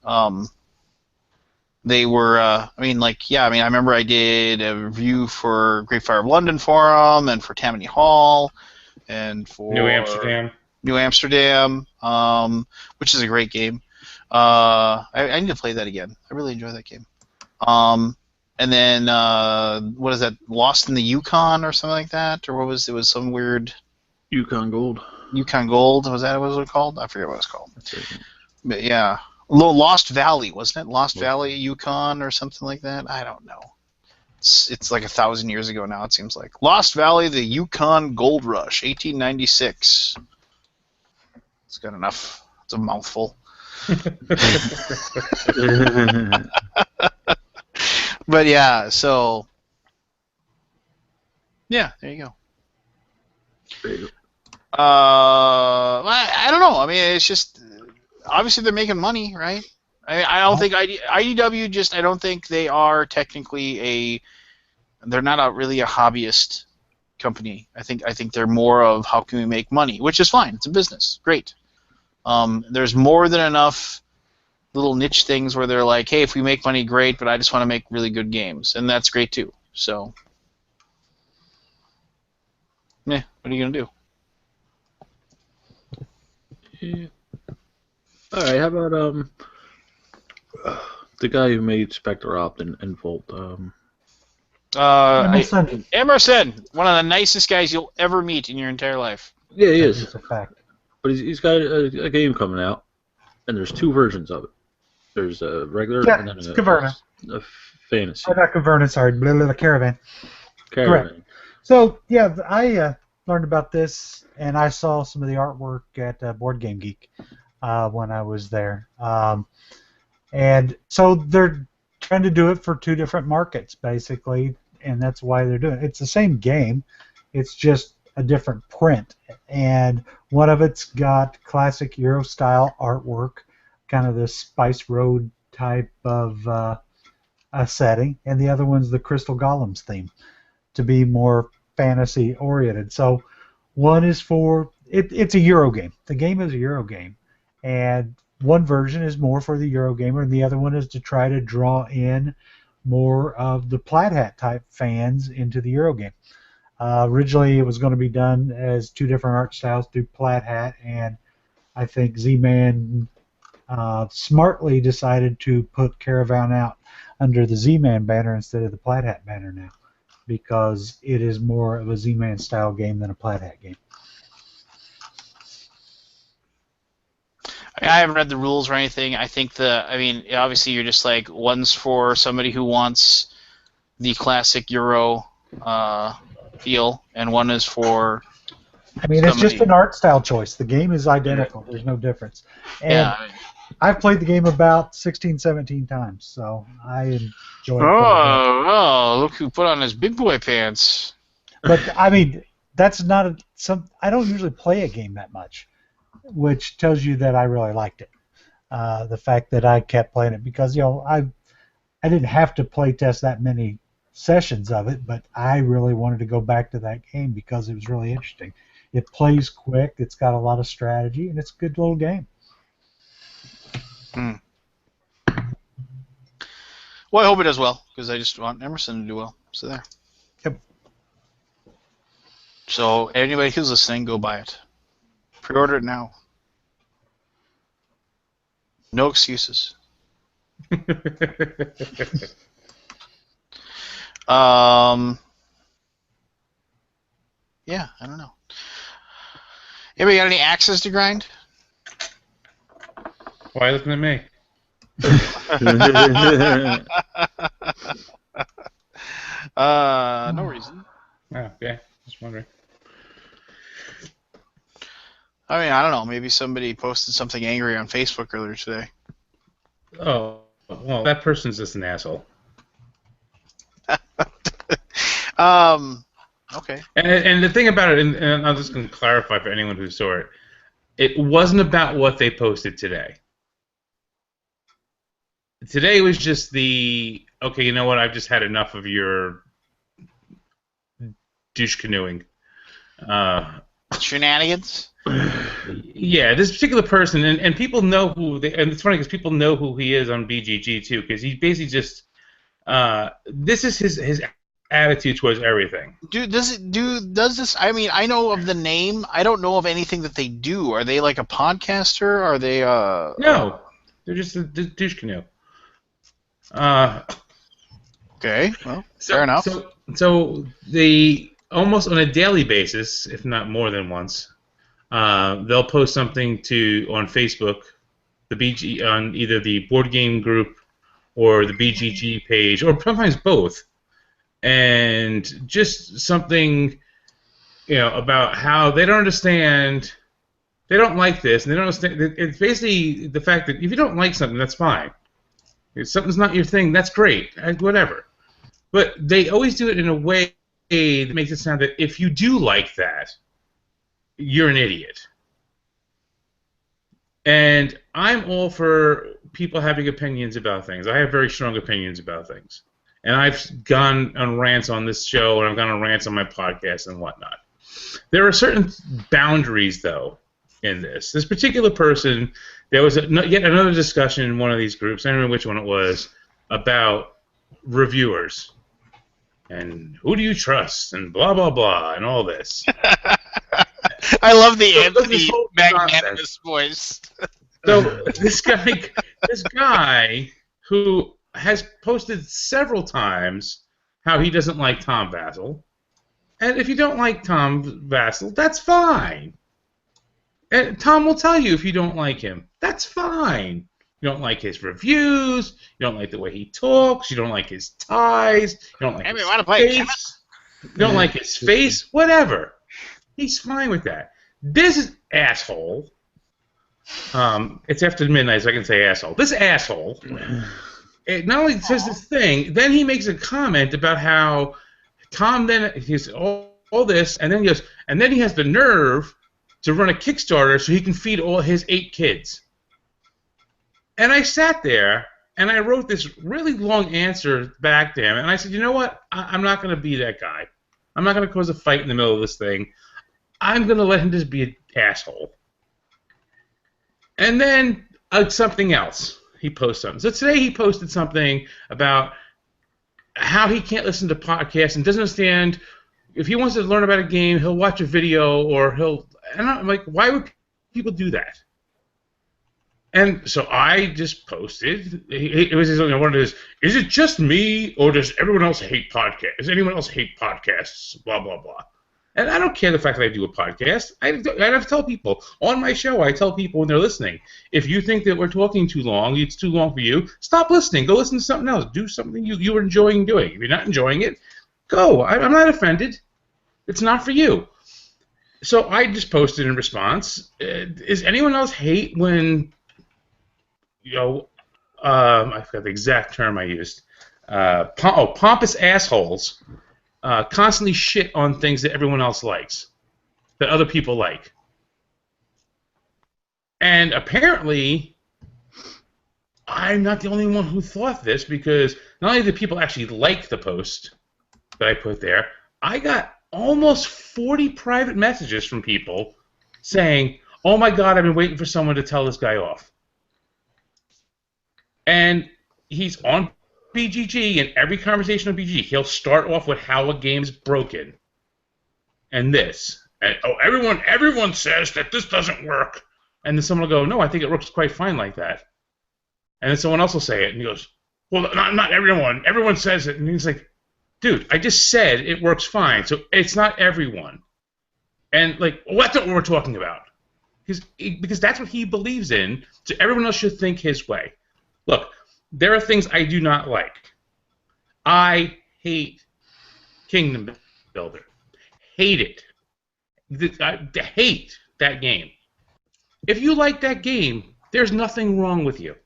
they were. I remember I did a review for Great Fire of London Forum, and for Tammany Hall, and for New Amsterdam, which is a great game. I need to play that again. I really enjoy that game. And then what is that? Lost in the Yukon or something like that, or what was it? Was some weird Yukon Gold. Yukon Gold, was that what it was called? I forget what it was called. But yeah, Lost Valley, wasn't it? Lost Valley Yukon or something like that. I don't know. It's like 1,000 years ago now. It seems like Lost Valley, the Yukon Gold Rush, 1896. It's good enough. It's a mouthful. But yeah, so yeah, there you go. I don't know. I mean, it's just obviously they're making money, right? I don't think IDW just. I don't think they are technically a. They're not really a hobbyist company. I think they're more of how can we make money, which is fine. It's a business, great. There's more than enough little niche things where they're like, hey, if we make money, great, but I just want to make really good games, and that's great too. So, what are you gonna do? Yeah. All right. How about the guy who made Spectre Opt and Volt? Emerson, one of the nicest guys you'll ever meet in your entire life. Yeah, he is. It's a fact. But he's got a game coming out, and there's 2 versions of it. There's a regular and then a fantasy. Oh, not Caverna, sorry. Caravan. Caravan. Correct. So, yeah, I learned about this, and I saw some of the artwork at Board Game Geek when I was there. And so they're trying to do it for 2 different markets, basically, and that's why they're doing it. It's the same game. It's just a different print. And one of it's got classic Euro-style artwork, kind of the Spice Road type of a setting, and the other one's the Crystal Golems theme, to be more fantasy-oriented. So one is for... It's a Euro game. The game is a Euro game. And one version is more for the Euro gamer, and the other one is to try to draw in more of the Plaid Hat type fans into the Euro game. Originally, it was going to be done as 2 different art styles through Plaid Hat, and I think Z-Man smartly decided to put Caravan out under the Z-Man banner instead of the Plaid Hat banner now, because it is more of a Z-Man style game than a Plaid Hat game. I haven't read the rules or anything. I think obviously you're just like, one's for somebody who wants the classic Euro feel, and one is for... I mean, it's just an art style choice. The game is identical. There's no difference. And I've played the game about 16, 17 times, so I enjoy it. Oh, look who put on his big boy pants. But, I mean, that's not I don't usually play a game that much, which tells you that I really liked it. The fact that I kept playing it, because I didn't have to play test that many sessions of it, but I really wanted to go back to that game because it was really interesting. It plays quick, it's got a lot of strategy, and it's a good little game. Well, I hope it does well, because I just want Emerson to do well. So there. Yep. So anybody who's listening, go buy it. Pre-order it now. No excuses. Yeah, I don't know. Anybody got any axes to grind? Why are you looking at me? No reason. Oh, okay. Just wondering. I mean, I don't know. Maybe somebody posted something angry on Facebook earlier today. Oh, well, that person's just an asshole. Okay. And the thing about it, and I'm just going to clarify for anyone who saw it, it wasn't about what they posted today. Today was just okay, you know what, I've just had enough of your douche canoeing. Shenanigans? Yeah, this particular person, and people know and it's funny because people know who he is on BGG too, because he basically just, this is his attitude towards everything. Does this? I mean, I know of the name. I don't know of anything that they do. Are they like a podcaster? Are they? No, they're just a douche canoe. Okay, well, fair enough. So they almost on a daily basis, if not more than once, they'll post something on Facebook, on either the board game group or the BGG page, or sometimes both. And just something, about how they don't understand, they don't like this, and they don't understand. It's basically the fact that if you don't like something, that's fine. If something's not your thing, that's great, whatever. But they always do it in a way that makes it sound that if you do like that, you're an idiot. And I'm all for people having opinions about things. I have very strong opinions about things. And I've gone on rants on this show, and I've gone on rants on my podcast and whatnot. There are certain boundaries, though, in this. This particular person, there was yet another discussion in one of these groups, I don't remember which one it was, about reviewers. And who do you trust? And blah, blah, blah, and all this. I love the Anthony magnanimous voice. So this guy who has posted several times how he doesn't like Tom Vassell. And if you don't like Tom Vassell, that's fine. And Tom will tell you if you don't like him. That's fine. You don't like his reviews. You don't like the way he talks. You don't like his ties. You don't like his face. You don't like his face. Whatever. He's fine with that. This is asshole. It's after midnight, so I can say asshole. This asshole. It not only says this thing, then he makes a comment about how Tom then he's all this, and then he goes, and then he has the nerve to run a Kickstarter so he can feed all his 8 kids. And I sat there and I wrote this really long answer back to him, and I said, you know what? I'm not going to be that guy. I'm not going to cause a fight in the middle of this thing. I'm going to let him just be an asshole. And then something else. He posted something. So today he posted something about how he can't listen to podcasts and doesn't understand if he wants to learn about a game, he'll watch a video or he'll. And I'm like, why would people do that? And so I just posted. It was one of his. Is it just me or does everyone else hate podcasts? Does anyone else hate podcasts? Blah blah blah. And I don't care the fact that I do a podcast. I have to tell people on my show. I tell people when they're listening, if you think that we're talking too long, it's too long for you. Stop listening. Go listen to something else. Do something you're enjoying doing. If you're not enjoying it, go. I'm not offended. It's not for you. So I just posted in response. Is anyone else hate when I forgot the exact term I used. Pompous assholes. Constantly shit on things that everyone else likes, that other people like. And apparently, I'm not the only one who thought this, because not only did people actually like the post that I put there, I got almost 40 private messages from people saying, oh my God, I've been waiting for someone to tell this guy off. And he's on BGG, and every conversation on BGG, he'll start off with how a game's broken, and this, and everyone says that this doesn't work, and then someone will go, no, I think it works quite fine like that, and then someone else will say it, and he goes, well, not everyone. Everyone says it, and he's like, dude, I just said it works fine, so it's not everyone, and like, well, that's what we're talking about, because that's what he believes in, so everyone else should think his way. Look. There are things I do not like. I hate Kingdom Builder. Hate it. I hate that game. If you like that game, there's nothing wrong with you.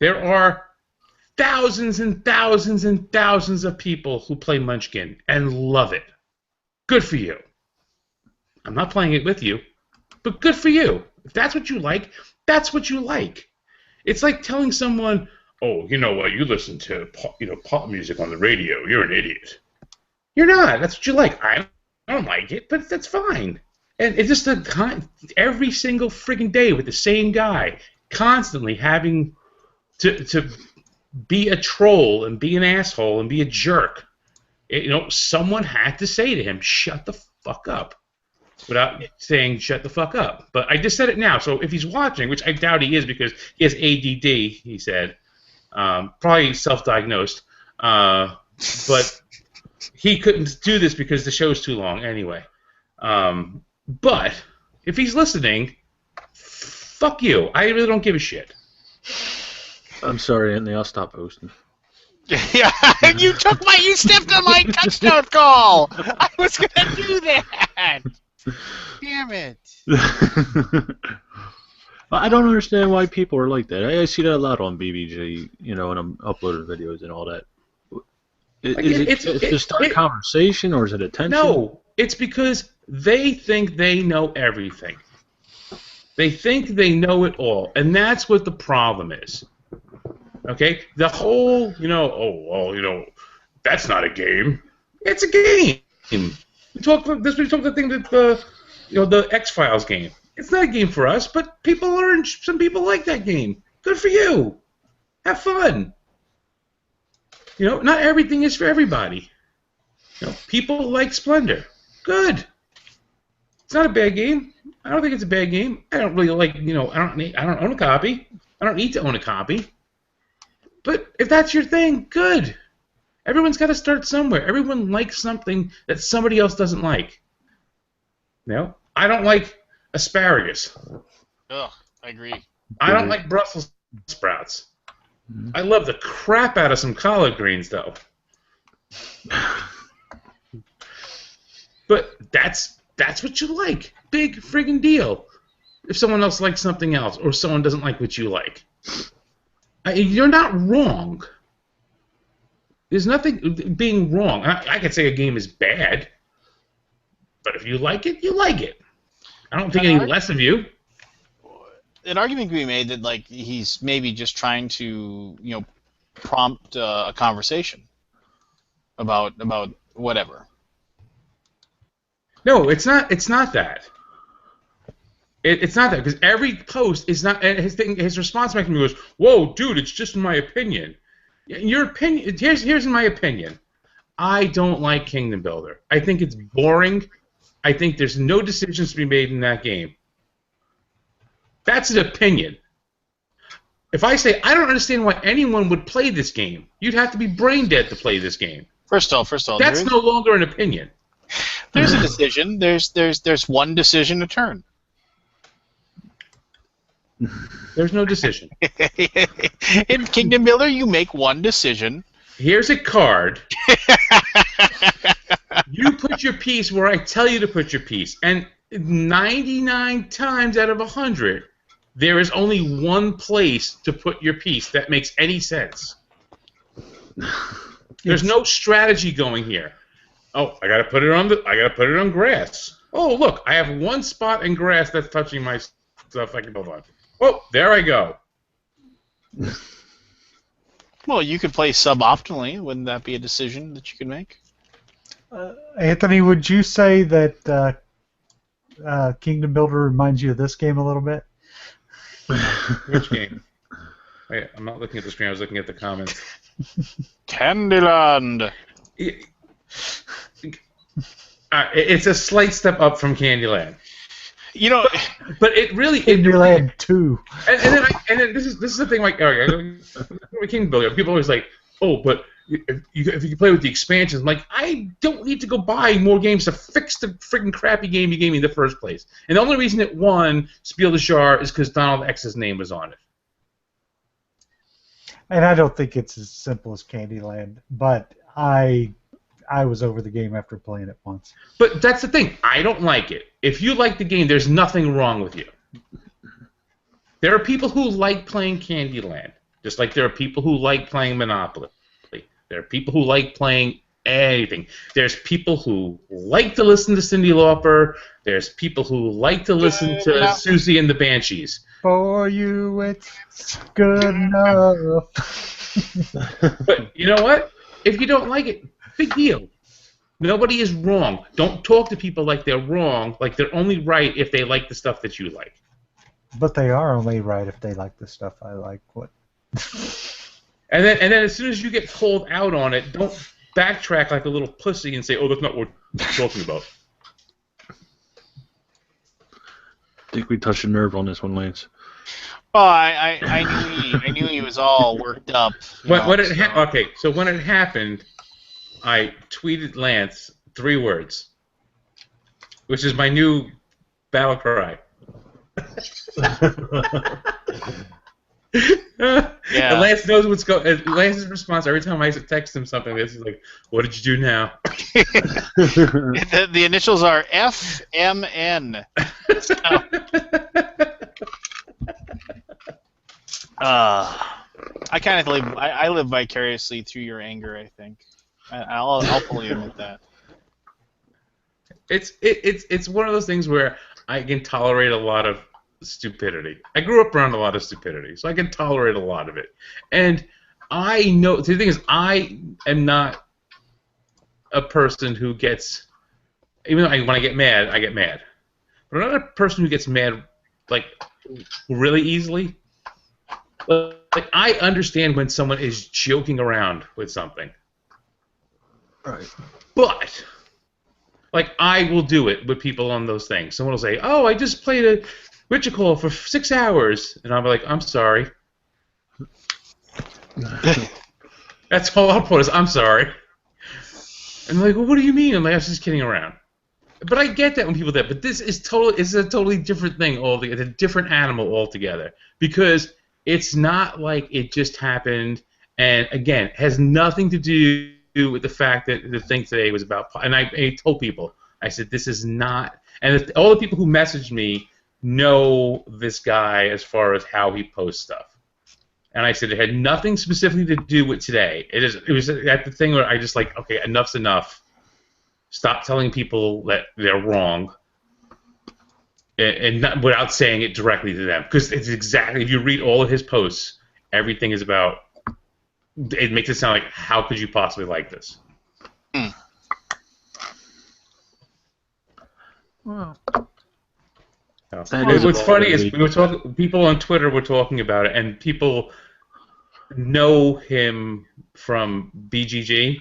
There are thousands and thousands and thousands of people who play Munchkin and love it. Good for you. I'm not playing it with you, but good for you. If that's what you like, that's what you like. It's like telling someone, oh, you know what, you listen to pop music on the radio, you're an idiot. You're not. That's what you like. I don't like it, but that's fine. And it's just every single friggin' day with the same guy, constantly having to be a troll and be an asshole and be a jerk. Someone had to say to him, shut the fuck up. Without saying shut the fuck up. But I just said it now, so if he's watching, which I doubt he is because he has ADD, he said, probably self-diagnosed, but he couldn't do this because the show's too long anyway. But if he's listening, fuck you. I really don't give a shit. I'm sorry, Anthony, I'll stop posting. Yeah, you stepped on my touchdown call! I was gonna do that! Damn it! I don't understand why people are like that. I see that a lot on BBG, when I'm uploading videos and all that. Is it to start a conversation, or is it attention? No, It's because they think they know everything. They think they know it all, and that's what the problem is. Okay? The whole, that's not a game. It's a game. We talked the thing that the X-Files game. It's not a game for us, but some people like that game. Good for you. Have fun. Not everything is for everybody. People like Splendor. Good. It's not a bad game. I don't think it's a bad game. I don't really like, I don't own a copy. I don't need to own a copy. But if that's your thing, good. Everyone's got to start somewhere. Everyone likes something that somebody else doesn't like. I don't like asparagus. Ugh, I agree. I don't like Brussels sprouts. I love the crap out of some collard greens, though. But that's what you like. Big friggin' deal. If someone else likes something else, or someone doesn't like what you like. You're not wrong. There's nothing being wrong. I could say a game is bad, but if you like it, you like it. I don't think any less of you. An argument can be made that he's maybe just trying to prompt a conversation about whatever. No, it's not. It's not that. It's not that, because every post is not his response mechanism goes, "Whoa, dude, it's just my opinion." Your opinion. Here's my opinion. I don't like Kingdom Builder. I think it's boring. I think there's no decisions to be made in that game. That's an opinion. If I say I don't understand why anyone would play this game, you'd have to be brain dead to play this game. First of all, that's no longer an opinion. There's a decision. There's one decision to turn. There's no decision. In Kingdom Builder, you make one decision. Here's a card. You put your piece where I tell you to put your piece, and 99 times out of 100, there is only one place to put your piece that makes any sense. There's no strategy going here. Oh, I gotta put it on grass. Oh, look, I have one spot in grass that's touching my stuff I can build on. Oh, there I go. Well, you could play suboptimally. Wouldn't that be a decision that you could make? Anthony, would you say that Kingdom Builder reminds you of this game a little bit? Which game? Wait, I'm not looking at the screen. I was looking at the comments. Candyland. It's a slight step up from Candyland. But it really Candyland 2. And then this is the thing. Kingdom Builder. People always like, oh, but if you play with the expansions, I'm like, I don't need to go buy more games to fix the freaking crappy game you gave me in the first place. And the only reason it won Spiel des Jahres is because Donald X's name was on it. And I don't think it's as simple as Candyland, but I was over the game after playing it once. But that's the thing. I don't like it. If you like the game, there's nothing wrong with you. There are people who like playing Candyland, just like there are people who like playing Monopoly. There are people who like playing anything. There's people who like to listen to Cyndi Lauper. There's people who like to listen to Susie and the Banshees. For you, it's good enough. But you know what? If you don't like it, big deal. Nobody is wrong. Don't talk to people like they're wrong, like they're only right if they like the stuff that you like. But they are only right if they like the stuff I like. What? And then as soon as you get called out on it, don't backtrack like a little pussy and say, "Oh, that's not what we're talking about." I think we touched a nerve on this one, Lance. Well, I knew he was all worked up. Okay, so when it happened, I tweeted Lance 3 words, which is my new battle cry. Yeah. And Lance knows what's going. Lance's response every time I text him something, this is like, "What did you do now?" The initials are FMN. I kind of live. I live vicariously through your anger. I think. I'll fully admit that. It's one of those things where I can tolerate a lot of stupidity. I grew up around a lot of stupidity, so I can tolerate a lot of it. And I know the thing is, I am not a person who gets, even though when I get mad, I get mad. But I'm not a person who gets mad like really easily. Like I understand when someone is joking around with something. Right. But like I will do it with people on those things. Someone will say, "Oh, I just played a Witcher for 6 hours," and I'm like, "I'm sorry." That's all I'll put is, "I'm sorry." And they're like, "Well, what do you mean?" I'm like, "I was just kidding around." But I get that when people do that. But this is a totally different thing altogether. It's a different animal altogether because it's not like it just happened. And again, it has nothing to do with the fact that the thing today was about. And I told people, I said, this is not. And all the people who messaged me know this guy as far as how he posts stuff. And I said it had nothing specifically to do with today. It was at the thing where I just like, okay, enough's enough. Stop telling people that they're wrong, and not, without saying it directly to them. Because it's exactly, if you read all of his posts, everything is about. It makes it sound like, how could you possibly like this? Well, What's funny is people on Twitter were talking about it, and people know him from BGG.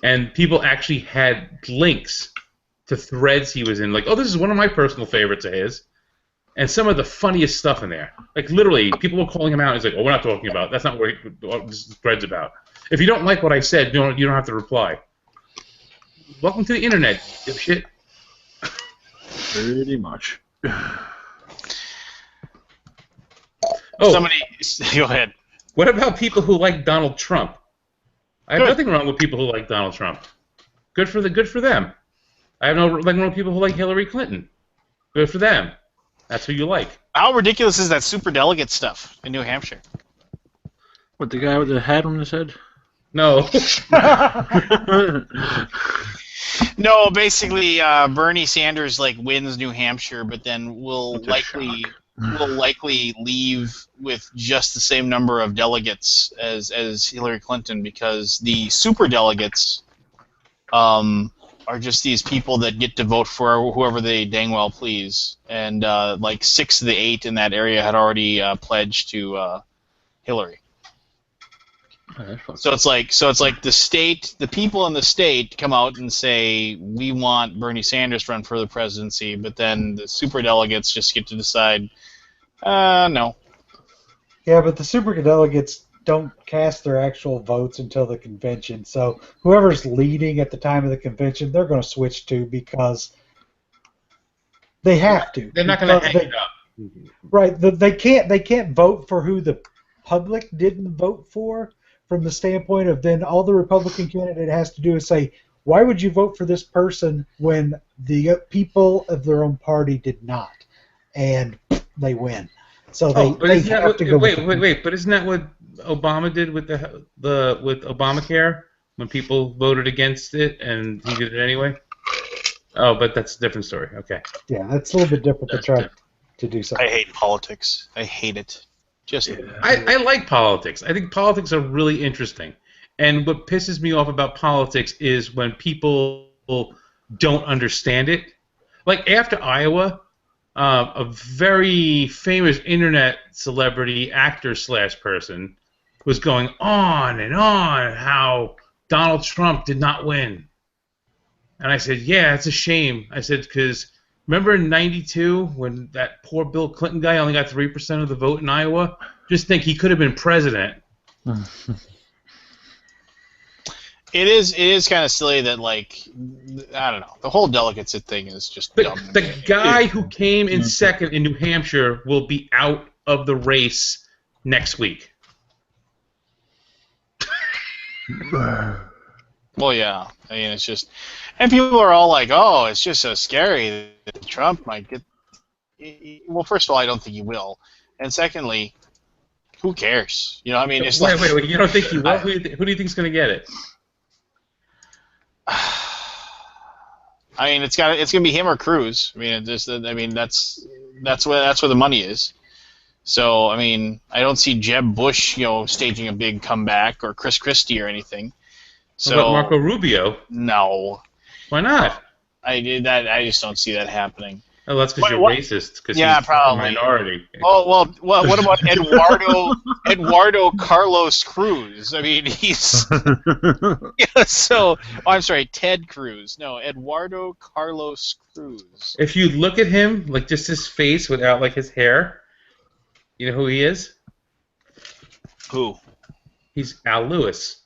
And people actually had links to threads he was in, like, oh, this is one of my personal favorites of his, and some of the funniest stuff in there. Like, literally, people were calling him out. He's like, oh, we're not talking about. That's not what this thread's about. If you don't like what I said, you don't have to reply. Welcome to the internet, dipshit. Pretty much. Oh, Somebody, go ahead. What about people who like Donald Trump? I have nothing wrong with people who like Donald Trump. Good for them. I have nothing wrong with people who like Hillary Clinton. Good for them. That's who you like. How ridiculous is that superdelegate stuff in New Hampshire? What, the guy with the hat on his head? No. No, basically, Bernie Sanders wins New Hampshire, but then will likely leave with just the same number of delegates as Hillary Clinton, because the superdelegates are just these people that get to vote for whoever they dang well please, and 6 of the 8 in that area had already pledged to Hillary. So it's like the people in the state come out and say, we want Bernie Sanders to run for the presidency, but then the superdelegates just get to decide, no. Yeah, but the superdelegates don't cast their actual votes until the convention. So whoever's leading at the time of the convention, they're going to switch to, because they have to. They're not going to hang it up. Right. They can't vote for who the public didn't vote for. From the standpoint of, then all the Republican candidate has to do is say, why would you vote for this person when the people of their own party did not? And they win. So they have to go. Wait, but isn't that what Obama did with with Obamacare, when people voted against it and he did it anyway? Oh, but that's a different story. Okay. Yeah, that's a little bit different to try to do something. I hate politics. I hate it. I like politics. I think politics are really interesting. And what pisses me off about politics is when people don't understand it. Like after Iowa, a very famous internet celebrity, actor / person, was going on and on how Donald Trump did not win. And I said, yeah, it's a shame. I said, because remember in '92 when that poor Bill Clinton guy only got 3% of the vote in Iowa? Just think, he could have been president. It is kind of silly that, I don't know, the whole delegates thing is just dumb. The guy who came in second in New Hampshire will be out of the race next week. Well, yeah. I mean, it's just... And people are all like, oh, it's just so scary that Trump might get... Well, first of all, I don't think he will. And secondly, who cares? You know, I mean, it's wait, you don't think he will? Who do you think's going to get it? I mean, it's gonna be him or Cruz. I mean, that's where the money is. So I mean, I don't see Jeb Bush, staging a big comeback, or Chris Christie or anything. So What about Marco Rubio? No, Why not? I just don't see that happening. Oh, that's because you're What? racist. Because Yeah, he's probably. a minority. Well, what about Eduardo Carlos Cruz? I mean, he's I'm sorry, Ted Cruz. No, Eduardo Carlos Cruz. If you look at him, like just his face without like his hair, you know who he is? Who? He's Al Lewis,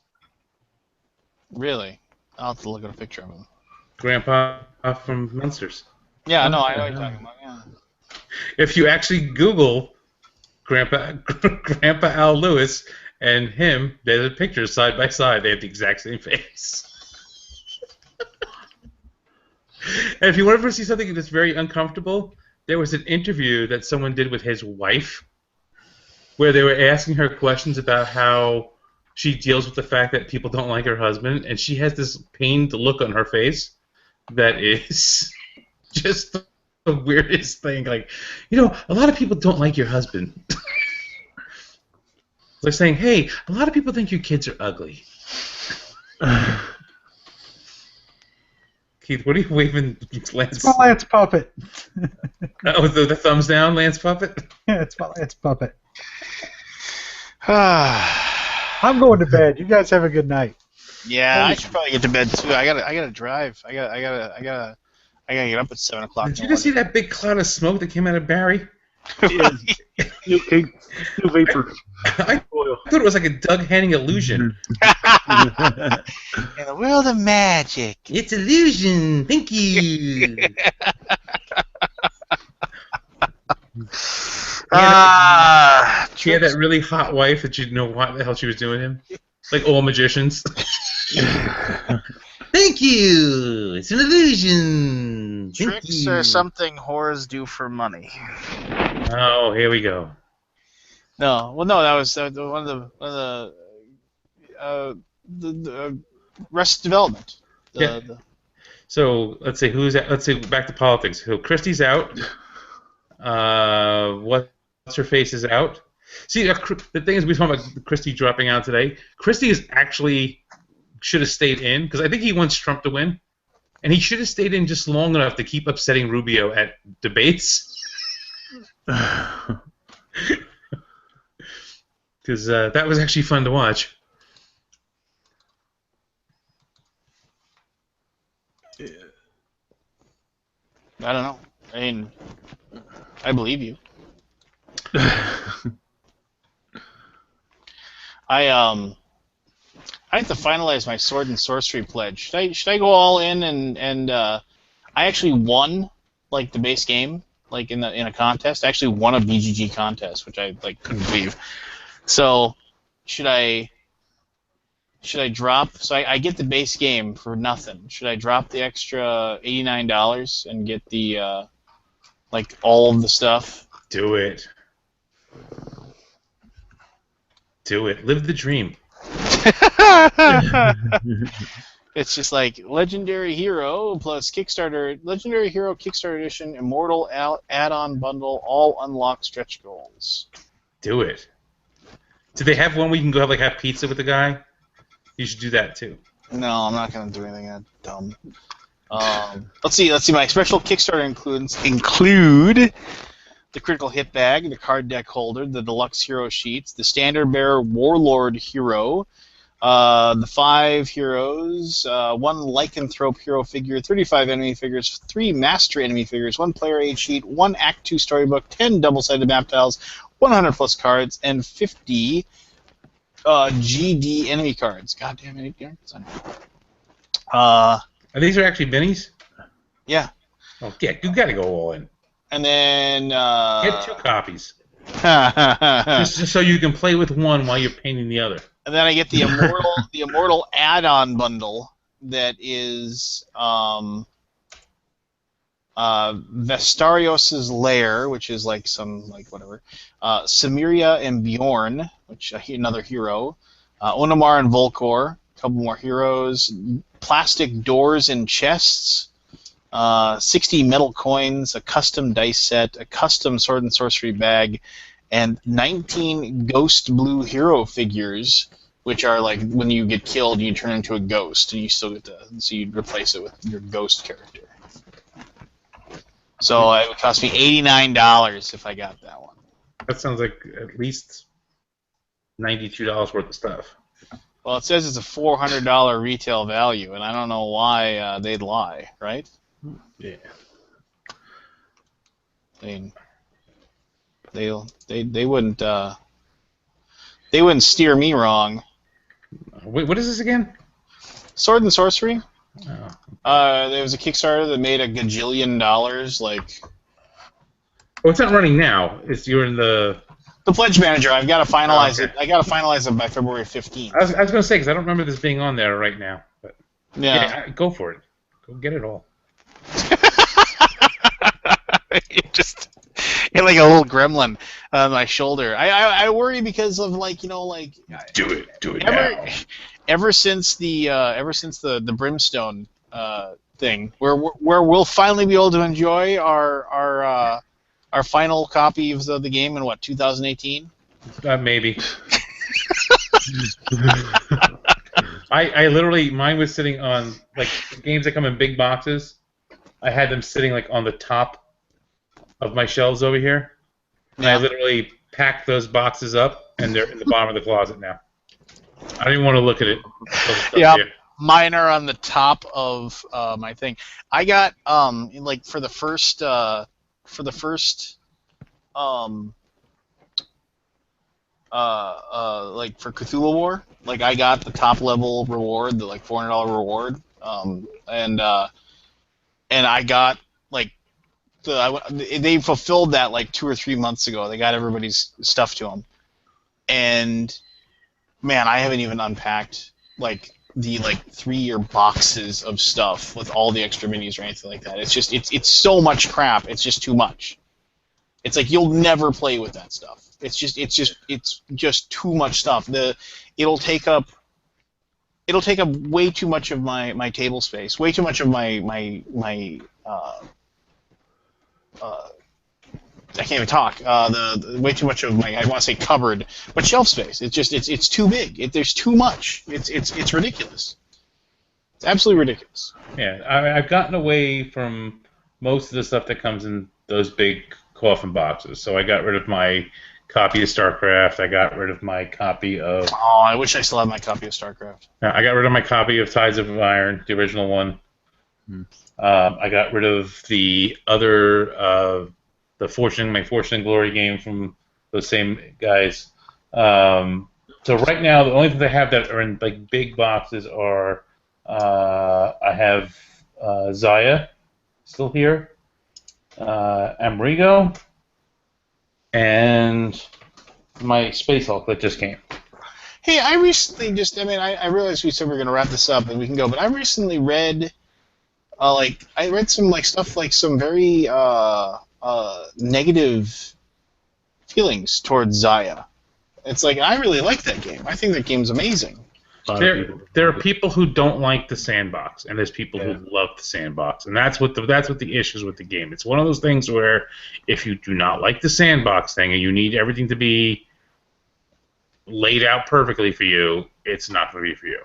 Really? I'll have to look at a picture of him. Grandpa from Munsters. Yeah, no, I know what you're talking about. Yeah. If you actually Google Grandpa Al Lewis and him, there's a picture side by side. They have the exact same face. And if you want to see something that's very uncomfortable, there was an interview that someone did with his wife where they were asking her questions about how she deals with the fact that people don't like her husband, and she has this pained look on her face that is just the weirdest thing. Like, a lot of people don't like your husband. They're saying, hey, a lot of people think your kids are ugly. Keith, what are you waving, Lance? It's my Lance Puppet. Oh, the thumbs down, Lance Puppet? Yeah, it's my Lance Puppet. I'm going to bed. You guys have a good night. Yeah, I should probably get to bed too. I gotta drive. I gotta get up at 7 o'clock. Did you just see that big cloud of smoke that came out of Barry? New vapor. I thought it was like a Doug Henning illusion. In the world of magic. It's illusion. Thank you. She had that really hot wife that you didn't know what the hell she was doing to him. Like all magicians. Thank you. It's an illusion. Tricks are something whores do for money. Oh, here we go. No, that was one of the Arrested Development. So let's see who's out. Let's see, back to politics. So Christie's out. What's her face is out. See, the thing is, we talking about Christie dropping out today. Christie is actually should have stayed in because I think he wants Trump to win, and he should have stayed in just long enough to keep upsetting Rubio at debates. Because that was actually fun to watch. I don't know. I mean, I believe you. I have to finalize my sword and sorcery pledge. Should I go all in and I actually won like the base game like in a contest. I actually won a BGG contest, which I couldn't believe. So should I drop? So I get the base game for nothing. Should I drop the extra $89 and get the like all of the stuff? Do it. Do it. Live the dream. It's just like Legendary Hero plus Kickstarter, Legendary Hero Kickstarter Edition, Immortal add-on bundle, all unlocked stretch goals. Do it. Do they have one where you can go have pizza with the guy? You should do that too. No, I'm not gonna do anything that dumb. Let's see. My special Kickstarter include the critical hit bag, the card deck holder, the deluxe hero sheets, the standard bearer warlord hero, the 5 heroes, 1 lycanthrope hero figure, 35 enemy figures, 3 master enemy figures, 1 player aid sheet, 1 Act 2 storybook, 10 double-sided map tiles, 100 plus cards, and 50 GD enemy cards. Goddamn it! These are actually minis? Yeah. Oh, yeah, you gotta go all in. And then get 2 copies. just so you can play with one while you're painting the other. And then I get the immortal add-on bundle that is Vestarios' Lair, which is like some whatever. Samiria and Bjorn, which another hero. Onamar and Volkor, a couple more heroes. Plastic doors and chests. 60 metal coins, a custom dice set, a custom sword and sorcery bag, and 19 ghost blue hero figures, which are like when you get killed, you turn into a ghost, and you still get to, so you replace it with your ghost character. So it would cost me $89 if I got that one. That sounds like at least $92 worth of stuff. Well, it says it's a $400 retail value, and I don't know why they'd lie, right? Yeah. They wouldn't steer me wrong. Wait, what is this again? Sword and Sorcery. Oh. There was a Kickstarter that made $1 gajillion. Like, Oh, it's not running now. You're in the pledge manager. I've got to finalize it. I got to finalize it by February 15th. I was going to say, because I don't remember this being on there right now. But yeah, go for it. Go get it all. You're like a little gremlin on my shoulder. I worry because of like Do it now. Ever since the brimstone thing, where we'll finally be able to enjoy our final copy of the game in 2018. Maybe. I literally, mine was sitting on, like, games that come in big boxes. I had them sitting, like, on the top of my shelves over here. And I literally packed those boxes up, and they're in the bottom of the closet now. I don't even want to look at it. Yeah, mine are on the top of my thing. I got, like, for the first like, for Cthulhu War, like, I got the top level reward, the like $400 reward, and I got like they fulfilled that like 2 or 3 months ago. They got everybody's stuff to them, and man, I haven't even unpacked like the 3-year boxes of stuff with all the extra minis or anything like that. It's just it's so much crap. It's just too much. It's like you'll never play with that stuff. It's just too much stuff. It'll take up way too much of my table space, way too much of my I can't even talk. The way too much of my, I want to say cupboard, but shelf space. It's too big. There's too much. It's ridiculous. It's absolutely ridiculous. Yeah, I've gotten away from most of the stuff that comes in those big coffin boxes. So I got rid of my copy of StarCraft. I got rid of my copy of... Oh, I wish I still had my copy of StarCraft. I got rid of my copy of Tides of Iron, the original one. I got rid of the other, my Fortune and Glory game from those same guys. So right now, the only things I have that are in like big boxes are I have Zaya still here, Amerigo, and my Space Hulk that just came. Hey, I recently I realized we said we were going to wrap this up and we can go, but I recently read, I read some stuff some very negative feelings towards Zaya. It's like, I really like that game. I think that game's amazing. There are people who don't like the sandbox, and there's people who love the sandbox, and that's what the issue is with the game. It's one of those things where if you do not like the sandbox thing and you need everything to be laid out perfectly for you, it's not going to be for you.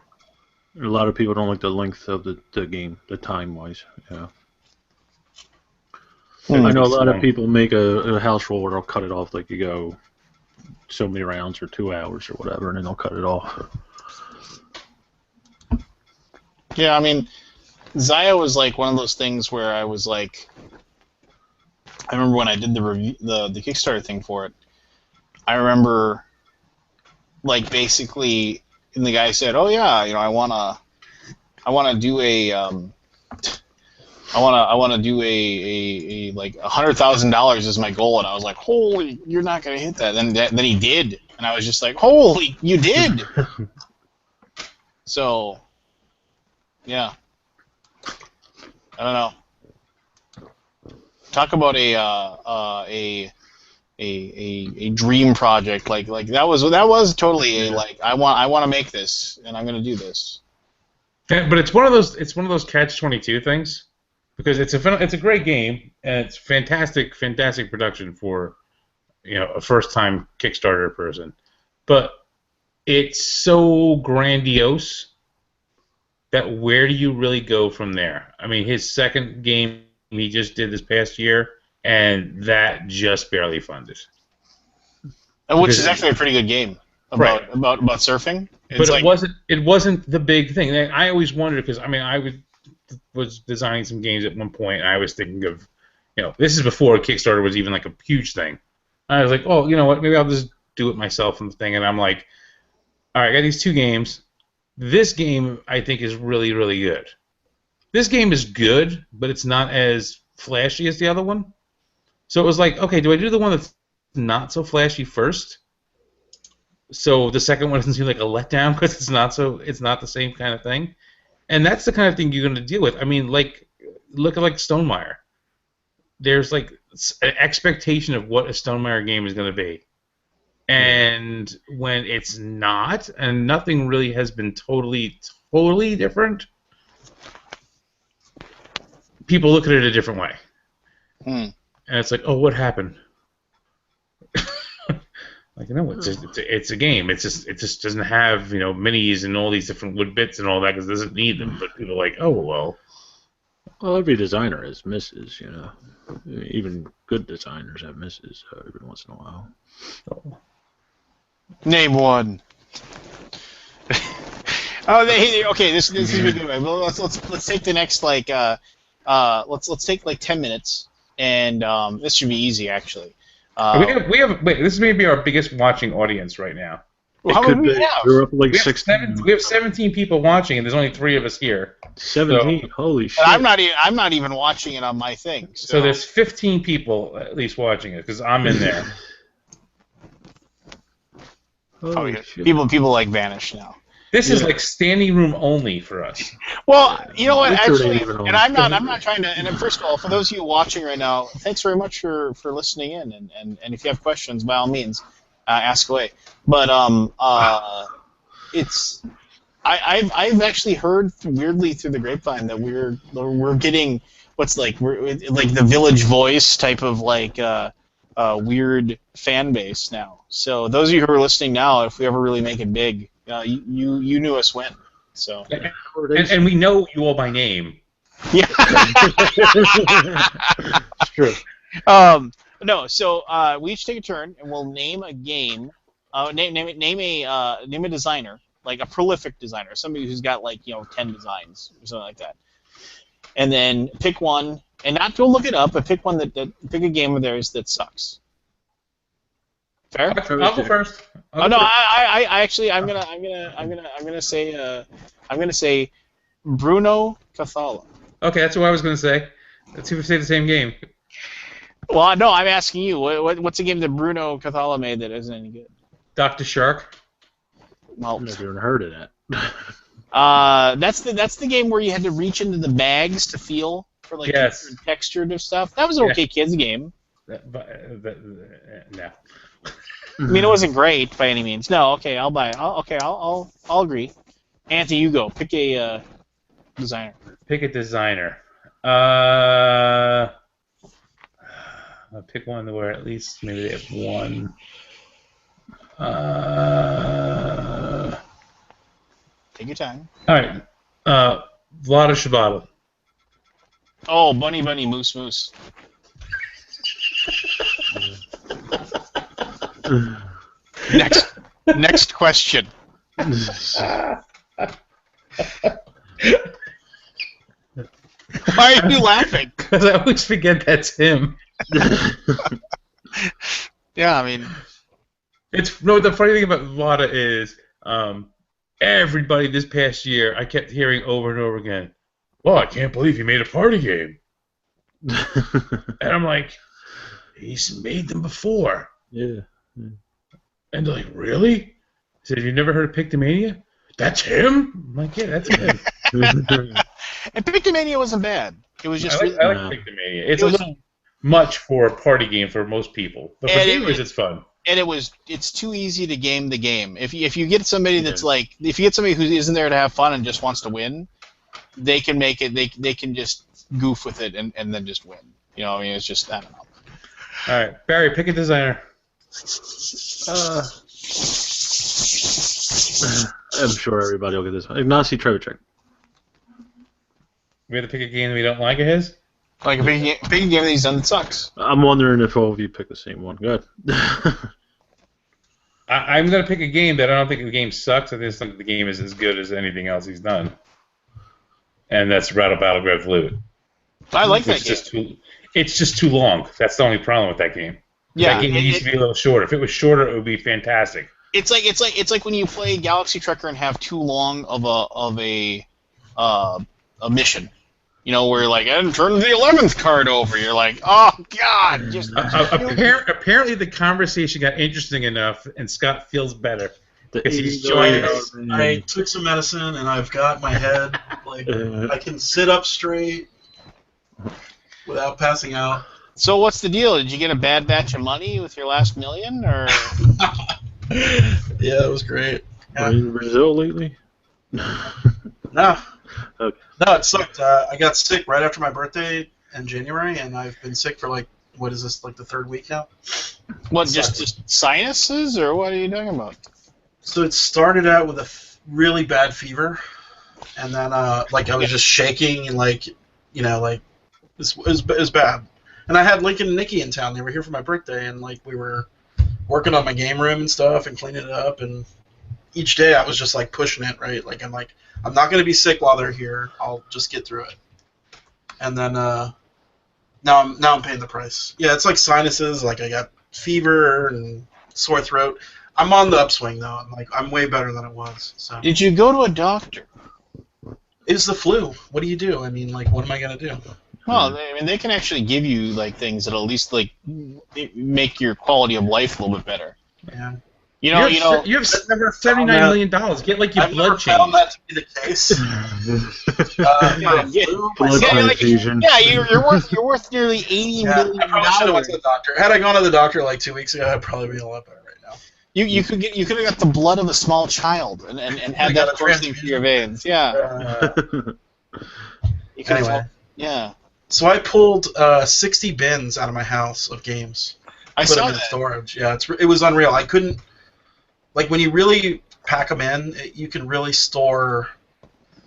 A lot of people don't like the length of the game, the time-wise. Yeah. I know a lot of people make a house roll where they'll cut it off, like you go so many rounds or 2 hours or whatever, and then they'll cut it off. Yeah, I mean, Zaya was like one of those things where I was like, I remember when I did the review, the Kickstarter thing for it. I remember, like, basically, and the guy said, "Oh yeah, I wanna do a like $100,000 is my goal," and I was like, "Holy, you're not gonna hit that." Then he did, and I was just like, "Holy, you did!" So, yeah, I don't know. Talk about a dream project like that was totally I want to make this and I'm gonna do this. Yeah, but it's one of those catch-22 things because it's a great game and it's fantastic production for a first-time Kickstarter person, but it's so grandiose that where do you really go from there? I mean, his second game he just did this past year, and that just barely funded. Which is actually a pretty good game about surfing. It's but it wasn't the big thing. And I always wondered because I was designing some games at one point, and I was thinking of, this is before Kickstarter was even like a huge thing. I was like, oh, you know what? Maybe I'll just do it myself and the thing. And I'm like, all right, I got these two games. This game I think is really, really good. This game is good, but it's not as flashy as the other one. So it was like, okay, do I do the one that's not so flashy first? So the second one doesn't seem like a letdown because it's not the same kind of thing. And that's the kind of thing you're going to deal with. I mean, like, look at like Stonemaier. There's like an expectation of what a Stonemaier game is going to be. And when it's not, and nothing really has been totally different, people look at it a different way. And it's like, oh, what happened? Like, no, it's a game. It just doesn't have minis and all these different wood bits and all that because it doesn't need them. But people are like, oh well. Well, every designer has misses, Even good designers have misses every once in a while. Oh. Name one. Okay. This is a good way. Well, let's take the next let's take like 10 minutes, and this should be easy actually. Wait, this may be our biggest watching audience right now. Well, how many do we have? We're up like 16. We have 17 people watching, and there's only 3 of us here. 17. So, holy shit! I'm not even watching it on my thing. So there's 15 people at least watching it because I'm in there. People like vanish now. This is like standing room only for us. Well, you know what? Actually, and I'm not trying to. And first of all, for those of you watching right now, thanks very much for listening in. And if you have questions, by all means, ask away. But I've actually heard weirdly through the grapevine that we're getting we're like the Village Voice type of weird fan base now. So those of you who are listening now, if we ever really make it big, you knew us when. So and we know you all by name. Yeah. It's true. No. So we each take a turn, and we'll name a game. Name a designer, like a prolific designer, somebody who's got 10 designs or something like that. And then pick one, and not go look it up, but pick one pick a game of theirs that sucks. Fair? I'll go first. I'm gonna say Bruno Cathala. Okay, that's what I was gonna say. Let's see if we say the same game. Well, no, I'm asking you. What's a game that Bruno Cathala made that isn't any good? Dr. Shark. Well, I've never even heard of that. That's the game where you had to reach into the bags to feel for different textured stuff. That was an okay kids game. No. I mean, it wasn't great by any means. No, okay, I'll buy it. I'll agree. Anthony, you go. Pick a designer. Pick a designer. I'll pick one where at least maybe they have one. Take your time. All right. Vlada Shibata. Oh, Bunny Moose. Next question. Why are you laughing? Because I always forget that's him. Yeah, I mean, the funny thing about Vlada is everybody this past year I kept hearing over and over again, "Well, I can't believe he made a party game." And I'm like, he's made them before. Yeah. And they're like, really? I said, have you never heard of Pictomania? That's him? I'm like, yeah, that's him. And Pictomania wasn't bad. It was just I like Pictomania. It's a little much for a party game for most people. But for gamers, it's fun. And it's too easy to game the game. If you get somebody that's if you get somebody who isn't there to have fun and just wants to win, they can make it. They can just goof with it and then just win. You know, I mean, it's just, I don't know. All right, Barry, pick a designer. I'm sure everybody will get this one. Ignacy Trevicek. We have to pick a game that we don't like of his? Like a big game that he's done that sucks. I'm wondering if all of you pick the same one. Good. I'm going to pick a game that I don't think the game sucks. I just think the game is as good as anything else he's done. And that's Rattle Battle Grab Loot. I like that game. It's just too long. That's the only problem with that game. Yeah, that game needs to be a little shorter. If it was shorter, it would be fantastic. It's like when you play Galaxy Trekker and have too long of a mission. You know, where like, I didn't turn the 11th card over. You're like, oh god. Just apparently, the conversation got interesting enough, and Scott feels better because he's joined us. I took some medicine, and I've got my head like I can sit up straight without passing out. So what's the deal? Did you get a bad batch of money with your last million, or? Yeah, it was great. Are you in Brazil lately? No. Okay. No, it sucked. I got sick right after my birthday in January, and I've been sick for like, what is this, like the third week now? What, just sinuses, or what are you talking about? So it started out with a really bad fever, and then like I was just shaking and like, you know, like it was bad. And I had Lincoln and Nikki in town. They were here for my birthday, and like we were working on my game room and stuff and cleaning it up, and each day I was just like pushing it, right? Like I'm not going to be sick while they're here. I'll just get through it. And then now I'm paying the price. Yeah, it's like sinuses. Like I got fever and sore throat. I'm on the upswing though. I'm way better than it was. So. Did you go to a doctor? It's the flu. What do you do? I mean, like, what am I going to do? Well, I mean, they can actually give you like things that at least like make your quality of life a little bit better. Yeah. You know. You have $79 million. Get like your blood changed. I've never found that to be the case. Blood transfusion. Yeah, you're worth nearly $80 million. I probably should have went to the doctor. Had I gone to the doctor like 2 weeks ago, I'd probably be a lot better right now. You could have got the blood of a small child and had that coursing through your veins. Yeah. Anyway. Yeah. So I pulled 60 bins out of my house of games. I put saw them in that. storage. Yeah, it was unreal. I couldn't, like, when you really pack them in, you can really store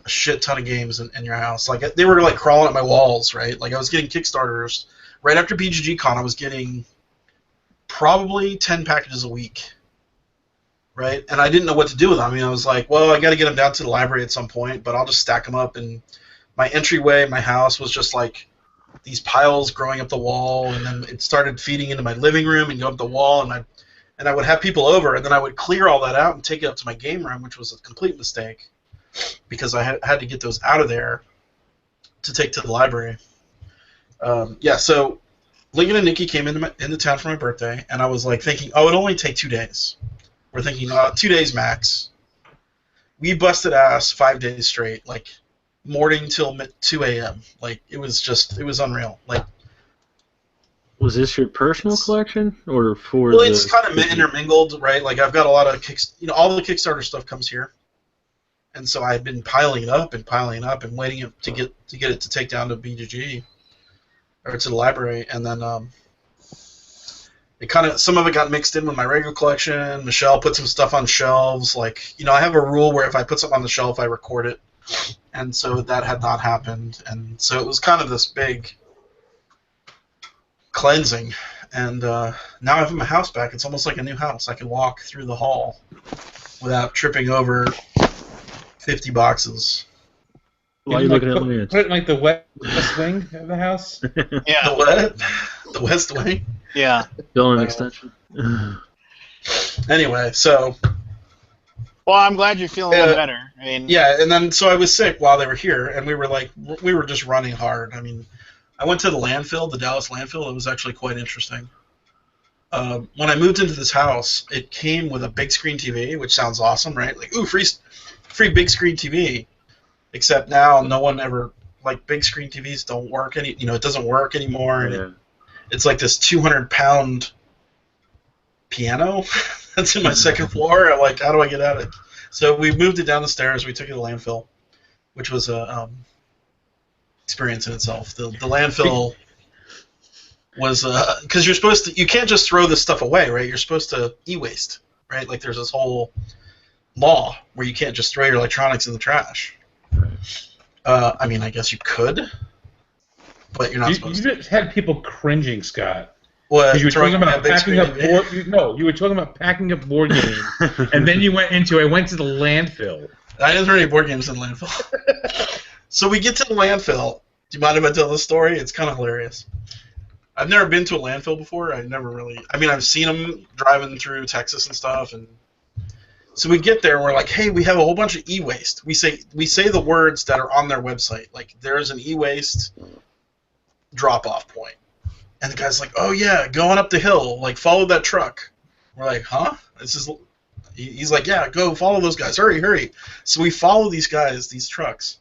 a shit ton of games in your house. Like, they were like crawling at my walls, right? Like, I was getting Kickstarters right after BGG Con. I was getting probably 10 packages a week, right? And I didn't know what to do with them. I mean, I was like, well, I got to get them down to the library at some point, but I'll just stack them up. And my entryway, my house was just like these piles growing up the wall, and then it started feeding into my living room and go up the wall, and I would have people over, and then I would clear all that out and take it up to my game room, which was a complete mistake because I had to get those out of there to take to the library. So Lincoln and Nikki came into town for my birthday, and I was like thinking, oh, it'll only take 2 days. We're thinking 2 days max. We busted ass 5 days straight, like morning till 2 a.m. Like it was unreal. Like, was this your personal collection or for? Well, it's kind of intermingled, right? Like I've got a lot of all the Kickstarter stuff comes here, and so I've been piling it up and waiting to get it to take down to BGG or to the library, and then it kind of, some of it got mixed in with my regular collection. Michelle put some stuff on shelves. Like, I have a rule where if I put something on the shelf, I record it. And so that had not happened. And so it was kind of this big cleansing. And now I have my house back. It's almost like a new house. I can walk through the hall without tripping over 50 boxes. Why are you looking at me? Put it in like the west wing of the house? Yeah. The west wing? Yeah. Building extension. Anyway, so... Well, I'm glad you're feeling a little better. I mean, yeah, and then so I was sick while they were here, and we were just running hard. I mean, I went to the landfill, the Dallas landfill. It was actually quite interesting. When I moved into this house, it came with a big screen TV, which sounds awesome, right? Like, ooh, free big screen TV. Except now, no one ever, like, big screen TVs don't work it doesn't work anymore. And it's like this 200-pound piano that's in my second floor. I'm like, how do I get at it? So we moved it down the stairs. We took it to the landfill, which was experience in itself. The landfill was because you're supposed to. You can't just throw this stuff away, right? You're supposed to e-waste, right? Like there's this whole law where you can't just throw your electronics in the trash. I mean, I guess you could, but you're not supposed to. You just had people cringing, Scott. What? You were talking about packing up board. You were talking about packing up board games, and then you went into I went to the landfill. I didn't throw any board games in the landfill. So we get to the landfill. Do you mind if I tell this story? It's kind of hilarious. I've never been to a landfill before. I've never really. I mean, I've seen them driving through Texas and stuff, and so we get there and we're like, hey, we have a whole bunch of e-waste. We say the words that are on their website. Like, there's an e-waste drop-off point. And the guy's like, oh, yeah, going up the hill. Like, follow that truck. We're like, huh? He's like, yeah, go follow those guys. Hurry, hurry. So we follow these guys, these trucks.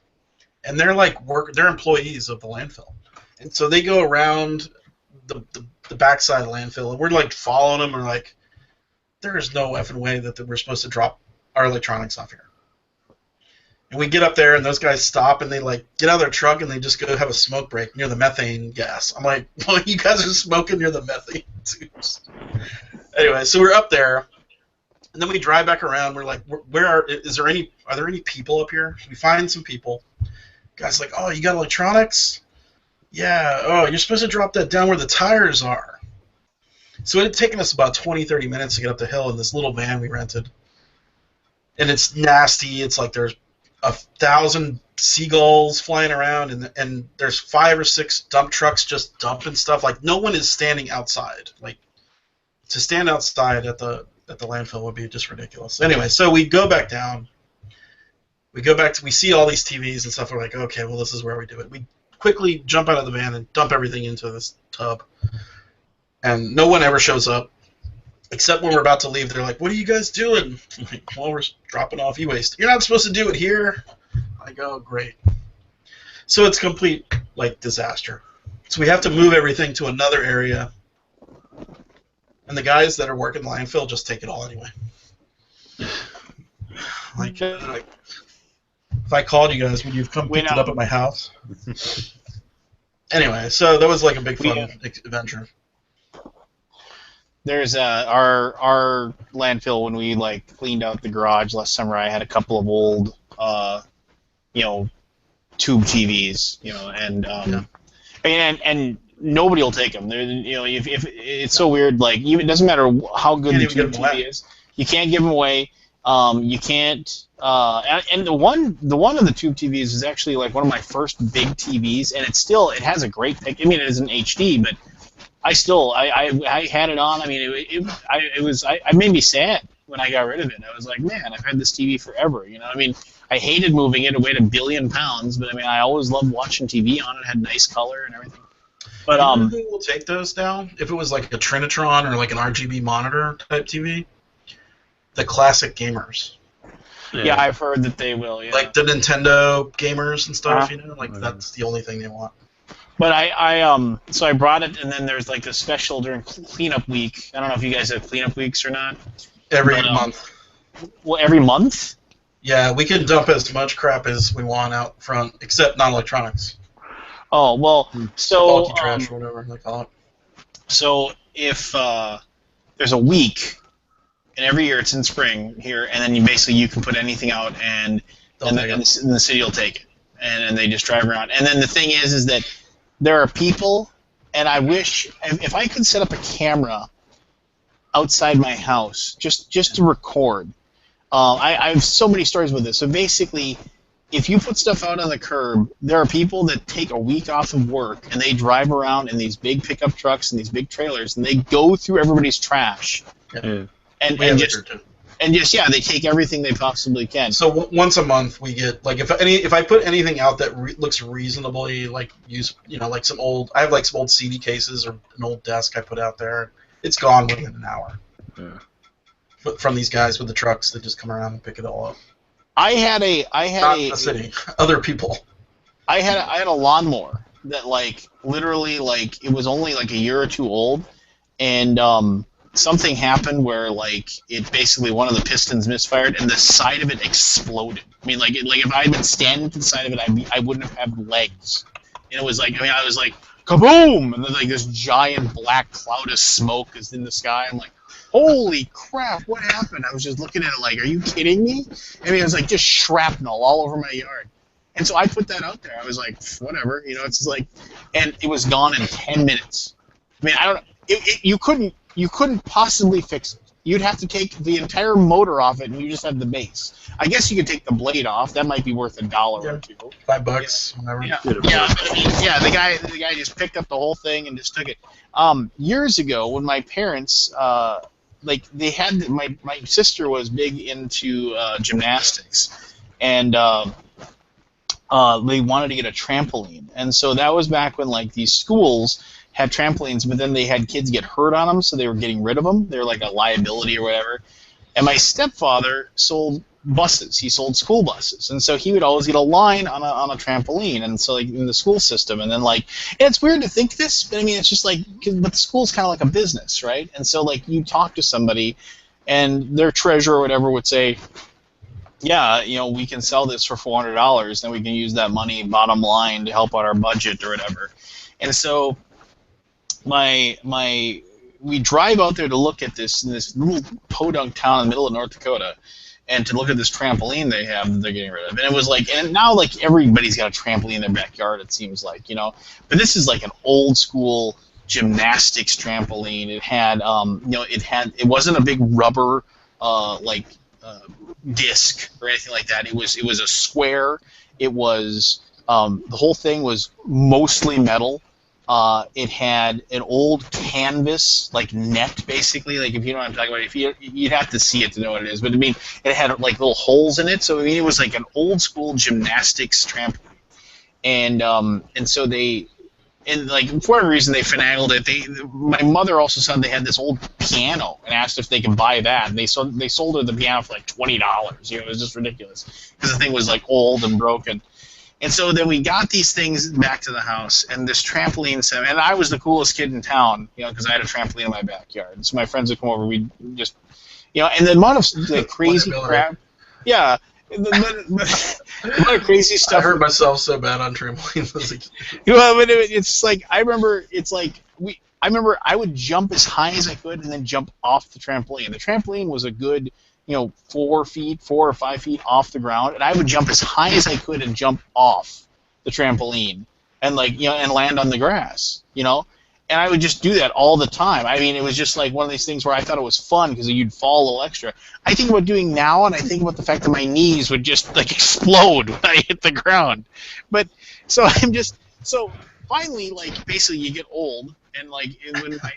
And they're like they're employees of the landfill. And so they go around the backside of the landfill. And we're like following them. We're like, there is no effing way that we're supposed to drop our electronics off here. And we get up there, and those guys stop, and they like get out of their truck, and they just go have a smoke break near the methane gas. I'm like, well, you guys are smoking near the methane tubes. Anyway, so we're up there, and then we drive back around. We're like, are there any people up here? We find some people. Guy's like, oh, you got electronics? Yeah. Oh, you're supposed to drop that down where the tires are. So it had taken us about 20, 30 minutes to get up the hill in this little van we rented. And it's nasty. It's like there's 1,000 seagulls flying around, and there's 5 or 6 dump trucks just dumping stuff. Like, no one is standing outside. Like, to stand outside at the landfill would be just ridiculous. Anyway, so we go back down. We see all these TVs and stuff. We're like, okay, well, this is where we do it. We quickly jump out of the van and dump everything into this tub. And no one ever shows up, except when we're about to leave. They're like, what are you guys doing? I'm like, well, we're dropping off e-waste. You're not supposed to do it here. I go, great. So it's complete, like, disaster. So we have to move everything to another area. And the guys that are working the landfill just take it all anyway. Like if I called you guys, would you have come picked it up at my house? Anyway, so that was like a big fun adventure. There's our landfill when we like cleaned out the garage last summer. I had a couple of old, tube TVs, and nobody will take them. They're, if it's so weird, like even it doesn't matter how good the tube TV is, you can't give them away. You can't. And the one of the tube TVs is actually like one of my first big TVs, and it has a great pic. I mean, it isn't HD, but I had it on. I mean, it made me sad when I got rid of it. I was like, man, I've had this TV forever. I mean, I hated moving it. It weighed 1 billion pounds, but I mean, I always loved watching TV on it. It had nice color and everything. But who will take those down? If it was like a Trinitron or like an RGB monitor type TV, the classic gamers. Yeah, I've heard that they will. Yeah. Like the Nintendo gamers and stuff. That's the only thing they want. But so I brought it, and then there's like this special during cleanup week. I don't know if you guys have cleanup weeks or not. Every month. Well, every month? Yeah, we can dump as much crap as we want out front, except non-electronics. Oh, well, so... Bulky trash or whatever they call it. So if there's a week, and every year it's in spring here, and then you can put anything out, and the city will take it. And they just drive around. And then the thing is that there are people, and I wish if I could set up a camera outside my house just to record. I have so many stories with this. So basically, if you put stuff out on the curb, there are people that take a week off of work, and they drive around in these big pickup trucks and these big trailers, and they go through everybody's trash. Yeah. And just they take everything they possibly can. So once a month we get like if I put anything out that looks reasonably like like some old CD cases or an old desk I put out there, it's gone within an hour. Yeah. From these guys with the trucks that just come around and pick it all up. I had the city, other people. I had a lawnmower that like literally like it was only like a year or two old, and something happened where like it basically one of the pistons misfired and the side of it exploded. I mean, like if I had been standing to the side of it, I wouldn't have had legs. And it was like, I mean, I was like, kaboom! And then like this giant black cloud of smoke is in the sky. I'm like, holy crap, what happened? I was just looking at it like, are you kidding me? I mean, it was like just shrapnel all over my yard. And so I put that out there. I was like, whatever, you know, it's just like, and it was gone in 10 minutes. I mean, I don't know. You couldn't possibly fix it. You'd have to take the entire motor off it, and you just have the base. I guess you could take the blade off. That might be worth $1 or $2. $5, whatever. Yeah, but I mean, yeah. The guy just picked up the whole thing and just took it. Years ago, when my parents, like they had my sister was big into gymnastics, and they wanted to get a trampoline, and so that was back when like these schools had trampolines, but then they had kids get hurt on them, so they were getting rid of them. They were like a liability or whatever. And my stepfather sold buses. He sold school buses, and so he would always get a line on a trampoline, and so like in the school system. And then like, and it's weird to think this, but I mean, it's just like, but the school's kind of like a business, right? And so like you talk to somebody, and their treasurer or whatever would say, yeah, you know, we can sell this for $400, then we can use that money bottom line to help out our budget or whatever. And so we drive out there to look at this little podunk town in the middle of North Dakota, and to look at this trampoline they have that they're getting rid of. And it was like, and now like everybody's got a trampoline in their backyard, it seems like, you know. But this is like an old school gymnastics trampoline. It had, you know, it wasn't a big rubber disc or anything like that. It was a square. It was the whole thing was mostly metal. It had an old canvas, like net, basically. Like, if you know what I'm talking about, you'd have to see it to know what it is. But I mean, it had like little holes in it. So I mean, it was like an old school gymnastics trampoline. And so they, and like for whatever reason they finagled it. My mother also said they had this old piano and asked if they could buy that. And they sold her the piano for like $20. You know, it was just ridiculous because the thing was like old and broken. And so then we got these things back to the house, and this trampoline set, and I was the coolest kid in town, you know, because I had a trampoline in my backyard. And so my friends would come over, we'd just, you know, and the amount of the crazy crap, yeah, the amount of crazy stuff. I hurt myself so bad on trampolines as a kid. You know, but it's like, I remember I would jump as high as I could and then jump off the trampoline. The trampoline was a good, you know, 4 or 5 feet off the ground, and I would jump as high as I could and jump off the trampoline and, like, you know, and land on the grass, you know, and I would just do that all the time. I mean, it was just like one of these things where I thought it was fun because you'd fall a little extra. I think about doing now, and I think about the fact that my knees would just like explode when I hit the ground. But so so finally, like, basically you get old, and like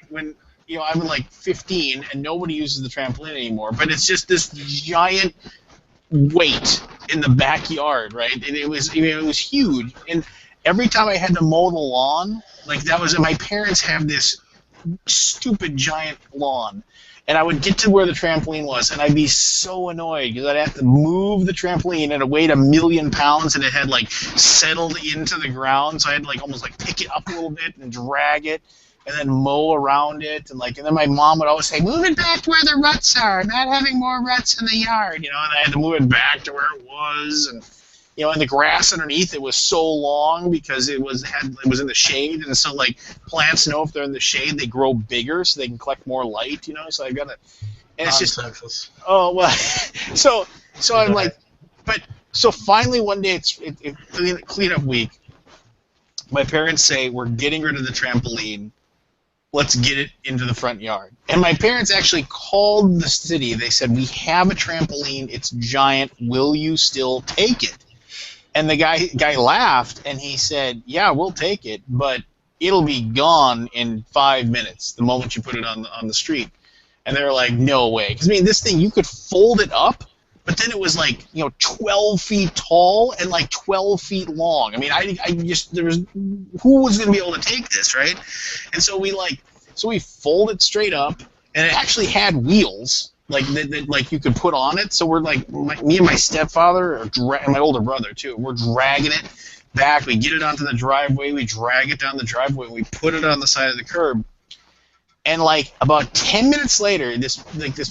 when you know, I'm like 15 and nobody uses the trampoline anymore, but it's just this giant weight in the backyard, right? And it was huge. And every time I had to mow the lawn, like that was, my parents have this stupid giant lawn, and I would get to where the trampoline was, and I'd be so annoyed because I'd have to move the trampoline, and it weighed 1,000,000 pounds, and it had like settled into the ground, so I had to like almost like pick it up a little bit and drag it, and then mow around it, and then my mom would always say, "Move it back to where the ruts are. Not having more ruts in the yard," you know. And I had to move it back to where it was, and you know, and the grass underneath it was so long because it was in the shade, and so like plants know if they're in the shade, they grow bigger so they can collect more light, you know. So I got to, and it's just Texas. Oh well, so I'm like, but so finally one day it's cleanup week. My parents say, we're getting rid of the trampoline. Let's get it into the front yard. And my parents actually called the city. They said, we have a trampoline. It's giant. Will you still take it? And the guy laughed, and he said, yeah, we'll take it, but it'll be gone in 5 minutes the moment you put it on the street. And they were like, no way. Because, I mean, this thing, you could fold it up, but then it was like, you know, 12 feet tall and like 12 feet long. I mean, who was going to be able to take this, right? And so we fold it straight up, and it actually had wheels, like you could put on it. So we're like, me and my stepfather, and my older brother too, we're dragging it back. We get it onto the driveway, we drag it down the driveway, we put it on the side of the curb. And like about 10 minutes later, this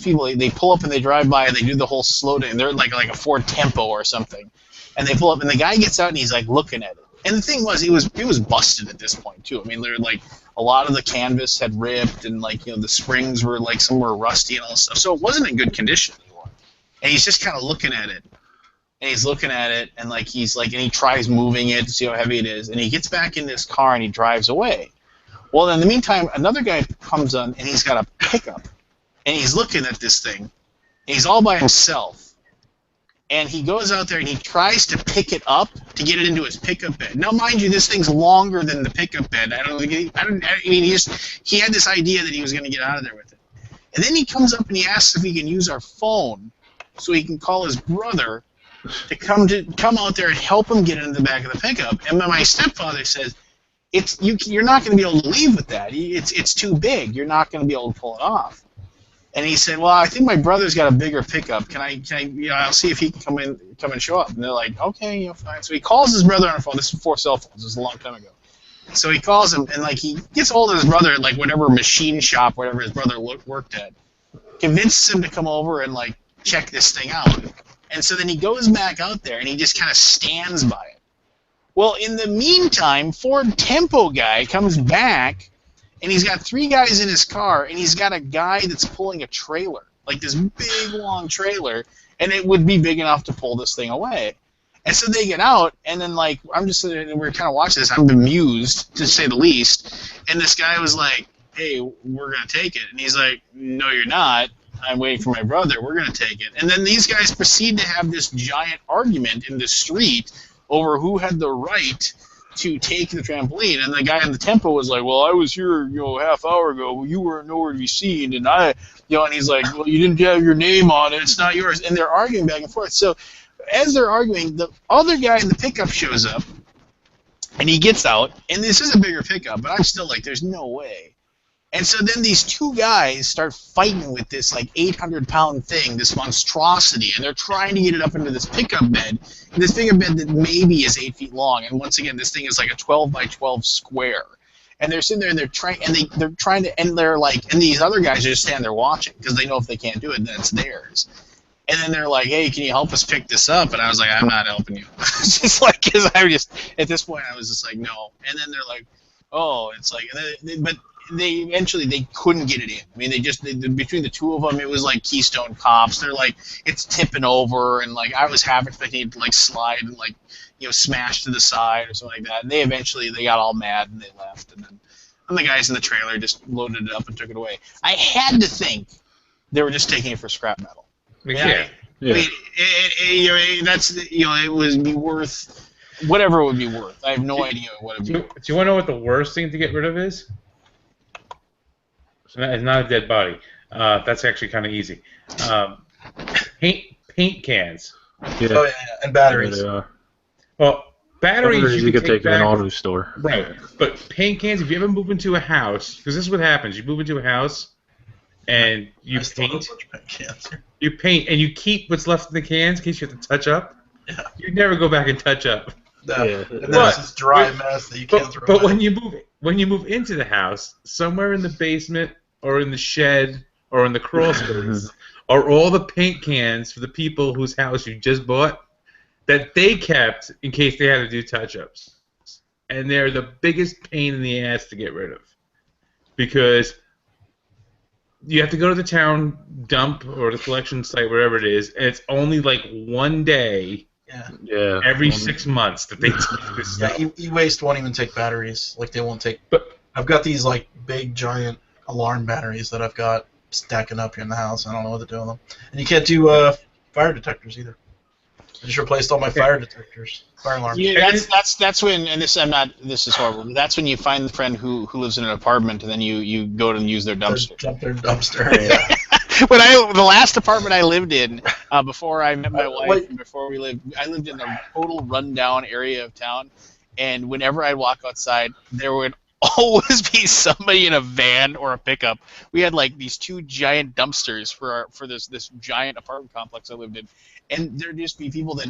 people, they pull up and they drive by and they do the whole slow down. They're like a Ford Tempo or something, and they pull up and the guy gets out and he's like looking at it, And the thing was, it was busted at this point too. I mean, there like a lot of the canvas had ripped, and like the springs were like some were rusty and all this stuff. So it wasn't in good condition anymore. And he's just kind of looking at it, and he's looking at it, and like and he tries moving it to see how heavy it is, and he gets back in his car and he drives away. Well, in the meantime, another guy comes on, and he's got a pickup, and he's looking at this thing, and he's all by himself. And he goes out there and he tries to pick it up to get it into his pickup bed. Now, mind you, this thing's longer than the pickup bed. He had this idea that he was going to get out of there with it. And then he comes up and he asks if he can use our phone so he can call his brother to come out there and help him get into the back of the pickup. And my stepfather says, you're not going to be able to leave with that. It's too big. You're not going to be able to pull it off. And he said, "Well, I think my brother's got a bigger pickup. Can I I'll see if he can come and show up." And they're like, "Okay, fine." So he calls his brother on the phone. This is before cell phones. This is a long time ago. So he calls him, and like he gets hold of his brother at like whatever machine shop, whatever his brother worked at, convinces him to come over and like check this thing out. And so then he goes back out there, and he just kind of stands by it. Well, in the meantime, Ford Tempo guy comes back. And he's got 3 guys in his car, and he's got a guy that's pulling a trailer, like this big, long trailer, and it would be big enough to pull this thing away. And so they get out, and then, like, I'm just sitting and we're kind of watching this. I'm bemused, to say the least. And this guy was like, "Hey, we're going to take it." And he's like, "No, you're not. I'm waiting for my brother. We're going to take it." And then these guys proceed to have this giant argument in the street over who had the right to take the trampoline, and the guy in the Tempo was like, "Well, I was here, half hour ago. Well, you weren't nowhere to be seen, and and he's like, "Well, you didn't have your name on it. It's not yours." And they're arguing back and forth. So, as they're arguing, the other guy in the pickup shows up, and he gets out, and this is a bigger pickup, but I'm still like, "There's no way." And so then these 2 guys start fighting with this like 800-pound thing, this monstrosity, and they're trying to get it up into this pickup bed. And this pickup bed that maybe is 8 feet long, and once again, this thing is like a 12 by 12 square. And they're sitting there and they're trying to, and they're like, and these other guys are just standing there watching because they know if they can't do it, then it's theirs. And then they're like, "Hey, can you help us pick this up?" And I was like, "I'm not helping you." It's just like, because at this point I was just like, "No." And then they're like, "Oh," it's like, but they eventually couldn't get it in. I mean, between the 2 of them, it was like Keystone Cops. They're like, it's tipping over, and like I was half expecting it to like slide and like smash to the side or something like that. And they got all mad and they left. And then the guys in the trailer just loaded it up and took it away. I had to think they were just taking it for scrap metal. Yeah. I mean, it would be worth whatever it would be worth. I have no idea what it would be worth. Do you want to know what the worst thing to get rid of is? It's not a dead body. That's actually kind of easy. Paint cans. Yeah. Oh, yeah, and batteries. Well, batteries you could take to an auto store. Right. But paint cans, if you ever move into a house, because this is what happens. You move into a house, and you paint. You paint, and you keep what's left in the cans in case you have to touch up. Yeah. You never go back and touch up. No. Yeah. And then it's this dry mess that you can't throw away. But when you move into the house, somewhere in the basement or in the shed or in the crawl space are all the paint cans for the people whose house you just bought that they kept in case they had to do touch-ups. And they're the biggest pain in the ass to get rid of. Because you have to go to the town dump or the collection site, wherever it is, and it's only like one day every 6 months that they take this stuff. Yeah, e-waste won't even take batteries. Like, they won't take... But I've got these, like, big, giant alarm batteries that I've got stacking up here in the house. I don't know what to do with them. And you can't do fire detectors either. I just replaced all my fire detectors, fire alarms. Yeah, that's when, and this is horrible. That's when you find the friend who lives in an apartment, and then you go to use their dumpster. Jump their dumpster. Yeah. The last apartment I lived in before I met my wife, and I lived in a total rundown area of town, and whenever I'd walk outside, there would always be somebody in a van or a pickup. We had like these 2 giant dumpsters for this giant apartment complex I lived in, and there'd just be people that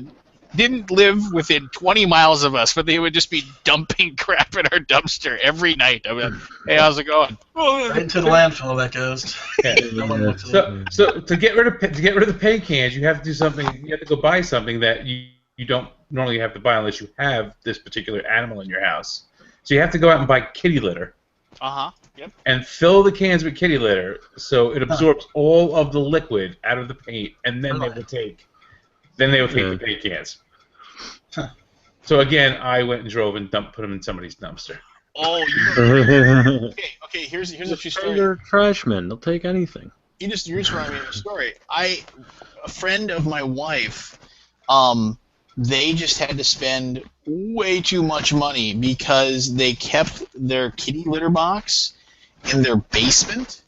didn't live within 20 miles of us, but they would just be dumping crap in our dumpster every night. I mean, "Hey, how's it going?" Right into the landfill that goes. So to get rid of the paint cans, you have to do something. You have to go buy something that you you don't normally have to buy unless you have this particular animal in your house. So you have to go out and buy kitty litter. Yep. And fill the cans with kitty litter so it absorbs all of the liquid out of the paint, and then they will take the paint cans. So again, I went and drove and put them in somebody's dumpster. Oh, okay. Here's a true story. They're trash men. They'll take anything. You just reminded me of a story. A friend of my wife, they just had to spend way too much money because they kept their kitty litter box in their basement,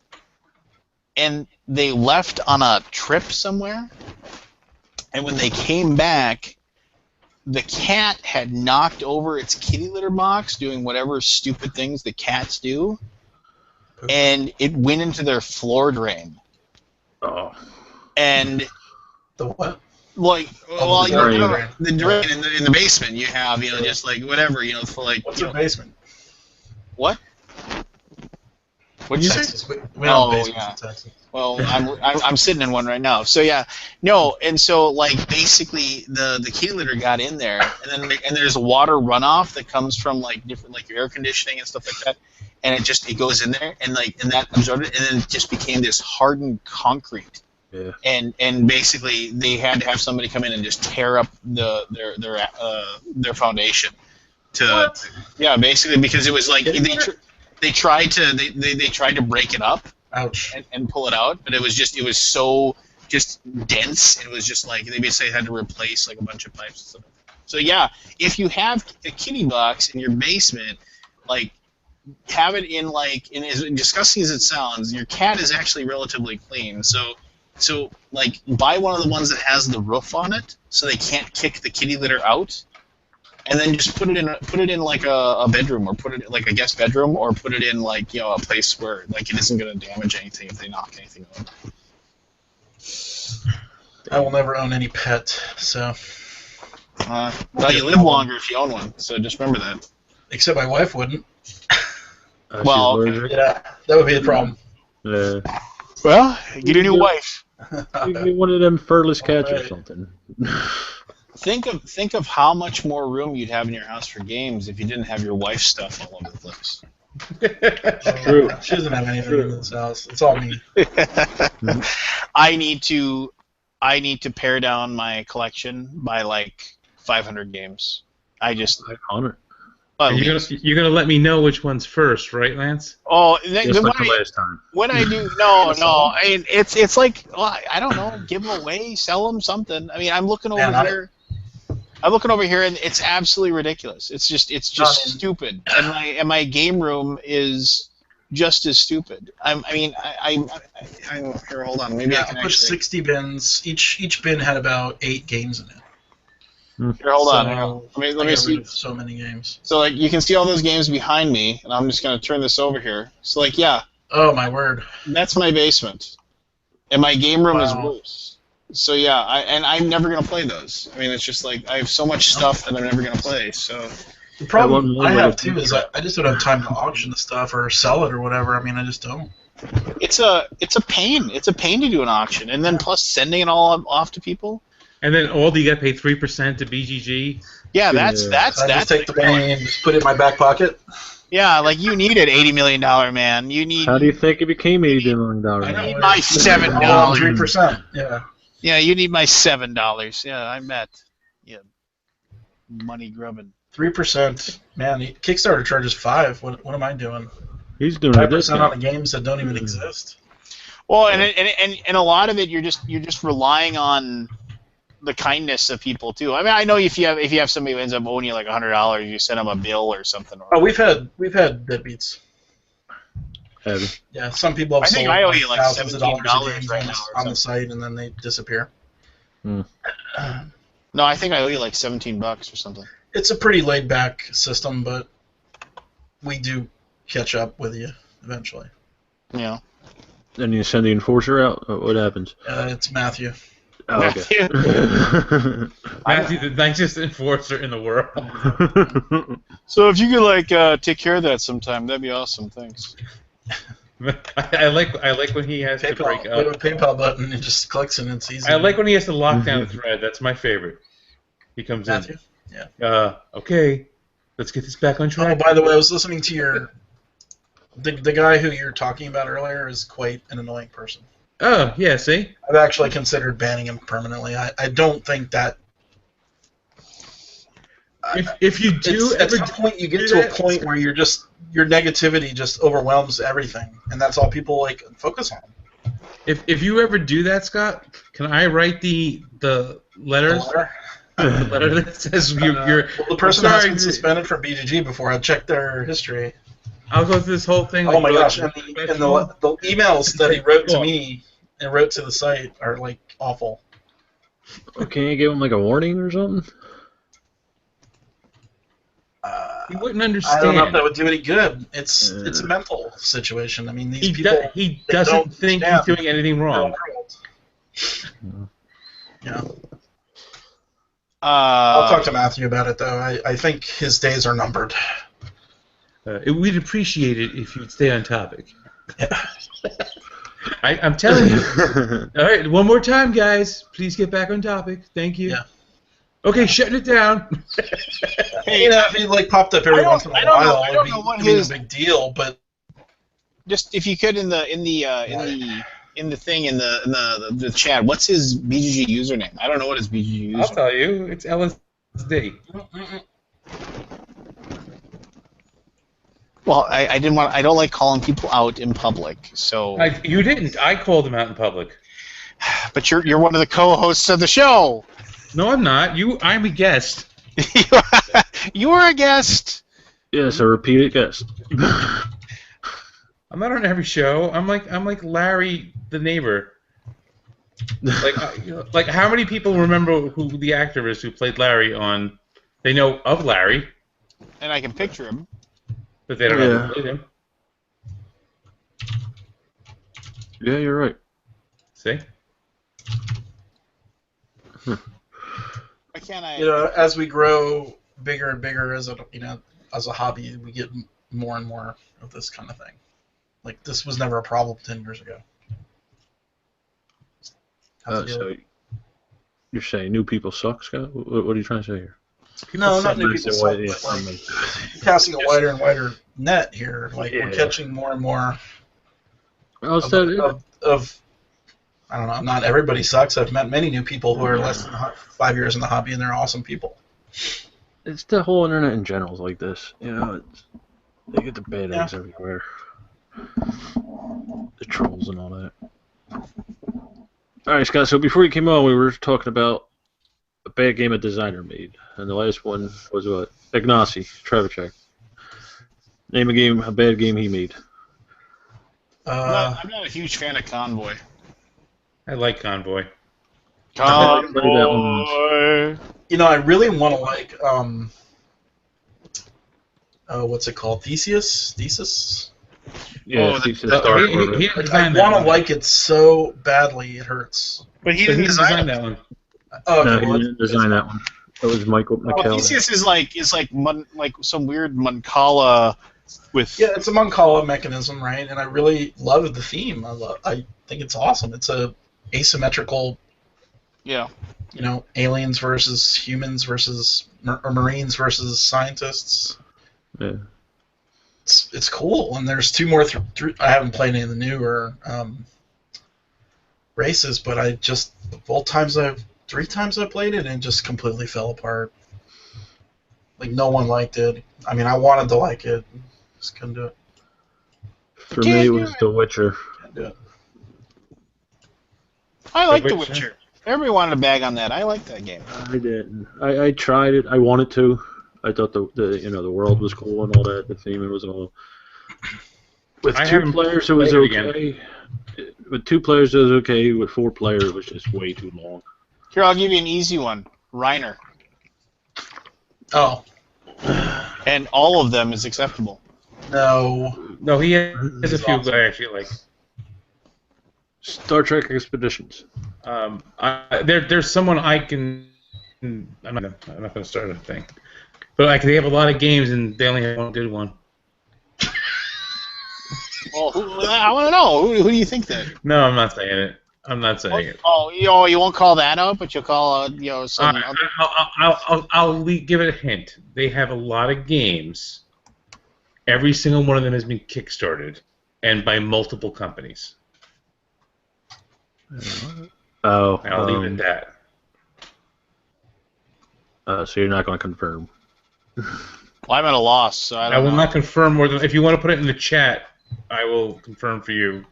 and they left on a trip somewhere, and when they came back, the cat had knocked over its kitty litter box doing whatever stupid things the cats do, and it went into their floor drain. Oh. And The what? like, well, the drain. the drain in the basement you have, just like whatever, for like. What's your basement? What? What'd you say? Texas. We don't have basements yeah. in Texas. Well, I'm sitting in one right now. So yeah, no, and so like basically the kitty litter got in there, and there's water runoff that comes from like different like your air conditioning and stuff like that, and it goes in there and that absorbed it, and then it just became this hardened concrete. Yeah. And basically they had to have somebody come in and just tear up their foundation. Yeah, basically because it was like they tried to break it up. Ouch. And pull it out, but it was so dense. It was just like they basically had to replace like a bunch of pipes and stuff. So yeah, if you have a kitty box in your basement, like have it in like, and as disgusting as it sounds, your cat is actually relatively clean. So like buy one of the ones that has the roof on it, so they can't kick the kitty litter out. And then just put it in like a bedroom, or put it in like a guest bedroom, or put it in like a place where like it isn't going to damage anything if they knock anything over. I will never own any pet, so. Well, you live longer if you own one, so just remember that. Except my wife wouldn't. Well, okay. Yeah, that would be the problem. Yeah. Well, get a new wife. Maybe one of them furless cats or something. Think of how much more room you'd have in your house for games if you didn't have your wife's stuff all over the place. True. She doesn't have anything in this house. It's all me. I need to pare down my collection by like 500 games. 500. You're gonna let me know which one's first, right, Lance? Oh, Just like the last time. When I do, no. I mean, it's like, well, I don't know, give them away, sell them, something. I mean, I'm looking over here. I'm looking over here, and it's absolutely ridiculous. It's just stupid, and my game room is just as stupid. I'm here. Hold on, maybe I can push 60 bins. Each bin had about 8 games in it. Here, hold on. Let me see. So many games. So like you can see all those games behind me, and I'm just gonna turn this over here. So like yeah. Oh my word. That's my basement, and my game room is worse. So yeah, I'm never gonna play those. I mean, it's just like I have so much stuff that I'm never gonna play. So the problem I have too is I just don't have time to auction the stuff or sell it or whatever. I mean, I just don't. It's a pain. It's a pain to do an auction, and then plus sending it all off to people. And then you got to pay 3% to BGG. Yeah, that's. I just take the money and just put it in my back pocket. Yeah, like you need an $80 million man. You need. How do you think it became $80 million? I need my $7. 3%. Yeah. Yeah, you need my $7. Yeah, I bet. Yeah. Money grubbing. 3%. Man, Kickstarter charges 5. What am I doing? He's doing 5% on the games that don't even exist. Well, and a lot of it you're just relying on the kindness of people too. I mean, I know if you have somebody who ends up owing you like $100, you send them a bill or something. Oh, we've had deadbeats. Heavy. Yeah, some people have I think sold I owe you like thousands of $17 dollars right now on the site, and then they disappear. No, I think I owe you like $17 or something. It's a pretty laid back system, but we do catch up with you eventually. Yeah. Then you send the enforcer out? What happens? It's Matthew. Oh, okay. Matthew, the nicest enforcer in the world. So if you could like take care of that sometime, that'd be awesome. Thanks. I like when he has to break up. We have a PayPal button and it just clicks and it's easy. I like when he has to lock down a thread. That's my favorite. He comes Matthew? in. Yeah. Okay, let's get this back on Oh, track. by the way, I was listening to your... The guy who you're talking about earlier is quite an annoying person. Oh, yeah, see? I've actually considered banning him permanently. I don't think that... If you do at some point you get to a point where your negativity just overwhelms everything, and that's all people like focus on. If you ever do that, Scott, can I write the letters? The letter that says you're well, the person has been suspended from BGG before. I checked their history. I'll go through this whole thing. Oh my gosh! And the emails that he wrote to me and wrote to the site are like awful. Can you give him like a warning or something? He wouldn't understand. I don't know if that would do any good. It's a mental situation. I mean, these people. He doesn't think he's doing anything wrong. Yeah. I'll talk to Matthew about it, though. I think his days are numbered. We'd appreciate it if you'd stay on topic. Yeah. I'm telling you. All right, one more time, guys. Please get back on topic. Thank you. Yeah. Okay, shutting it down. Hey, if he like popped up every once in a while, it'd be a big deal. But just if you could in the chat, what's his BGG username? I don't know what his BGG username. I'll tell you. It's LSD. Well, I didn't want. I don't like calling people out in public. So you didn't. I called him out in public. But you're one of the co-hosts of the show. No, I'm not. I'm a guest. You are a guest. Yes, a repeated guest. I'm not on every show. I'm like Larry, the neighbor. Like how many people remember who the actor is who played Larry on? They know of Larry. And I can picture him. But they don't know who played him. Yeah, you're right. See? Why can't I? As we grow bigger and bigger as a hobby, we get more and more of this kind of thing. Like this was never a problem 10 years ago. So you're saying new people suck, Scott? What are you trying to say here? No, not new people suck. Casting a wider and wider net here. Like we're catching more and more of I don't know. Not everybody sucks. I've met many new people who are less than 5 years in the hobby, and they're awesome people. It's the whole internet in general is like this. They get the bad eggs everywhere. The trolls and all that. All right, Scott. So before you came on, we were talking about a bad game a designer made, and the last one was what? Ignacy Trevicek. Name a bad game he made. I'm not a huge fan of Convoy. I like Convoy. Convoy. I really want to like what's it called? Thesis? Yeah, I want to like it so badly it hurts. But he didn't design that one. Oh, no, he didn't design that one. That was Michael McKell. Theseus is like some weird Mancala with. Yeah, it's a Mancala mechanism, right? And I really love the theme. I think it's awesome. It's a asymmetrical. Yeah. Aliens versus humans versus Marines versus scientists. Yeah. It's cool, and there's two more. I haven't played any of the newer races, but three times I played it, and it just completely fell apart. Like no one liked it. I mean, I wanted to like it, just couldn't do it. For me, it was The Witcher. Can't do it. I like The Witcher. Everybody wanted a bag on that. I like that game. I didn't. I tried it. I wanted to. I thought the world was cool and all that. The theme was all. With two players, it was okay. With two players, it was okay. With four players, it was just way too long. Here, I'll give you an easy one. Reiner. Oh. And all of them is acceptable. No, he has a few that I actually like. Star Trek Expeditions. There's someone I can. I'm not going to start a thing. But they have a lot of games and they only have one good one. Well, I want to know. Who do you think then? No, I'm not saying it. I'm not saying it. Oh, you won't call that out, but you'll call some other. I'll give it a hint. They have a lot of games. Every single one of them has been kickstarted, and by multiple companies. Oh, I'll leave it at that. So you're not going to confirm. Well, I'm at a loss, so I I don't will know. not confirm more than. If you want to put it in the chat, I will confirm for you.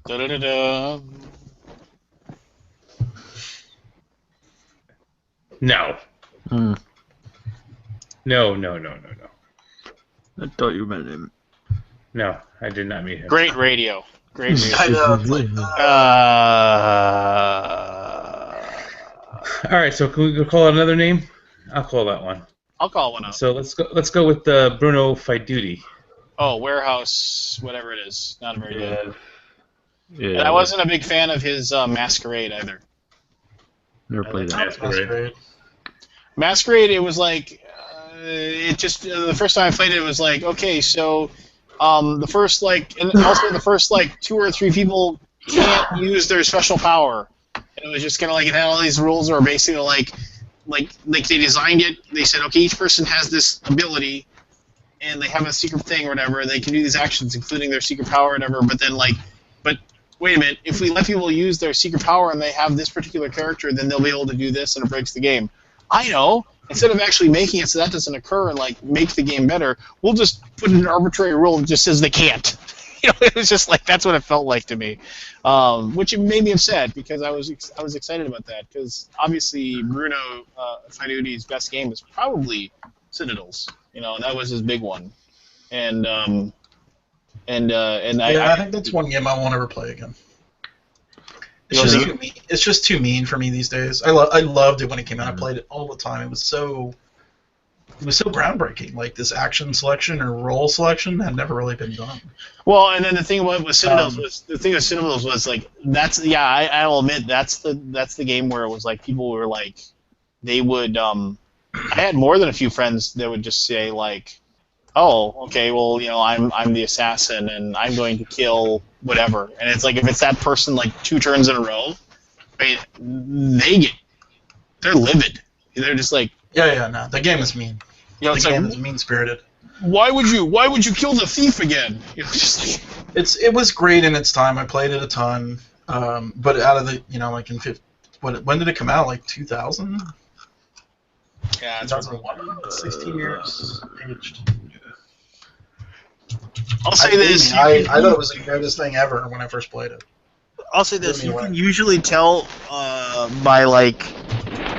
Da-da-da-da. No. Hmm. No. I thought you meant him. No, I did not meet him. Great radio. Great radio. I know. It's like, All right, so can we go call it another name? I'll call that one. I'll call one out. So let's go with Bruno Faiduti. Oh, Warehouse, whatever it is. Not very good. Yeah. And I wasn't a big fan of his Masquerade either. Never played that. Masquerade. Masquerade, it was like, it just, the first time I played it, it was like, okay, so, the first, and also the first, 2 or 3 people can't use their special power. And it was just kind of like, it had all these rules that were basically like they designed it, they said, okay, each person has this ability, and they have a secret thing or whatever, and they can do these actions, including their secret power or whatever, but then, but wait a minute, if we let people use their secret power and they have this particular character, then they'll be able to do this, and it breaks the game. I know. Instead of actually making it so that doesn't occur and make the game better, we'll just put in an arbitrary rule that just says they can't. It was just that's what it felt like to me, which it made me upset because I was excited about that because obviously Bruno Faiduti's best game is probably Sentinels. That was his big one, and I think that's one game I won't ever play again. It's just too mean for me these days. I loved it when it came out. I played it all the time. It was so groundbreaking. This action selection or role selection had never really been done. Well, and then the thing with Sentinels was I will admit that's the game where it was people were they would I had more than a few friends that would just say oh, okay, well, I'm the assassin and I'm going to kill whatever. And it's if it's that person 2 turns in a row, right, they're livid. They're just no. The game is mean. The game is mean-spirited. Why would you kill the thief again? It was great in its time. I played it a ton. But out of the, when did it come out? 2000? Yeah, 2001. 16 years aged. I'll say this. I thought it was the greatest thing ever when I first played it. I'll say this. You can usually tell by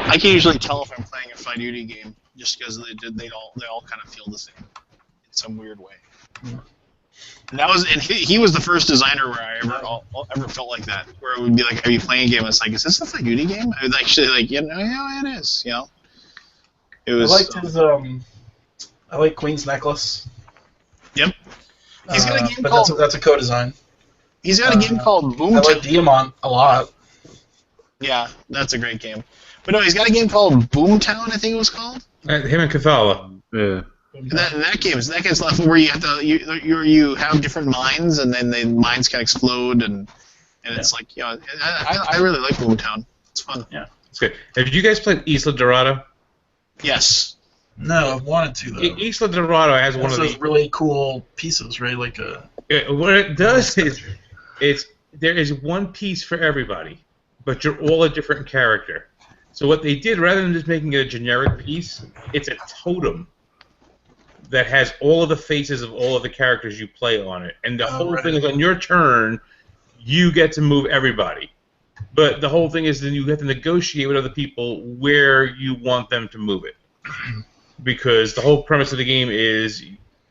I can usually tell if I'm playing a Fight Duty game just because they all kind of feel the same in some weird way. And he was the first designer where I ever felt like that, where it would be are you playing a game? It's is this a Fight Duty game? I was actually yeah, it is. It was. I liked his I like Queen's Necklace. Yep. He's got a game but called. That's a co-design. He's got a game called Boom. I like Diamond a lot. Yeah, that's a great game. But no, he's got a game called Boomtown, I think it was called. Him and Cathala. Yeah. That game's left where you have to you have different mines and then the mines can explode and it's I really like Boomtown. It's fun. Yeah, it's good. Have you guys played Isla Dorado? Yes. No, I've wanted to though. Isla Dorado has one of those these really cool pieces, right? What it does is there is one piece for everybody, but you're all a different character. So what they did, rather than just making it a generic piece, it's a totem that has all of the faces of all of the characters you play on it. And the whole thing is on your turn, you get to move everybody. But the whole thing is then you have to negotiate with other people where you want them to move it. Because the whole premise of the game is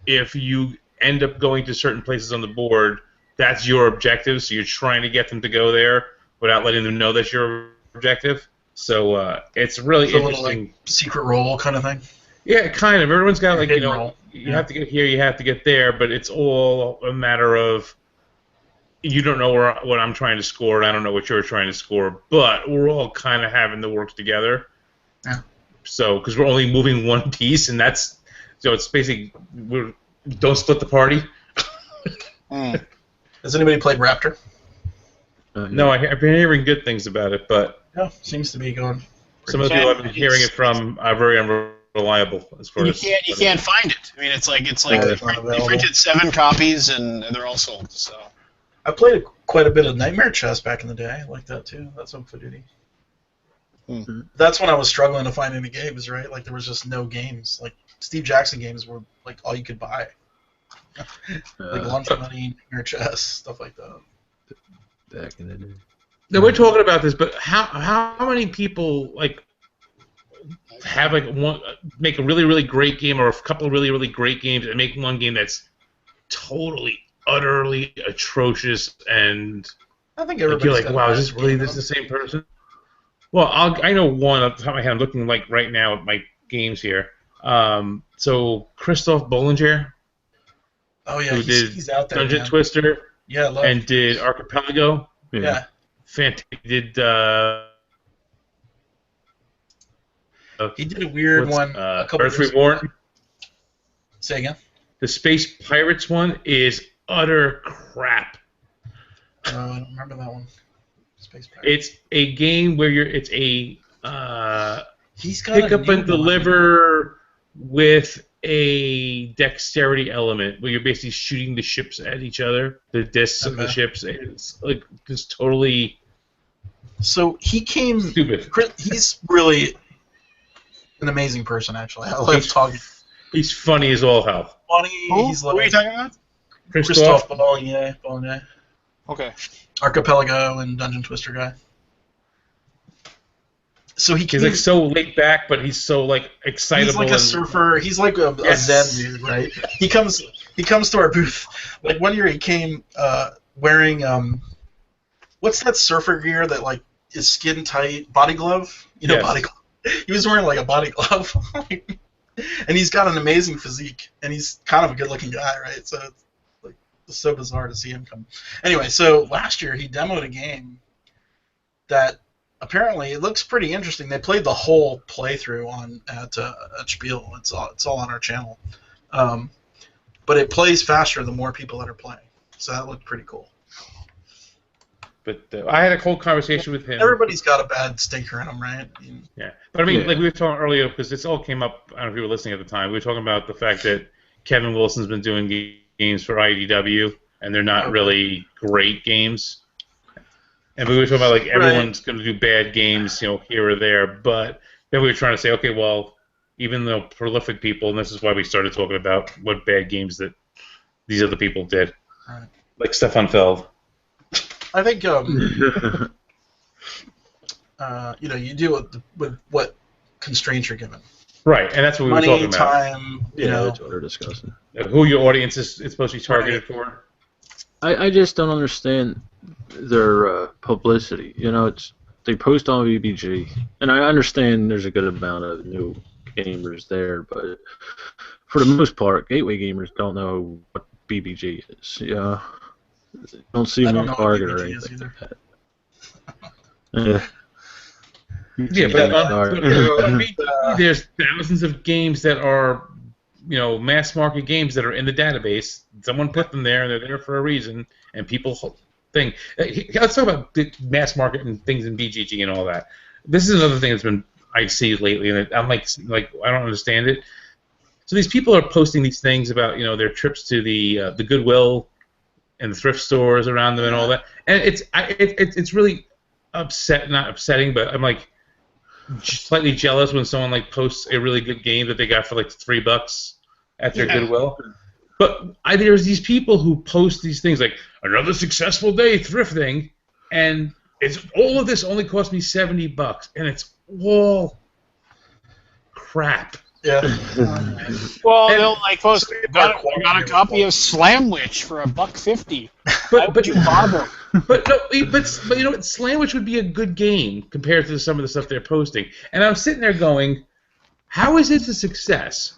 if you end up going to certain places on the board, that's your objective, so you're trying to get them to go there without letting them know that's your objective. So it's really interesting. Little, secret role kind of thing? Yeah, kind of. Everyone's got role. You have to get here, you have to get there, but it's all a matter of you don't know what I'm trying to score, and I don't know what you're trying to score, but we're all kind of having to work together. Yeah. So, because we're only moving one piece, and it's basically don't split the party. Has anybody played Raptor? No, I've been hearing good things about it, but Yeah, seems to be going. some of the people I've been hearing it from are very unreliable as far as You can't find it. I mean, it's like it's not they available. printed 7 copies and they're all sold. So I played quite a bit of Nightmare Chess back in the day. I like that too. That's on for duty. That's when I was struggling to find any games, right? Like there was just no games. Like Steve Jackson games were like all you could buy. Like Lunch Money, Nightmare Chess, stuff like that. Back in the day. No, we're talking about this, but how many people like have like make a really great game or a couple of really great games and make one game that's totally utterly atrocious and I think like, you're everybody's like, got wow, a is this bad really game, the same person? Well, I know one off the top of my head. I'm looking like right now at my games here. So Christoph Bollinger, Oh yeah, who did he's out there. Dungeon man. Twister Yeah, I love and did Archipelago. Yeah. Fantastic. Did He did a weird one a couple Earth years Reborn. ago. Say again? The Space Pirates one is utter crap. I don't remember that one. Space Pirate. It's a game where it's a He's got pick a up new and deliver with a dexterity element where you're basically shooting the ships at each other, the discs of the Okay. ships. It's like just totally So he came. stupid. He's really an amazing person, actually. I love talking. He's funny as all hell. Funny. He's Who are you like talking about? Christoph Bollinger. Okay. Archipelago and Dungeon Twister guy. So he He's came, like so laid back, but he's so like excitable. he's like a and, surfer. He's like a Yes. Zen dude, right? He comes to our booth. Like one year he came wearing what's that surfer gear that like is skin tight body glove? You know, Yes. body glove. He was wearing like a body glove, and he's got an amazing physique, and he's kind of a good-looking guy, right? So it's so bizarre to see him come. Anyway, so last year he demoed a game that apparently it looks pretty interesting. They played the whole playthrough at Spiel. It's all on our channel, but it plays faster the more people that are playing. So that looked pretty cool. But I had a whole conversation with him. Everybody's got a bad stinker in them, right? Yeah, but I mean, like we were talking earlier, because this all came up. I don't know if you were listening at the time. We were talking about the fact that Kevin Wilson's been doing games for IDW, and they're not really great games. And we were talking about like everyone's going to do bad games, you know, here or there. But then we were trying to say, okay, well, even though prolific people, and this is why we started talking about what bad games that these other people did, like Stefan Feld. I think you deal with what constraints you're given. Right, and that's what we Money, were talking about. time, you know. That's what we're discussing. Who your audience is supposed to be targeted for. I just don't understand their publicity. You know, they post on BBG, and I understand there's a good amount of new gamers there, but for the most part, gateway gamers don't know what BBG is. Yeah, don't see them on Target or anything like that. Yeah, but on BBG, there's thousands of games that are, you know, mass market games that are in the database. Someone put them there, and they're there for a reason, and people think. Let's talk about the mass market and things in BGG and all that. This is another thing that's been I see lately, and I'm like I don't understand it. So these people are posting these things about, you know, their trips to the Goodwill and the thrift stores around them and all that, and it's really not upsetting, but I'm like slightly jealous when someone like posts a really good game that they got for like $3 at their Goodwill. But there's these people who post these things like another successful day thrifting, and it's all of this only cost me $70, and it's all crap. Yeah. Well, they'll like post. Got a copy of Slamwich for $1.50. Why would you bother? But you know what? Slamwich would be a good game compared to some of the stuff they're posting. And I'm sitting there going, how is it a success?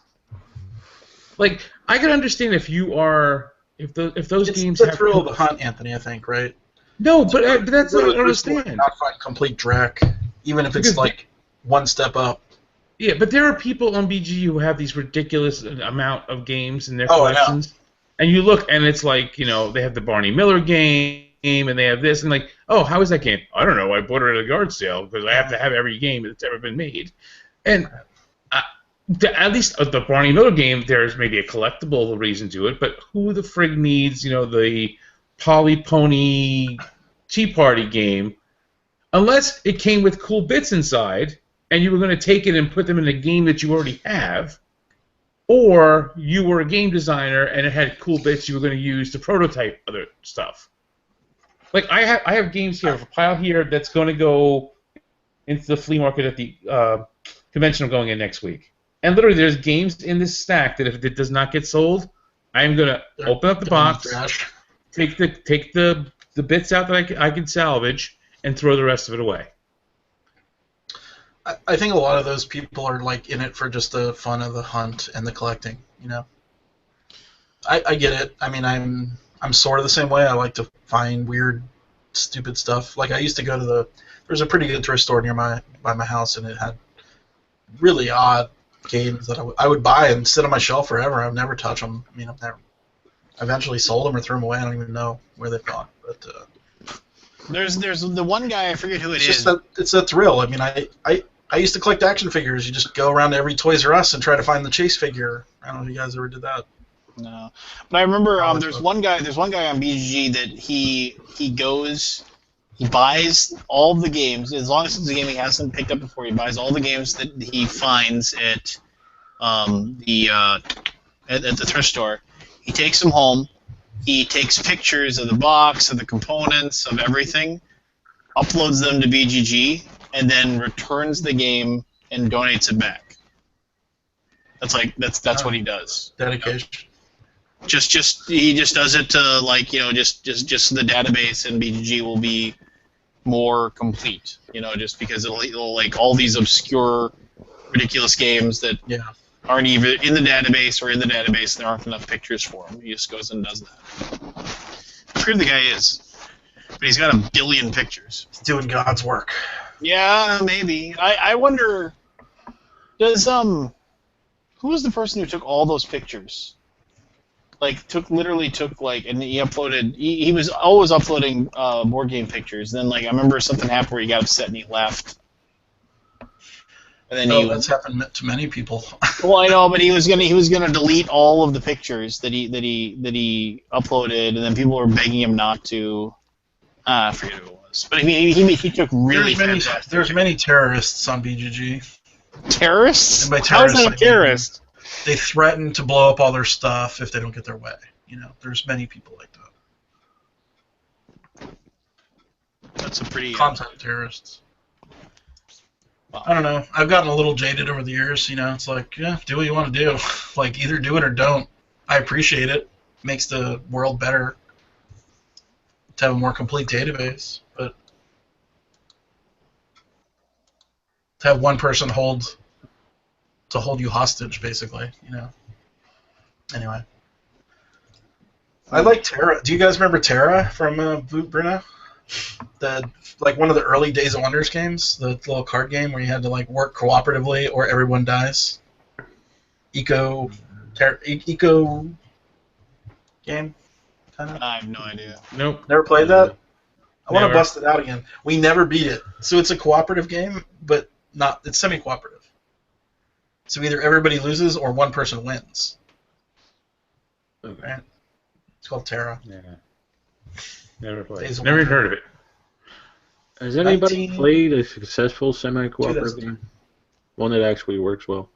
Like, I can understand if those games the have thrill of the hunt, Anthony. I think, right? No, but that's what I don't understand. Not find complete Drac, even if it's like one step up. Yeah, but there are people on BG who have these ridiculous amount of games in their collections. And you look, and it's like, they have the Barney Miller game, and they have this, and like, oh, how is that game? I don't know. I bought it at a yard sale because I have to have every game that's ever been made. And at least the Barney Miller game, there's maybe a collectible reason to it, but who the frig needs, the Polly Pony Tea Party game, unless it came with cool bits inside, and you were going to take it and put them in a game that you already have, or you were a game designer and it had cool bits you were going to use to prototype other stuff. Like I have games here, a pile here that's going to go into the flea market at the convention I'm going in next week. And literally, there's games in this stack that if it does not get sold, I'm going to open up the box, take the bits out that I can salvage, and throw the rest of it away. I think a lot of those people are like in it for just the fun of the hunt and the collecting. I get it. I mean, I'm sort of the same way. I like to find weird, stupid stuff. Like I used to go to there's a pretty good thrift store by my house, and it had really odd games that I would buy and sit on my shelf forever. I'd never touch them. I mean, I eventually sold them or threw them away. I don't even know where they've gone. But there's the one guy, I forget who it is. It's a thrill. I mean, I used to collect action figures. You just go around to every Toys R Us and try to find the Chase figure. I don't know if you guys ever did that. No, but I remember there's one guy on BGG that he buys all the games, as long as it's a game he hasn't picked up before. He buys all the games that he finds at the thrift store. He takes them home. He takes pictures of the box, of the components, of everything, uploads them to BGG, and then returns the game and donates it back. That's what he does. Dedication. He just does it to just the database, and BGG will be more complete. Just because it'll like all these obscure, ridiculous games that aren't even in the database, or in the database there aren't enough pictures for him. He just goes and does that. I forget who the guy is, but he's got 1 billion pictures. He's doing God's work. Yeah, maybe. I wonder, does who was the person who took all those pictures? Literally took and he uploaded. He was always uploading board game pictures. Then I remember something happened where he got upset and he left. And then that's happened to many people. Well, I know, but he was gonna delete all of the pictures that he uploaded, and then people were begging him not to. I forget who it was, but I mean, he took really fantastic. There's many terrorists on BGG. Terrorists? And by terrorists, how is that a terrorist? They threaten to blow up all their stuff if they don't get their way. There's many people like that. That's a pretty content terrorists. I don't know. I've gotten a little jaded over the years. It's like, do what you want to do. Either do it or don't. I appreciate it. Makes the world better to have a more complete database, but to have one person hold you hostage, basically, Anyway. I like Terra. Do you guys remember Terra from Bruno? One of the early Days of Wonders games, the little card game where you had to work cooperatively or everyone dies. Eco game, kind of. I have no idea. Nope. Never played that. I want to bust it out again. We never beat it. So it's a cooperative game, but it's semi-cooperative. So either everybody loses or one person wins. Okay. Right? It's called Terra. Yeah. Never played. Never even heard of it. Has anybody played a successful semi-cooperative game? One that actually works well.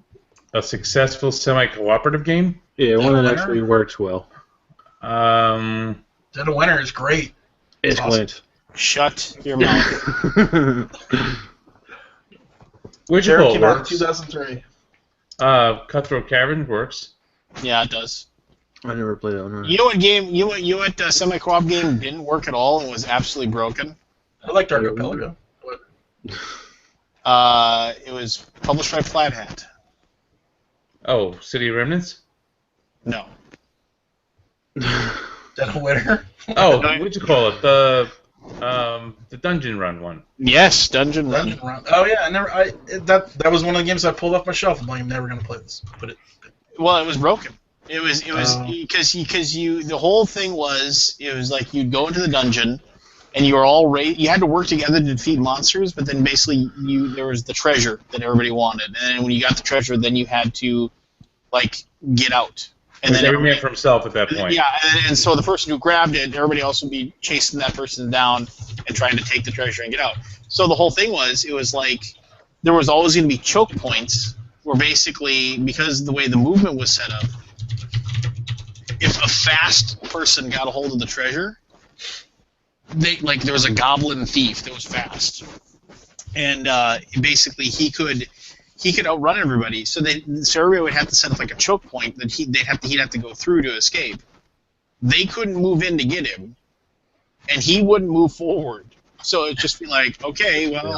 A successful semi-cooperative game? Yeah, one that actually works well. Dead of Winter is great. It's awesome. Shut your mouth. Which Terra came out in 2003. Cutthroat Cavern works. Yeah, it does. I never played that one. You know what game? You know what semi-co-op game didn't work at all and was absolutely broken? I like Dark Archipelago. It was published by Flat Hat. Oh, City of Remnants? No. Dead of Winter? Oh, what'd you call it? The Dungeon Run one. Yes, Dungeon Run. Oh yeah, that was one of the games I pulled off my shelf. I'm like, I'm never gonna play this. Put it. Well, it was broken. It was because the whole thing was it was like you'd go into the dungeon and you were all you had to work together to defeat monsters, but then basically there was the treasure that everybody wanted, and then when you got the treasure, then you had to like get out. And then every man for himself at that point. Yeah, and so the person who grabbed it, everybody else would be chasing that person down and trying to take the treasure and get out. So the whole thing was, it was like there was always going to be choke points where basically, because of the way the movement was set up, if a fast person got a hold of the treasure, there was a goblin thief that was fast, and basically he could outrun everybody. So everybody would have to set up like a choke point that he'd have to go through to escape. They couldn't move in to get him, and he wouldn't move forward. So it'd just be like, okay, well,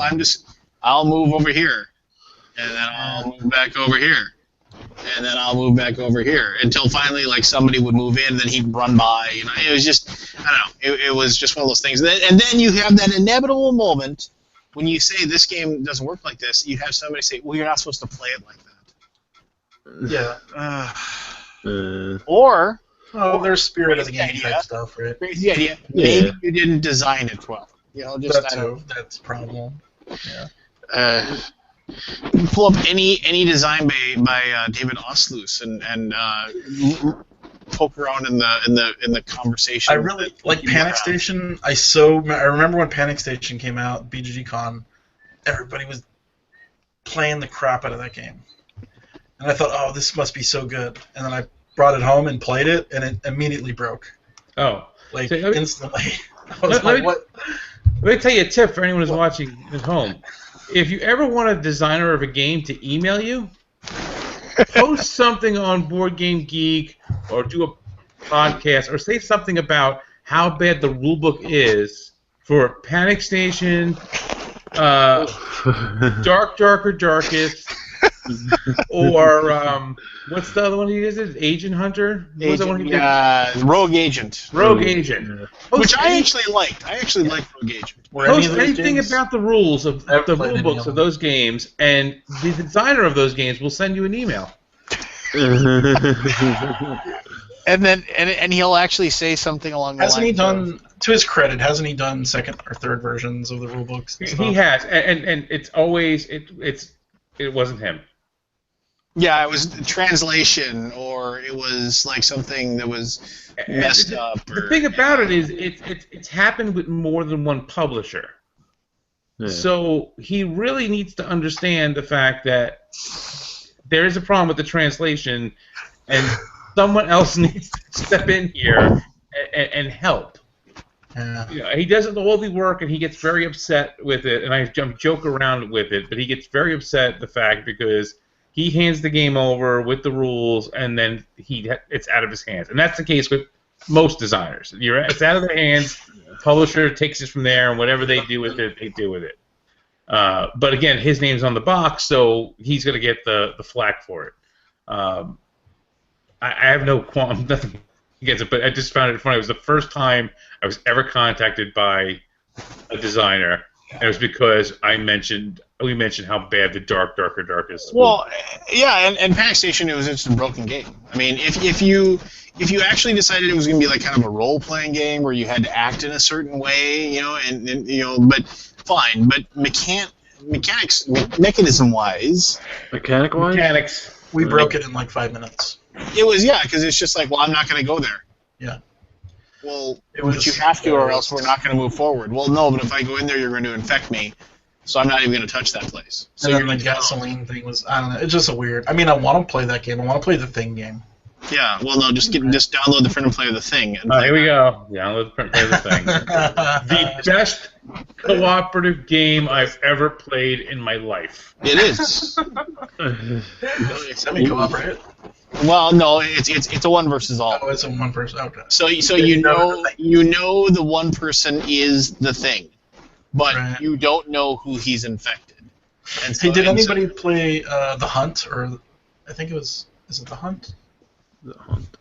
I'll move over here, and then I'll move back over here, and then I'll move back over here until finally like somebody would move in, and then he'd run by. You know, it was just, I don't know, it was just one of those things. And then you have that inevitable moment when you say this game doesn't work like this. You have somebody say, well, you're not supposed to play it like that. Yeah. Or there's spirit of the game type stuff, right? Crazy idea. Maybe you didn't design it well. You know, just that's a problem. Yeah. Pull up any design by David Osluis and poke around in the conversation. I really like Panic Station. I remember when Panic Station came out, BGG Con, everybody was playing the crap out of that game, and I thought, oh, this must be so good. And then I brought it home and played it, and it immediately broke. Oh, like instantly. I was like, what? Let me tell you a tip for anyone who's watching at home. If you ever want a designer of a game to email you, post something on Board Game Geek or do a podcast or say something about how bad the rulebook is for Panic Station, Darker Darkest, or what's the other one he did? Agent Hunter? What's the one he did? Rogue Agent. Rogue Agent. Which I actually liked. I actually liked Rogue Agent. Post anything about the rules of the rule books of those games, and the designer of those games will send you an email. and he'll actually say something along the lines. Hasn't he done, to his credit, hasn't he done second or third versions of the rule books? He has, and it's always it wasn't him. Yeah, it was translation, or it was like something that was messed up. The thing about it is, it's happened with more than one publisher. Yeah. So he really needs to understand the fact that there is a problem with the translation, and someone else needs to step in here and help. Yeah. You know, he does all the work, and he gets very upset with it, and I joke around with it, but he gets very upset at the fact because he hands the game over with the rules, and then it's out of his hands. And that's the case with most designers. It's out of their hands. The publisher takes it from there, and whatever they do with it, they do with it. But again, his name's on the box, so he's going to get the flack for it. I have nothing against it, but I just found it funny. It was the first time I was ever contacted by a designer, and it was because we mentioned how bad the Darker Darkest. Well, yeah, and Panic Station, it was just a broken game. I mean, if you actually decided it was going to be like kind of a role-playing game where you had to act in a certain way, you know, and you know, but fine. But mechanism-wise, we broke it in like 5 minutes. It was, yeah, because it's just like, well, I'm not going to go there. Yeah. Well, but you have to, or else we're not going to move forward. Well, no, but if I go in there, you're going to infect me, so I'm not even going to touch that place. So and then the gasoline thing was, I don't know, it's just a weird. I mean, I want to play that game. I want to play the Thing game. Yeah, well, no, just download the print and play of the Thing. And here we go. Download the print and play of the Thing. The best cooperative game I've ever played in my life. It is. Semi-cooperative. Well, no, it's a one versus all. Oh, it's a one person. Okay. So you know the one person is the Thing, but you don't know who he's infected. And so, did anybody play The Hunt, or I think it was? Is it The Hunt? The Hunt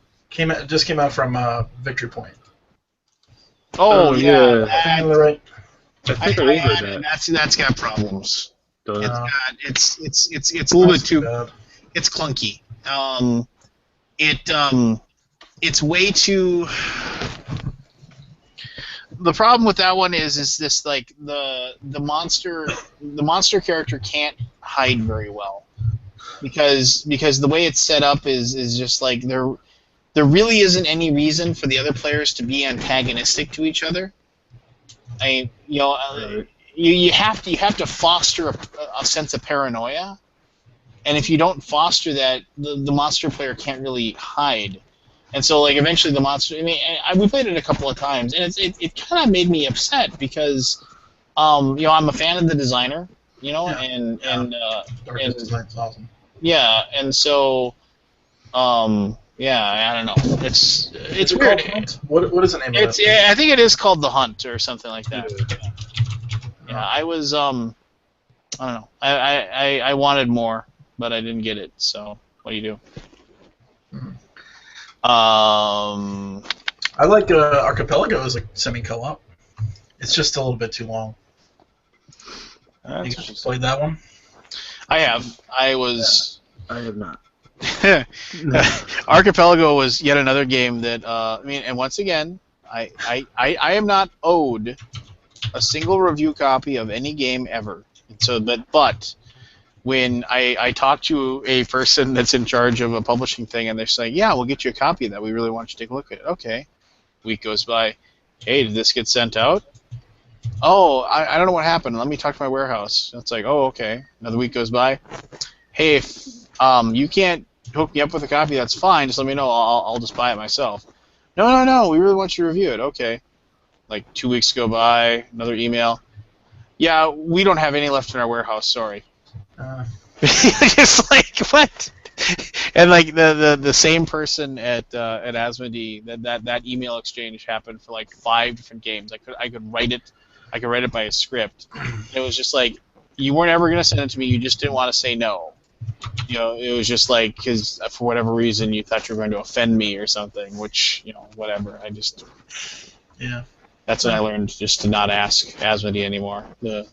just came out from Victory Point. Oh yeah, I think that's got problems. It's a little That's bit too. bad. It's clunky. it's way too. The problem with that one is this, like, the monster character can't hide very well because the way it's set up is just like there really isn't any reason for the other players to be antagonistic to each other. You have to foster a sense of paranoia, and if you don't foster that, the monster player can't really hide. And so, like, eventually the monster. I mean, we played it a couple of times, and it kind of made me upset because, I'm a fan of the designer, and Darkest design's awesome. Yeah, and so, I don't know. It's weird. What is the name of it? Yeah, I think it is called The Hunt or something like that. Yeah, I was I don't know. I wanted more, but I didn't get it. So what do you do? Mm-hmm. I like Archipelago as a semi-co-op. It's just a little bit too long. You guys played that one? I have. I have not. Archipelago was yet another game that and once again, I am not owed a single review copy of any game ever. So, but when I talk to a person that's in charge of a publishing thing, and they're saying, "Yeah, we'll get you a copy of that. We really want you to take a look at it." Okay. Week goes by. Hey, did this get sent out? Oh, I don't know what happened. Let me talk to my warehouse. It's like, oh, okay. Another week goes by. Hey, if you can't hook me up with a copy, that's fine. Just let me know. I'll just buy it myself. No. We really want you to review it. Okay. Like 2 weeks go by. Another email. Yeah, we don't have any left in our warehouse. Sorry. It's like, what? And like the same person at Asmodee, that email exchange happened for like 5 different games. I could write it. I could write it by a script. And it was just like, you weren't ever gonna send it to me. You just didn't want to say no. It was just like, because for whatever reason you thought you were going to offend me or something. Which, whatever. Yeah. That's when I learned just to not ask Asmodee anymore. The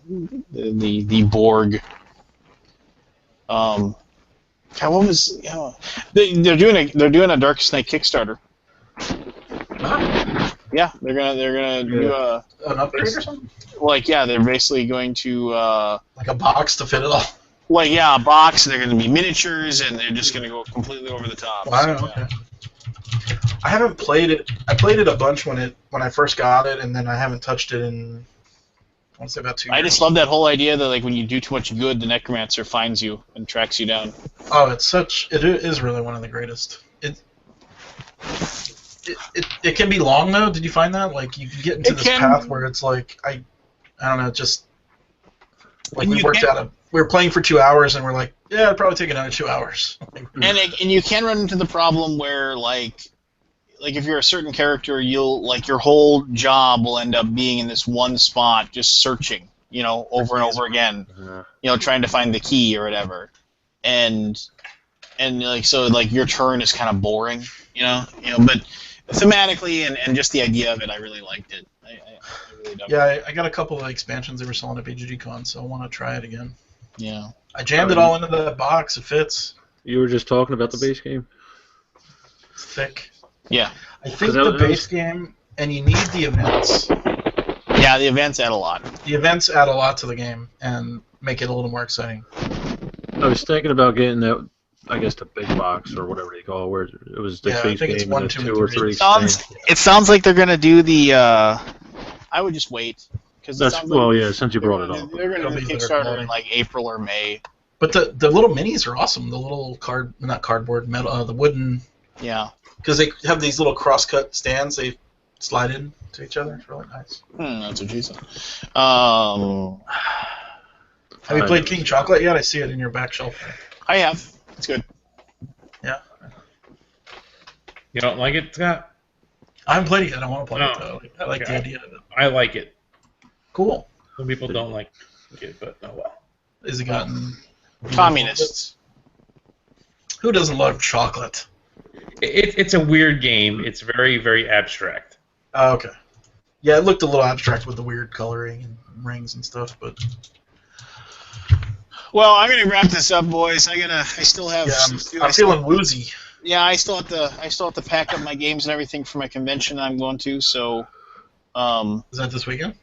Borg. What was? They're doing a Darkest Night Kickstarter. Huh? Yeah, they're gonna do an upgrade or something. Like, yeah, they're basically going to like a box to fit it all. Like, yeah, a box. They're going to be miniatures, and they're just going to go completely over the top. Wow. So, okay. I haven't played it. I played it a bunch when I first got it, and then I haven't touched it in, I want to say, about 2 years. I just love that whole idea that, like, when you do too much good, the necromancer finds you and tracks you down. Oh, it is really one of the greatest. It can be long though. Did you find that? Like, you can get into this path where it's like I don't know, just like we were playing for 2 hours and we're like, yeah, it'd probably take another 2 hours. And you can run into the problem where like if you're a certain character, your whole job will end up being in this one spot, just searching, over and over again, trying to find the key or whatever, and like, so like your turn is kind of boring, but thematically and just the idea of it, I really liked it. I really dug it. Yeah, I got a couple of expansions they were selling at BGG-Con, so I want to try it again. Yeah. I jammed it all into the box. It fits. You were just talking about the base game? It's thick. Yeah. I think the base game, and you need the events. Yeah, the events add a lot. The events add a lot to the game and make it a little more exciting. I was thinking about getting that, I guess, the big box or whatever they call it, where it was the base game and the 2 or 3 expansions. It sounds like they're going to do the... I would just wait. Since you brought it up. They're going to do the Kickstarter in like April or May. But the little minis are awesome. The little metal, the wooden... Yeah. Because they have these little cross-cut stands. They slide in to each other. It's really nice. That's what she said. Have you played King Chocolate yet? I see it in your back shelf. I have. It's good. Yeah. You don't like it, Scott? I haven't played it yet. I want to play it, though. I like the idea of it. I like it. Cool. Some people don't like it, but oh well. Is it gotten... Communists. Who doesn't love chocolate? It's a weird game. It's very, very abstract. Oh, okay. Yeah, it looked a little abstract with the weird coloring and rings and stuff, but... Well, I'm gonna wrap this up, boys. I still have. Yeah, I'm feeling woozy. Yeah, I still have to pack up my games and everything for my convention I'm going to. So, Is that this weekend?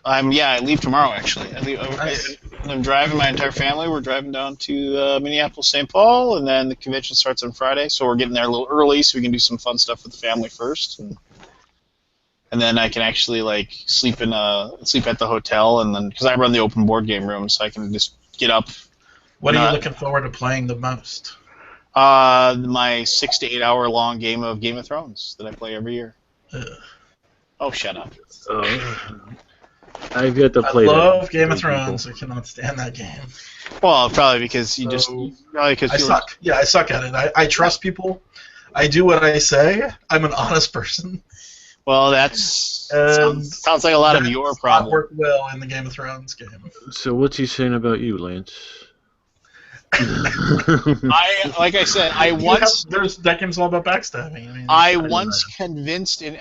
I leave tomorrow actually. Nice. I'm driving my entire family. We're driving down to Minneapolis, St. Paul, and then the convention starts on Friday. So we're getting there a little early so we can do some fun stuff with the family first, and then I can actually like sleep at the hotel, and then because I run the open board game room, so I can just get up. What are you looking forward to playing the most? My 6 to 8 hour long game of Game of Thrones that I play every year. Ugh. Oh, shut up. I've yet to play I that. love Game of Thrones. I cannot stand that game. Well, probably because I suck. Yeah, I suck at it. I trust people. I do what I say. I'm an honest person. Well, sounds like a lot of your problem. Work well in the Game of Thrones game. So what's he saying about you, Lance? Like I said, that game's all about backstabbing. I once convinced in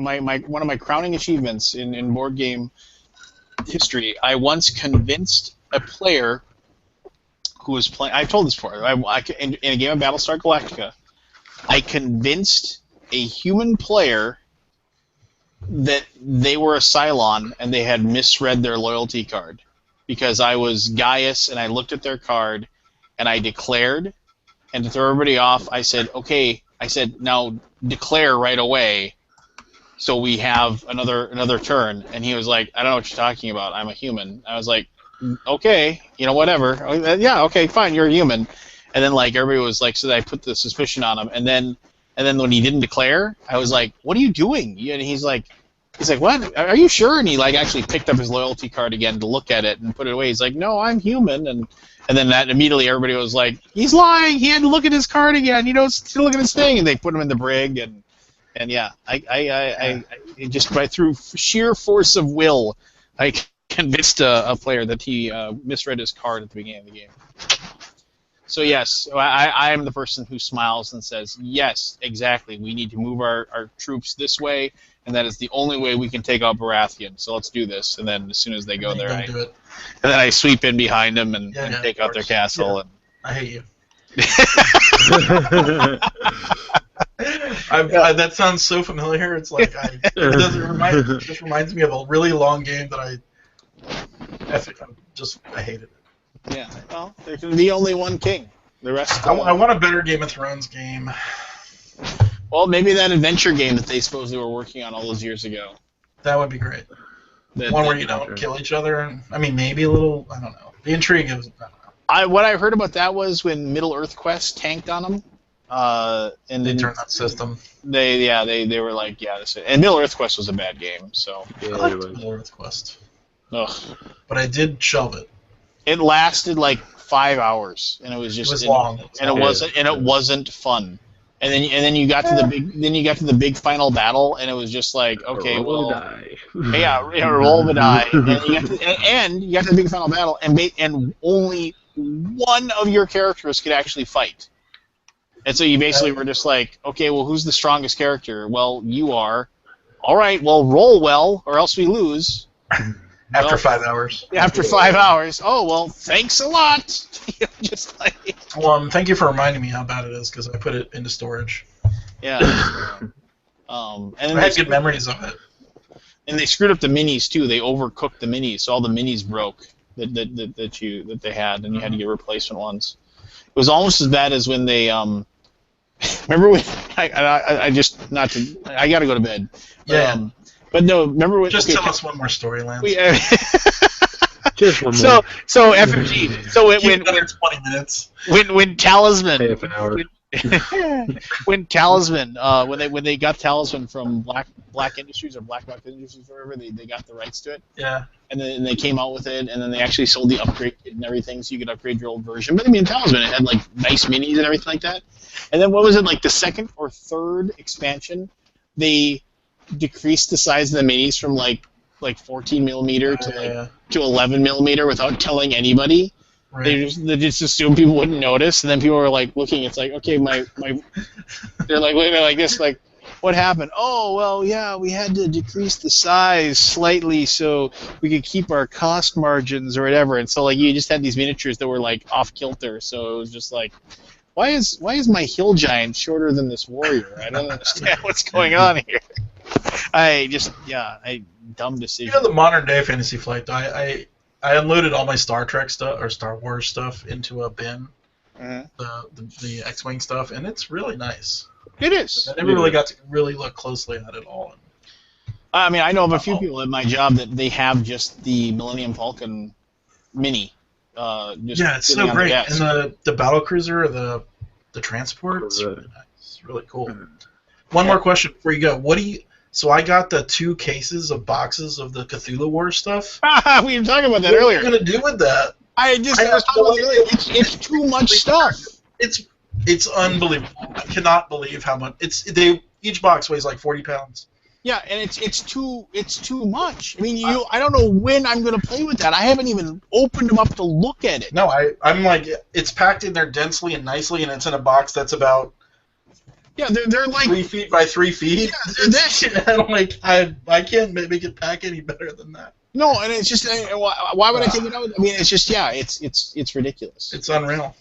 one of my crowning achievements in board game history. I once convinced a player who was playing. I've told this before. In a game of Battlestar Galactica, I convinced a human player that they were a Cylon and they had misread their loyalty card because I was Gaius and I looked at their card. And I declared, and to throw everybody off, I said, okay, now declare right away so we have another turn. And he was like, I don't know what you're talking about. I'm a human. I was like, okay, whatever. Yeah, okay, fine, you're a human. And then, like, everybody was like, so I put the suspicion on him. And then when he didn't declare, I was like, what are you doing? And he's like, what? Are you sure? And he, like, actually picked up his loyalty card again to look at it and put it away. He's like, no, I'm human. And then that immediately everybody was like, he's lying. He had to look at his card again. Still look at his thing. And they put him in the brig. And yeah, I just through sheer force of will, I convinced a player that he misread his card at the beginning of the game. So yes, I am the person who smiles and says, yes, exactly. We need to move our troops this way, and that is the only way we can take out Baratheon. So let's do this. And then as soon as they go there, and then I sweep in behind them and take out their castle. Yeah. And I hate you. That sounds so familiar. It's like it just reminds me of a really long game that I hated it. Yeah, well, there can be only one king. The rest. I want a better Game of Thrones game. Well, maybe that adventure game that they supposedly were working on all those years ago. That would be great. One where you don't kill each other. I mean, maybe a little. I don't know. The intrigue is. I don't know. What I heard about that was when Middle Earth Quest tanked on them. And they turned that system. They were like, and Middle Earth Quest was a bad game. So. I liked Middle Earth Quest. Ugh. But I did shelve it. It lasted like 5 hours, and it was just long, and it wasn't fun. And then you got to the big final battle, and it was just like, okay, roll the die. And you got to the big final battle, and only one of your characters could actually fight. And so you basically were just like, okay, well, who's the strongest character? Well, you are. All right, well, roll well, or else we lose. After 5 hours. After 5 hours. Oh, well, thanks a lot. Just like. Well, thank you for reminding me how bad it is, because I put it into storage. Yeah. And I had good memories of it. And they screwed up the minis too. They overcooked the minis, so all the minis broke that they had, and you had to get replacement ones. It was almost as bad as when they remember when I gotta go to bed. Yeah. But no, remember when? Just tell us one more story, Lance. Just one more. So FFG. So when 20 minutes. When Talisman. Half an hour. When Talisman, when they got Talisman from Black Industries or Black Industries or whatever, they got the rights to it. Yeah. And then they came out with it, and then they actually sold the upgrade kit and everything, so you could upgrade your old version. But I mean, Talisman, it had like nice minis and everything like that. And then what was it, like the second or third expansion? They decreased the size of the minis from like 14 millimeter to 11 millimeter without telling anybody. Right. They just assumed people wouldn't notice, and then people were like looking. It's like, okay, they're like looking at like this, like, what happened? Oh, well, yeah, we had to decrease the size slightly so we could keep our cost margins or whatever. And so like you just had these miniatures that were like off kilter. So it was just like, Why is my hill giant shorter than this warrior? I don't understand what's going on here. Dumb decision. You know, the modern day Fantasy Flight, though, I unloaded all my Star Trek stuff or Star Wars stuff into a bin, the X-Wing stuff, and it's really nice. It is. I never really got to really look closely at it all. I mean, I know of a few people at my job that they have just the Millennium Falcon Mini. It's so great. And the battle cruiser, or the transport, it's really nice. It's really cool. One more question before you go. So I got the 2 cases of boxes of the Cthulhu Wars stuff. We were talking about that earlier. What are you going to do with that? I was talking about it earlier. It's too much stuff. It's unbelievable. I cannot believe how much each box weighs like 40 pounds. Yeah, and it's too much. I mean, I don't know when I'm going to play with that. I haven't even opened them up to look at it. No, I'm like, it's packed in there densely and nicely, and it's in a box that's about they're like 3 feet by 3 feet. Yeah, I'm like, I can't make it pack any better than that. No, and it's just why would I take it out? I mean, it's just it's ridiculous. It's unreal.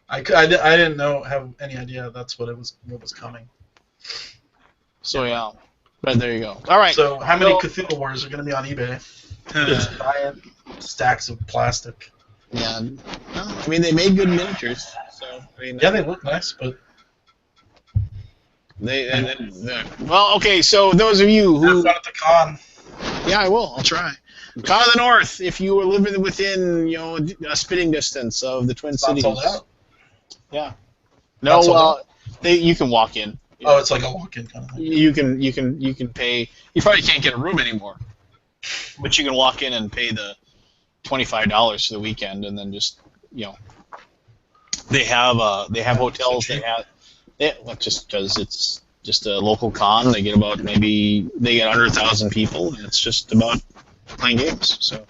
I didn't have any idea that's what was coming. So yeah. But there you go. All right. So how many Cthulhu Wars are going to be on eBay? Giant stacks of plastic. Yeah. Well, I mean, they made good miniatures. So I mean, they look nice, but well, okay. So those of you who have fun at the con. Yeah, I will. I'll try. Con of the North. If you are living within a spitting distance of the Twin Cities. Sold out. Yeah. No, you can walk in. Oh, it's like a walk-in kind of thing. You can pay. You probably can't get a room anymore, but you can walk in and pay the $25 for the weekend, and then just they have hotels. Just because it's just a local con, they get under 1,000 people, and it's just about playing games. So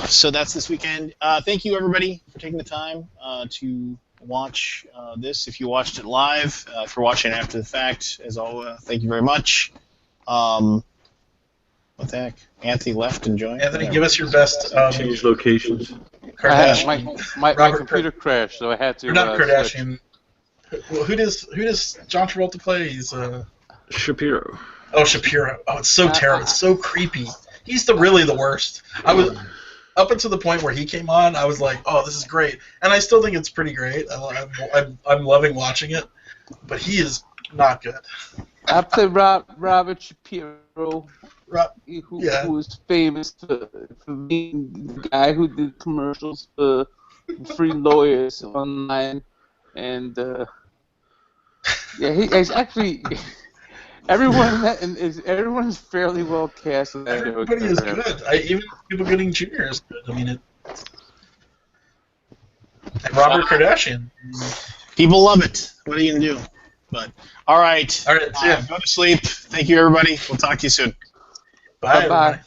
so that's this weekend. Thank you everybody for taking the time to watch this. If you watched it live, if you're watching after the fact, as always, thank you very much. What the heck? Anthony left and joined. Anthony, give us your best. Change locations. My computer crashed, so I had to. Not Kardashian. Who does John Travolta play? He's Shapiro. Oh, Shapiro. Oh, it's so terrible. It's so creepy. He's really the worst. I was up until the point where he came on. I was like, oh, this is great, and I still think it's pretty great. I'm loving watching it, but he is not good. I play Robert Shapiro, who is famous for being the guy who did commercials for free lawyers online, and he's actually everyone's fairly well cast. Everybody is good. Even people getting junior is good. I mean, and Robert Kardashian. People love it. What are you gonna do? But all right. See ya. Go to sleep. Thank you, everybody. We'll talk to you soon. Bye.